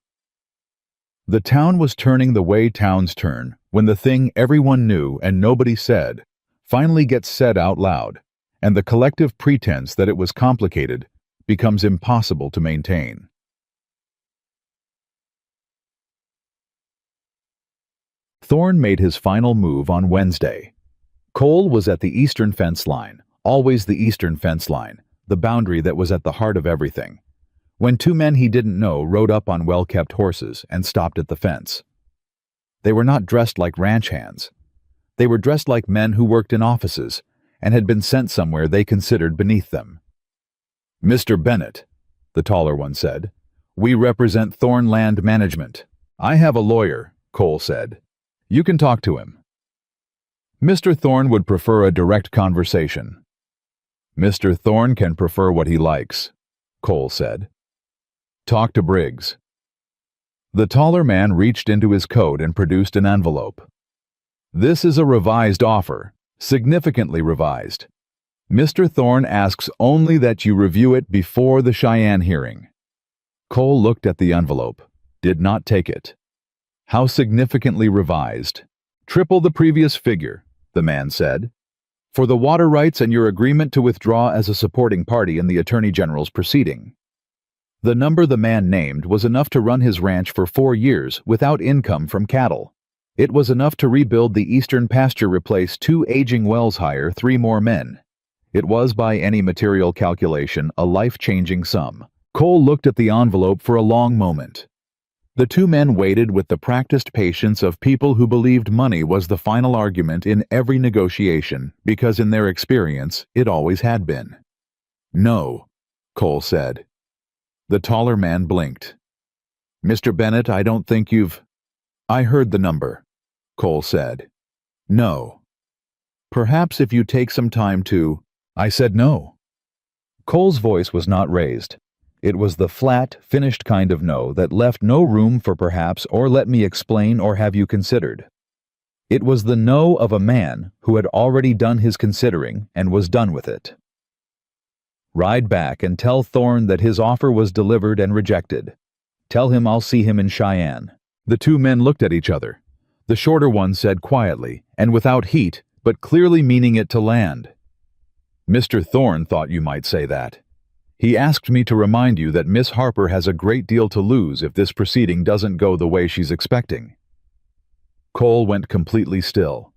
A: The town was turning the way towns turn when the thing everyone knew and nobody said finally gets said out loud, and the collective pretense that it was complicated becomes impossible to maintain. Thorne made his final move on Wednesday. Cole was at the eastern fence line, always the eastern fence line, the boundary that was at the heart of everything, when 2 men he didn't know rode up on well-kept horses and stopped at the fence. They were not dressed like ranch hands. They were dressed like men who worked in offices and had been sent somewhere they considered beneath them. "Mr. Bennett," the taller one said, "we represent Thorne Land Management." "I have a lawyer," Cole said. "You can talk to him." Mr. Thorne would prefer a direct conversation. "Mr. Thorne can prefer what he likes," Cole said. "Talk to Briggs." The taller man reached into his coat and produced an envelope. "This is a revised offer, significantly revised. Mr. Thorne asks only that you review it before the Cheyenne hearing." Cole looked at the envelope, did not take it. "How significantly revised?" "Triple the previous figure," the man said. "For the water rights and your agreement to withdraw as a supporting party in the Attorney General's proceeding." The number the man named was enough to run his ranch for 4 years without income from cattle. It was enough to rebuild the eastern pasture, replace 2 aging wells, hire 3 more men. It was, by any material calculation, a life-changing sum. Cole looked at the envelope for a long moment. The 2 men waited with the practiced patience of people who believed money was the final argument in every negotiation, because in their experience, it always had been. "No," Cole said. The taller man blinked. "Mr. Bennett, I don't think you've—" "I heard the number," Cole said. "No." "Perhaps if you take some time to—" "I said no." Cole's voice was not raised. It was the flat, finished kind of no that left no room for perhaps or let me explain or have you considered. It was the no of a man who had already done his considering and was done with it. Ride back and tell Thorne that his offer was delivered and rejected. Tell him I'll see him in Cheyenne. The two men looked at each other. The shorter one said quietly, and without heat, but clearly meaning it to land. Mr. Thorne thought you might say that. He asked me to remind you that Miss Harper has a great deal to lose if this proceeding doesn't go the way she's expecting. Cole went completely still.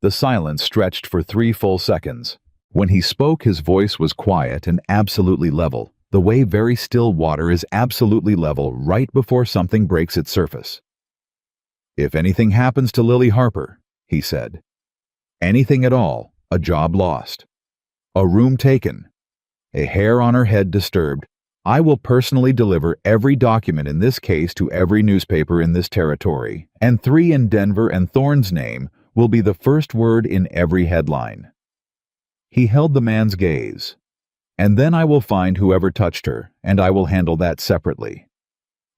A: The silence stretched for 3 full seconds. When he spoke, his voice was quiet and absolutely level, the way very still water is absolutely level right before something breaks its surface. If anything happens to Lily Harper, he said, anything at all, a job lost, a room taken, a hair on her head disturbed, I will personally deliver every document in this case to every newspaper in this territory, and 3 in Denver, and Thorne's name will be the first word in every headline. He held the man's gaze. And then I will find whoever touched her, and I will handle that separately.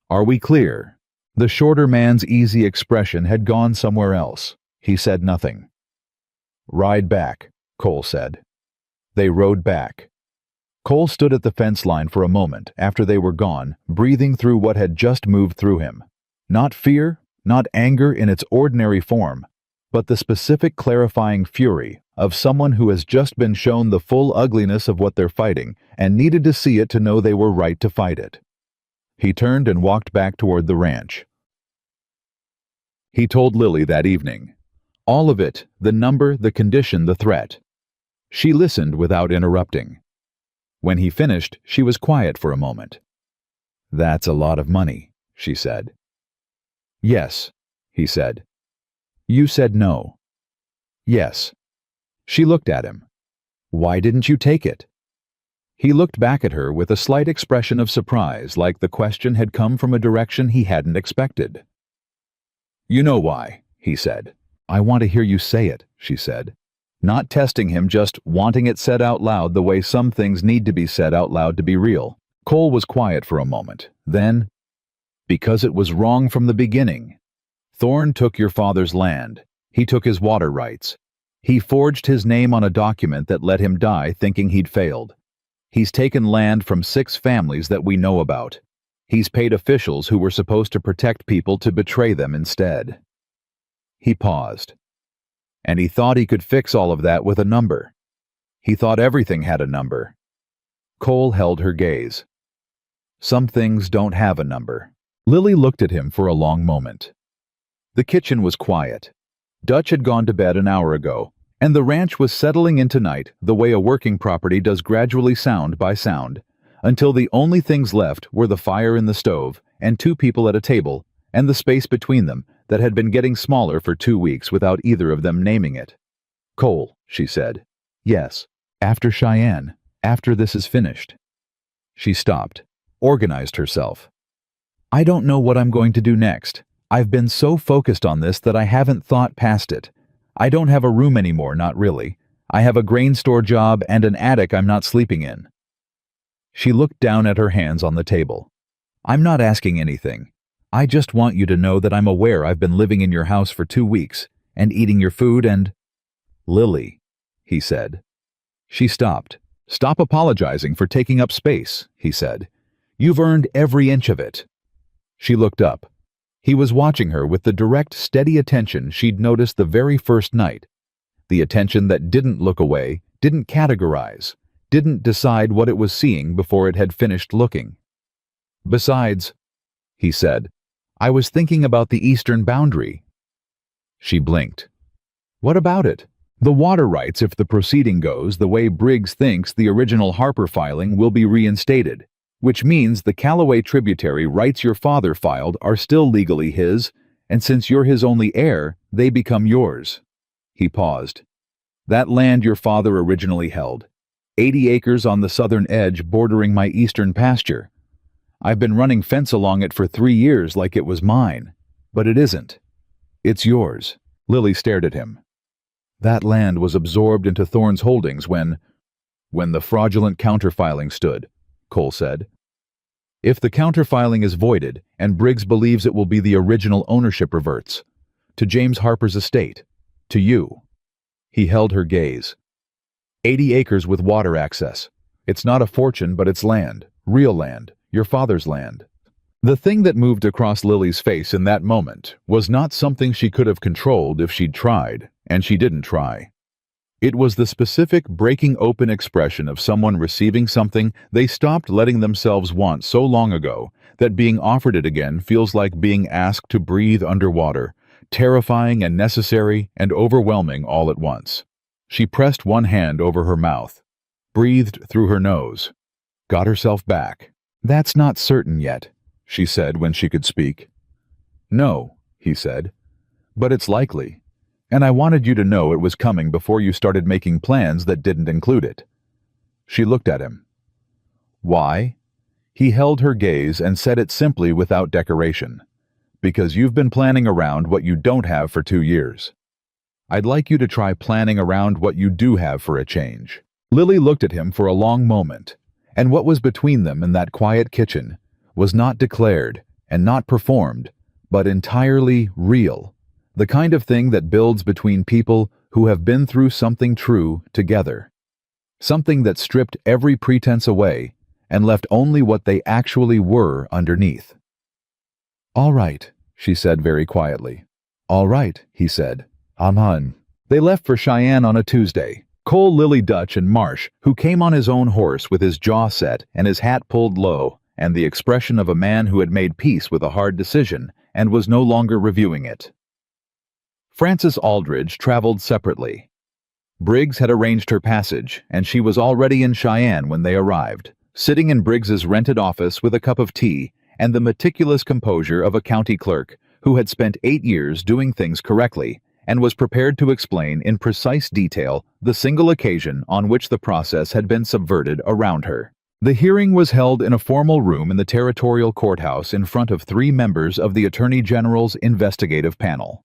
A: Are we clear? The shorter man's easy expression had gone somewhere else. He said nothing. Ride back, Cole said. They rode back. Cole stood at the fence line for a moment after they were gone, breathing through what had just moved through him. Not fear, not anger in its ordinary form, but the specific clarifying fury of someone who has just been shown the full ugliness of what they're fighting and needed to see it to know they were right to fight it. He turned and walked back toward the ranch. He told Lily that evening. All of it, the number, the condition, the threat. She listened without interrupting. When he finished, she was quiet for a moment. That's a lot of money, she said. Yes, he said. You said no. Yes. She looked at him. Why didn't you take it? He looked back at her with a slight expression of surprise, like the question had come from a direction he hadn't expected. You know why, he said. I want to hear you say it, she said. Not testing him, just wanting it said out loud the way some things need to be said out loud to be real. Cole was quiet for a moment. Then, because it was wrong from the beginning. Thorne took your father's land. He took his water rights. He forged his name on a document that let him die thinking he'd failed. He's taken land from 6 families that we know about. He's paid officials who were supposed to protect people to betray them instead. He paused. And he thought he could fix all of that with a number. He thought everything had a number. Cole held her gaze. Some things don't have a number. Lily looked at him for a long moment. The kitchen was quiet. Dutch had gone to bed an hour ago, and the ranch was settling into night the way a working property does, gradually sound by sound, until the only things left were the fire in the stove and 2 people at a table and the space between them that had been getting smaller for 2 weeks without either of them naming it. Cole, she said. Yes, after Cheyenne, after this is finished. She stopped, organized herself. I don't know what I'm going to do next. I've been so focused on this that I haven't thought past it. I don't have a room anymore, not really. I have a grain store job and an attic I'm not sleeping in. She looked down at her hands on the table. I'm not asking anything. I just want you to know that I'm aware I've been living in your house for 2 weeks and eating your food and... Lily, he said. She stopped. Stop apologizing for taking up space, he said. You've earned every inch of it. She looked up. He was watching her with the direct, steady attention she'd noticed the very first night. The attention that didn't look away, didn't categorize, didn't decide what it was seeing before it had finished looking. Besides, he said, I was thinking about the eastern boundary. She blinked. What about it? The water rights, if the proceeding goes the way Briggs thinks, the original Harper filing will be reinstated, which means the Callaway tributary rights your father filed are still legally his, and since you're his only heir, they become yours. He paused. That land your father originally held, 80 acres on the southern edge bordering my eastern pasture. I've been running fence along it for 3 years like it was mine, but it isn't. It's yours. Lily stared at him. That land was absorbed into Thorne's holdings when... When the fraudulent counterfiling stood, Cole said. If the counterfiling is voided and Briggs believes it will be the original ownership reverts, to James Harper's estate, to you. He held her gaze. 80 acres with water access. It's not a fortune, but it's land. Real land. Your father's land. The thing that moved across Lily's face in that moment was not something she could have controlled if she'd tried, and she didn't try. It was the specific breaking open expression of someone receiving something they stopped letting themselves want so long ago that being offered it again feels like being asked to breathe underwater, terrifying and necessary and overwhelming all at once. She pressed one hand over her mouth, breathed through her nose, got herself back. That's not certain yet, she said when she could speak. No, he said, but it's likely. And I wanted you to know it was coming before you started making plans that didn't include it. She looked at him. Why? He held her gaze and said it simply without decoration. Because you've been planning around what you don't have for 2 years. I'd like you to try planning around what you do have for a change. Lily looked at him for a long moment, and what was between them in that quiet kitchen was not declared and not performed, but entirely real. The kind of thing that builds between people who have been through something true together. Something that stripped every pretense away and left only what they actually were underneath. All right, she said very quietly. All right, he said. Aman. They left for Cheyenne on a Tuesday. Cole, Lily, Dutch, and Marsh, who came on his own horse with his jaw set and his hat pulled low, and the expression of a man who had made peace with a hard decision and was no longer reviewing it. Frances Aldridge traveled separately. Briggs had arranged her passage, and she was already in Cheyenne when they arrived, sitting in Briggs's rented office with a cup of tea and the meticulous composure of a county clerk who had spent 8 years doing things correctly and was prepared to explain in precise detail the single occasion on which the process had been subverted around her. The hearing was held in a formal room in the territorial courthouse in front of 3 members of the Attorney General's investigative panel.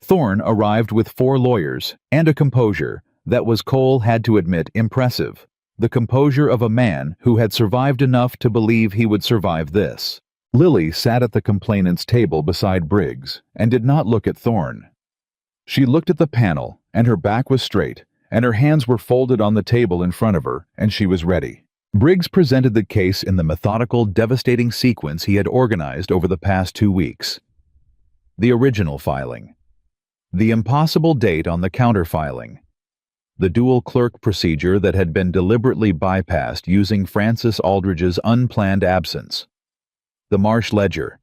A: Thorne arrived with 4 lawyers and a composure that was, Cole had to admit, impressive. The composure of a man who had survived enough to believe he would survive this. Lily sat at the complainant's table beside Briggs and did not look at Thorne. She looked at the panel, and her back was straight, and her hands were folded on the table in front of her, and she was ready. Briggs presented the case in the methodical, devastating sequence he had organized over the past 2 weeks. The original filing. The impossible date on the counterfiling. The dual clerk procedure that had been deliberately bypassed using Frances Aldridge's unplanned absence. The Marsh ledger.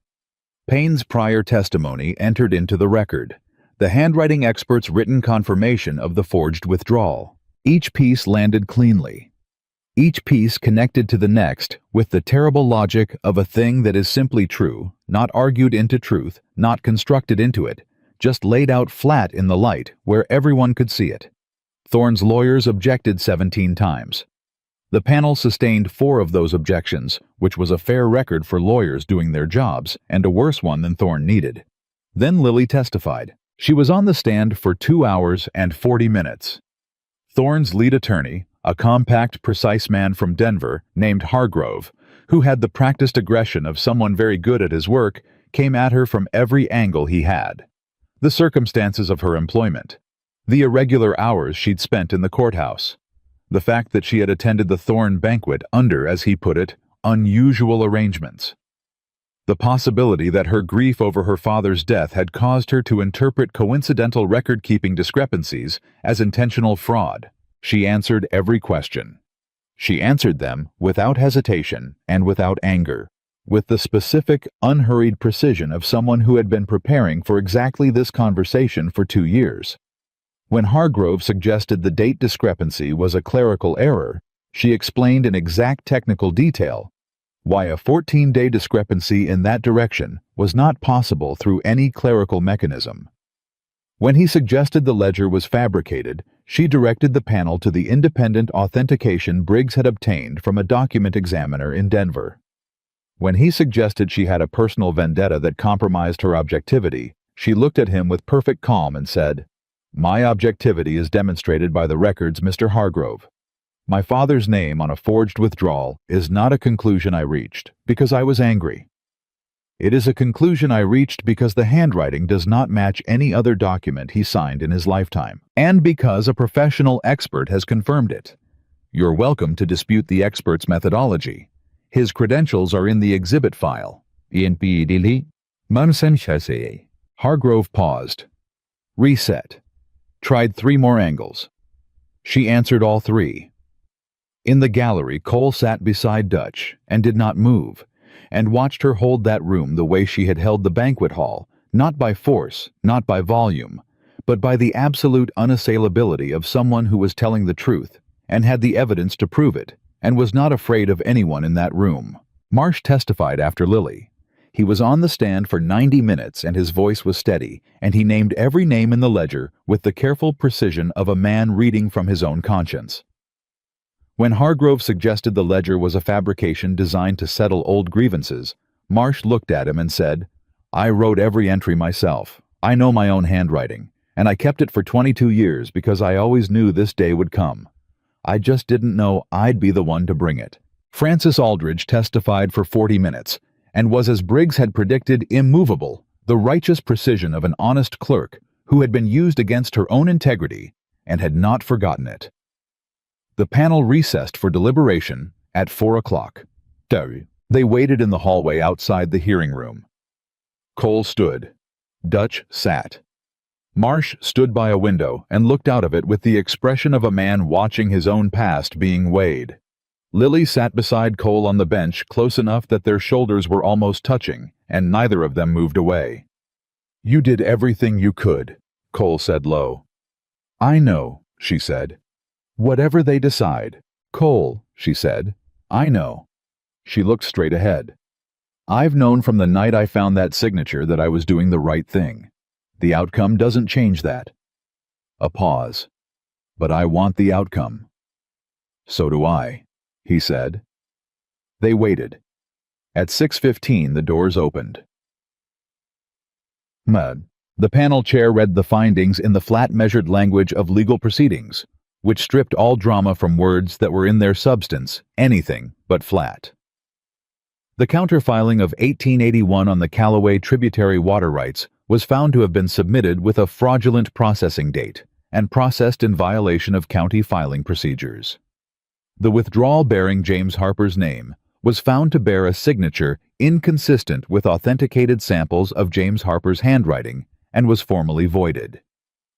A: Payne's prior testimony entered into the record. The handwriting expert's written confirmation of the forged withdrawal. Each piece landed cleanly. Each piece connected to the next with the terrible logic of a thing that is simply true, not argued into truth, not constructed into it, just laid out flat in the light where everyone could see it. Thorne's lawyers objected 17 times. The panel sustained 4 of those objections, which was a fair record for lawyers doing their jobs, and a worse one than Thorne needed. Then Lily testified. She was on the stand for 2 hours and 40 minutes. Thorne's lead attorney, a compact, precise man from Denver named Hargrove, who had the practiced aggression of someone very good at his work, came at her from every angle he had. The circumstances of her employment. The irregular hours she'd spent in the courthouse. The fact that she had attended the Thorne banquet under, as he put it, unusual arrangements. The possibility that her grief over her father's death had caused her to interpret coincidental record-keeping discrepancies as intentional fraud. She answered every question. She answered them without hesitation and without anger, with the specific, unhurried precision of someone who had been preparing for exactly this conversation for 2 years. When Hargrove suggested the date discrepancy was a clerical error, she explained in exact technical detail why a 14-day discrepancy in that direction was not possible through any clerical mechanism. When he suggested the ledger was fabricated, she directed the panel to the independent authentication Briggs had obtained from a document examiner in Denver. When he suggested she had a personal vendetta that compromised her objectivity, she looked at him with perfect calm and said, "My objectivity is demonstrated by the records, Mr. Hargrove. My father's name on a forged withdrawal is not a conclusion I reached because I was angry. It is a conclusion I reached because the handwriting does not match any other document he signed in his lifetime, and because a professional expert has confirmed it. You're welcome to dispute the expert's methodology. His credentials are in the exhibit file. Hargrove paused. Reset. Tried 3 more angles. She answered all 3. In the gallery, Cole sat beside Dutch and did not move, and watched her hold that room the way she had held the banquet hall, not by force, not by volume, but by the absolute unassailability of someone who was telling the truth, and had the evidence to prove it, and was not afraid of anyone in that room. Marsh testified after Lily. He was on the stand for 90 minutes and his voice was steady, and he named every name in the ledger with the careful precision of a man reading from his own conscience. When Hargrove suggested the ledger was a fabrication designed to settle old grievances, Marsh looked at him and said, "I wrote every entry myself. I know my own handwriting, and I kept it for 22 years because I always knew this day would come. I just didn't know I'd be the one to bring it." Frances Aldridge testified for 40 minutes, and was, as Briggs had predicted, immovable, the righteous precision of an honest clerk who had been used against her own integrity and had not forgotten it. The panel recessed for deliberation at 4 o'clock. They waited in the hallway outside the hearing room. Cole stood. Dutch sat. Marsh stood by a window and looked out of it with the expression of a man watching his own past being weighed. Lily sat beside Cole on the bench close enough that their shoulders were almost touching, and neither of them moved away. "You did everything you could," Cole said low. "I know," she said. "Whatever they decide." "Cole," she said, "I know." She looked straight ahead. "I've known from the night I found that signature that I was doing the right thing. The outcome doesn't change that." A pause. "But I want the outcome." "So do I," he said. They waited. At 6:15 the doors opened. The panel chair read the findings in the flat measured language of legal proceedings, which stripped all drama from words that were in their substance anything but flat. The counterfiling of 1881 on the Callaway tributary water rights was found to have been submitted with a fraudulent processing date and processed in violation of county filing procedures. The withdrawal bearing James Harper's name was found to bear a signature inconsistent with authenticated samples of James Harper's handwriting and was formally voided.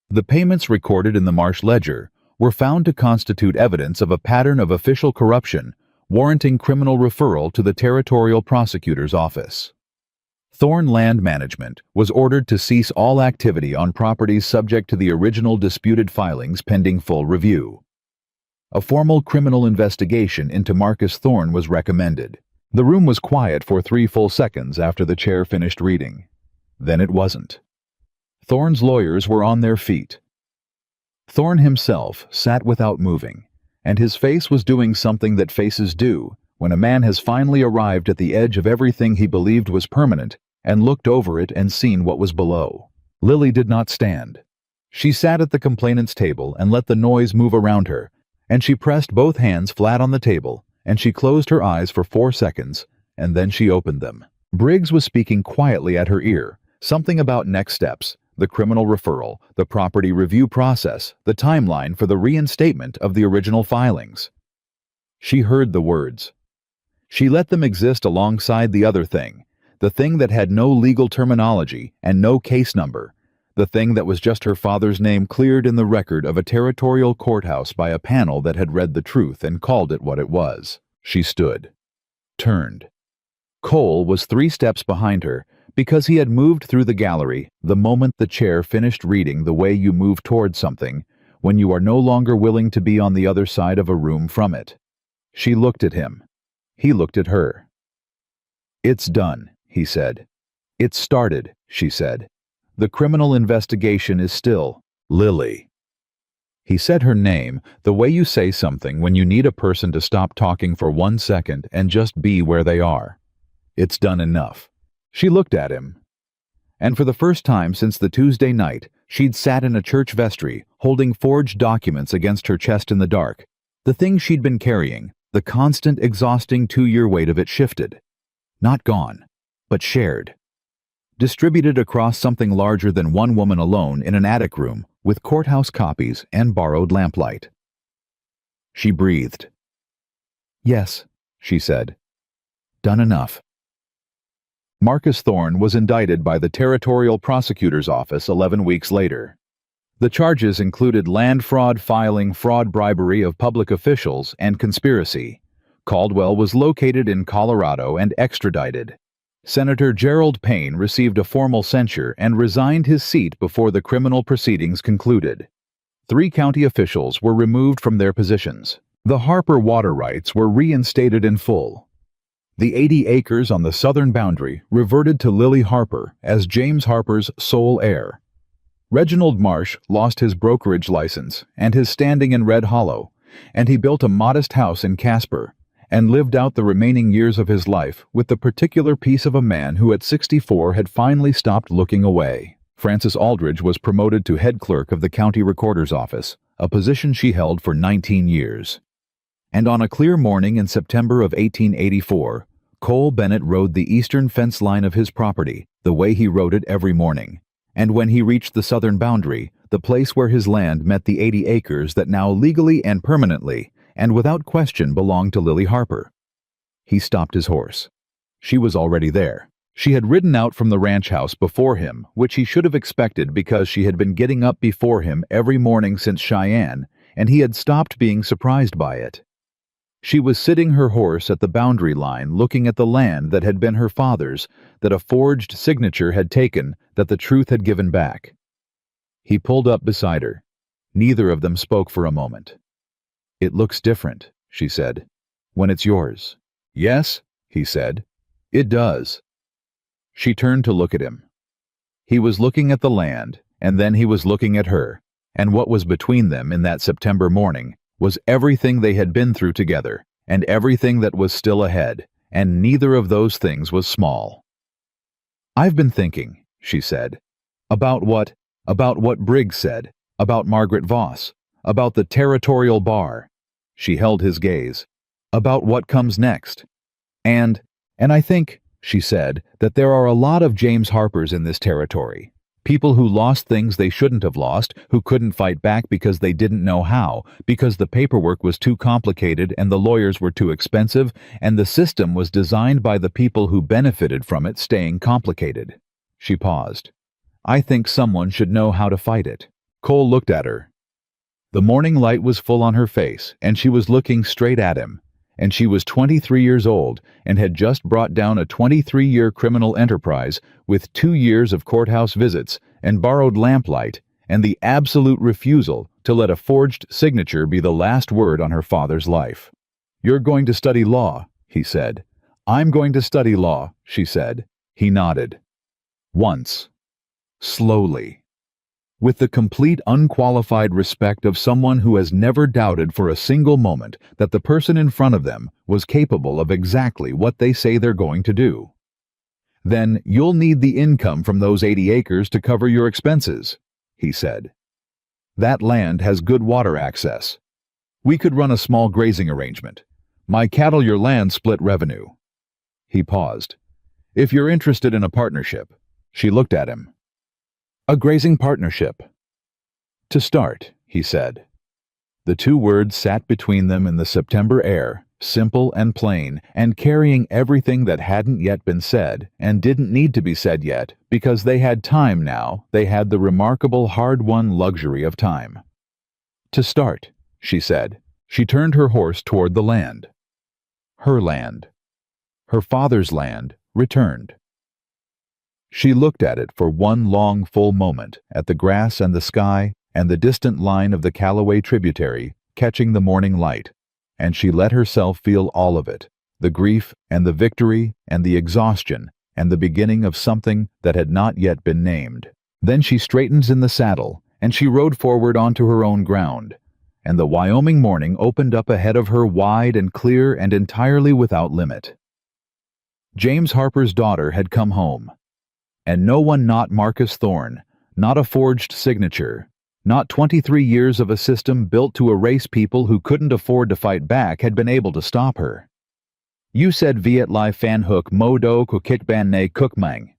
A: The payments recorded in the Marsh ledger were found to constitute evidence of a pattern of official corruption warranting criminal referral to the Territorial Prosecutor's Office. Thorne Land Management was ordered to cease all activity on properties subject to the original disputed filings pending full review. A formal criminal investigation into Marcus Thorne was recommended. The room was quiet for 3 full seconds after the chair finished reading. Then it wasn't. Thorne's lawyers were on their feet. Thorne himself sat without moving, and his face was doing something that faces do when a man has finally arrived at the edge of everything he believed was permanent and looked over it and seen what was below. Lily did not stand. She sat at the complainant's table and let the noise move around her, and she pressed both hands flat on the table, and she closed her eyes for 4 seconds, and then she opened them. Briggs was speaking quietly at her ear, something about next steps, the criminal referral, the property review process, the timeline for the reinstatement of the original filings. She heard the words. She let them exist alongside the other thing, the thing that had no legal terminology and no case number, the thing that was just her father's name cleared in the record of a territorial courthouse by a panel that had read the truth and called it what it was. She stood. Turned. Cole was 3 steps behind her, because he had moved through the gallery the moment the chair finished reading the way you move toward something when you are no longer willing to be on the other side of a room from it. She looked at him. He looked at her. "It's done," he said. "It's started," she said. "The criminal investigation is still Lily." He said her name the way you say something when you need a person to stop talking for 1 second and just be where they are. "It's done enough." She looked at him. And for the first time since the Tuesday night, she'd sat in a church vestry, holding forged documents against her chest in the dark, The thing she'd been carrying, the constant, exhausting 2-year weight of it shifted. Not gone, but shared. Distributed across something larger than one woman alone in an attic room with courthouse copies and borrowed lamplight. She breathed. "Yes," she said. "Done enough." Marcus Thorne was indicted by the Territorial Prosecutor's Office 11 weeks later. The charges included land fraud, filing, fraud, bribery of public officials, and conspiracy. Caldwell was located in Colorado and extradited. Senator Gerald Payne received a formal censure and resigned his seat before the criminal proceedings concluded. 3 county officials were removed from their positions. The Harper water rights were reinstated in full. The 80 acres on the southern boundary reverted to Lily Harper as James Harper's sole heir. Reginald Marsh lost his brokerage license and his standing in Red Hollow, and he built a modest house in Casper and lived out the remaining years of his life with the particular peace of a man who at 64 had finally stopped looking away. Frances Aldridge was promoted to head clerk of the county recorder's office, a position she held for 19 years. And on a clear morning in September of 1884, Cole Bennett rode the eastern fence line of his property, the way he rode it every morning. And when he reached the southern boundary, the place where his land met the 80 acres that now legally and permanently, and without question belonged to Lily Harper, he stopped his horse. She was already there. She had ridden out from the ranch house before him, which he should have expected because she had been getting up before him every morning since Cheyenne, and he had stopped being surprised by it. She was sitting her horse at the boundary line looking at the land that had been her father's, that a forged signature had taken, that the truth had given back. He pulled up beside her. Neither of them spoke for a moment. "It looks different," she said, "when it's yours." "Yes," he said, "it does." She turned to look at him. He was looking at the land, and then he was looking at her, and what was between them in that September morning was everything they had been through together, and everything that was still ahead, and neither of those things was small. "I've been thinking," she said, about what Briggs said, about Margaret Voss, about the territorial bar." She held his gaze. "About what comes next. And I think," she said, "that there are a lot of James Harpers in this territory. People who lost things they shouldn't have lost, who couldn't fight back because they didn't know how, because the paperwork was too complicated and the lawyers were too expensive, and the system was designed by the people who benefited from it staying complicated." She paused. "I think someone should know how to fight it." Cole looked at her. The morning light was full on her face, and she was looking straight at him. And she was 23 years old and had just brought down a 23-year criminal enterprise with 2 years of courthouse visits and borrowed lamplight and the absolute refusal to let a forged signature be the last word on her father's life. "You're going to study law," he said. "I'm going to study law," she said. He nodded. Once. Slowly. With the complete unqualified respect of someone who has never doubted for a single moment that the person in front of them was capable of exactly what they say they're going to do. "Then you'll need the income from those 80 acres to cover your expenses," he said. "That land has good water access. We could run a small grazing arrangement. My cattle, your land split revenue." He paused. "If you're interested in a partnership." She looked at him. "A grazing partnership." "To start," he said. The 2 words sat between them in the September air, simple and plain, and carrying everything that hadn't yet been said, and didn't need to be said yet, because they had time now, they had the remarkable hard-won luxury of time. "To start," she said. She turned her horse toward the land. Her land. Her father's land, returned. She looked at it for one long full moment, at the grass and the sky and the distant line of the Callaway tributary, catching the morning light, and she let herself feel all of it, the grief and the victory and the exhaustion and the beginning of something that had not yet been named. Then she straightened in the saddle, and she rode forward onto her own ground, and the Wyoming morning opened up ahead of her wide and clear and entirely without limit. James Harper's daughter had come home. And no one, not Marcus Thorne, not a forged signature, Not 23 years of a system built to erase people who couldn't afford to fight back had been able to stop her. You said Viet Lai Fan Hook Mo Do Kukik Ban Ne Kukmang.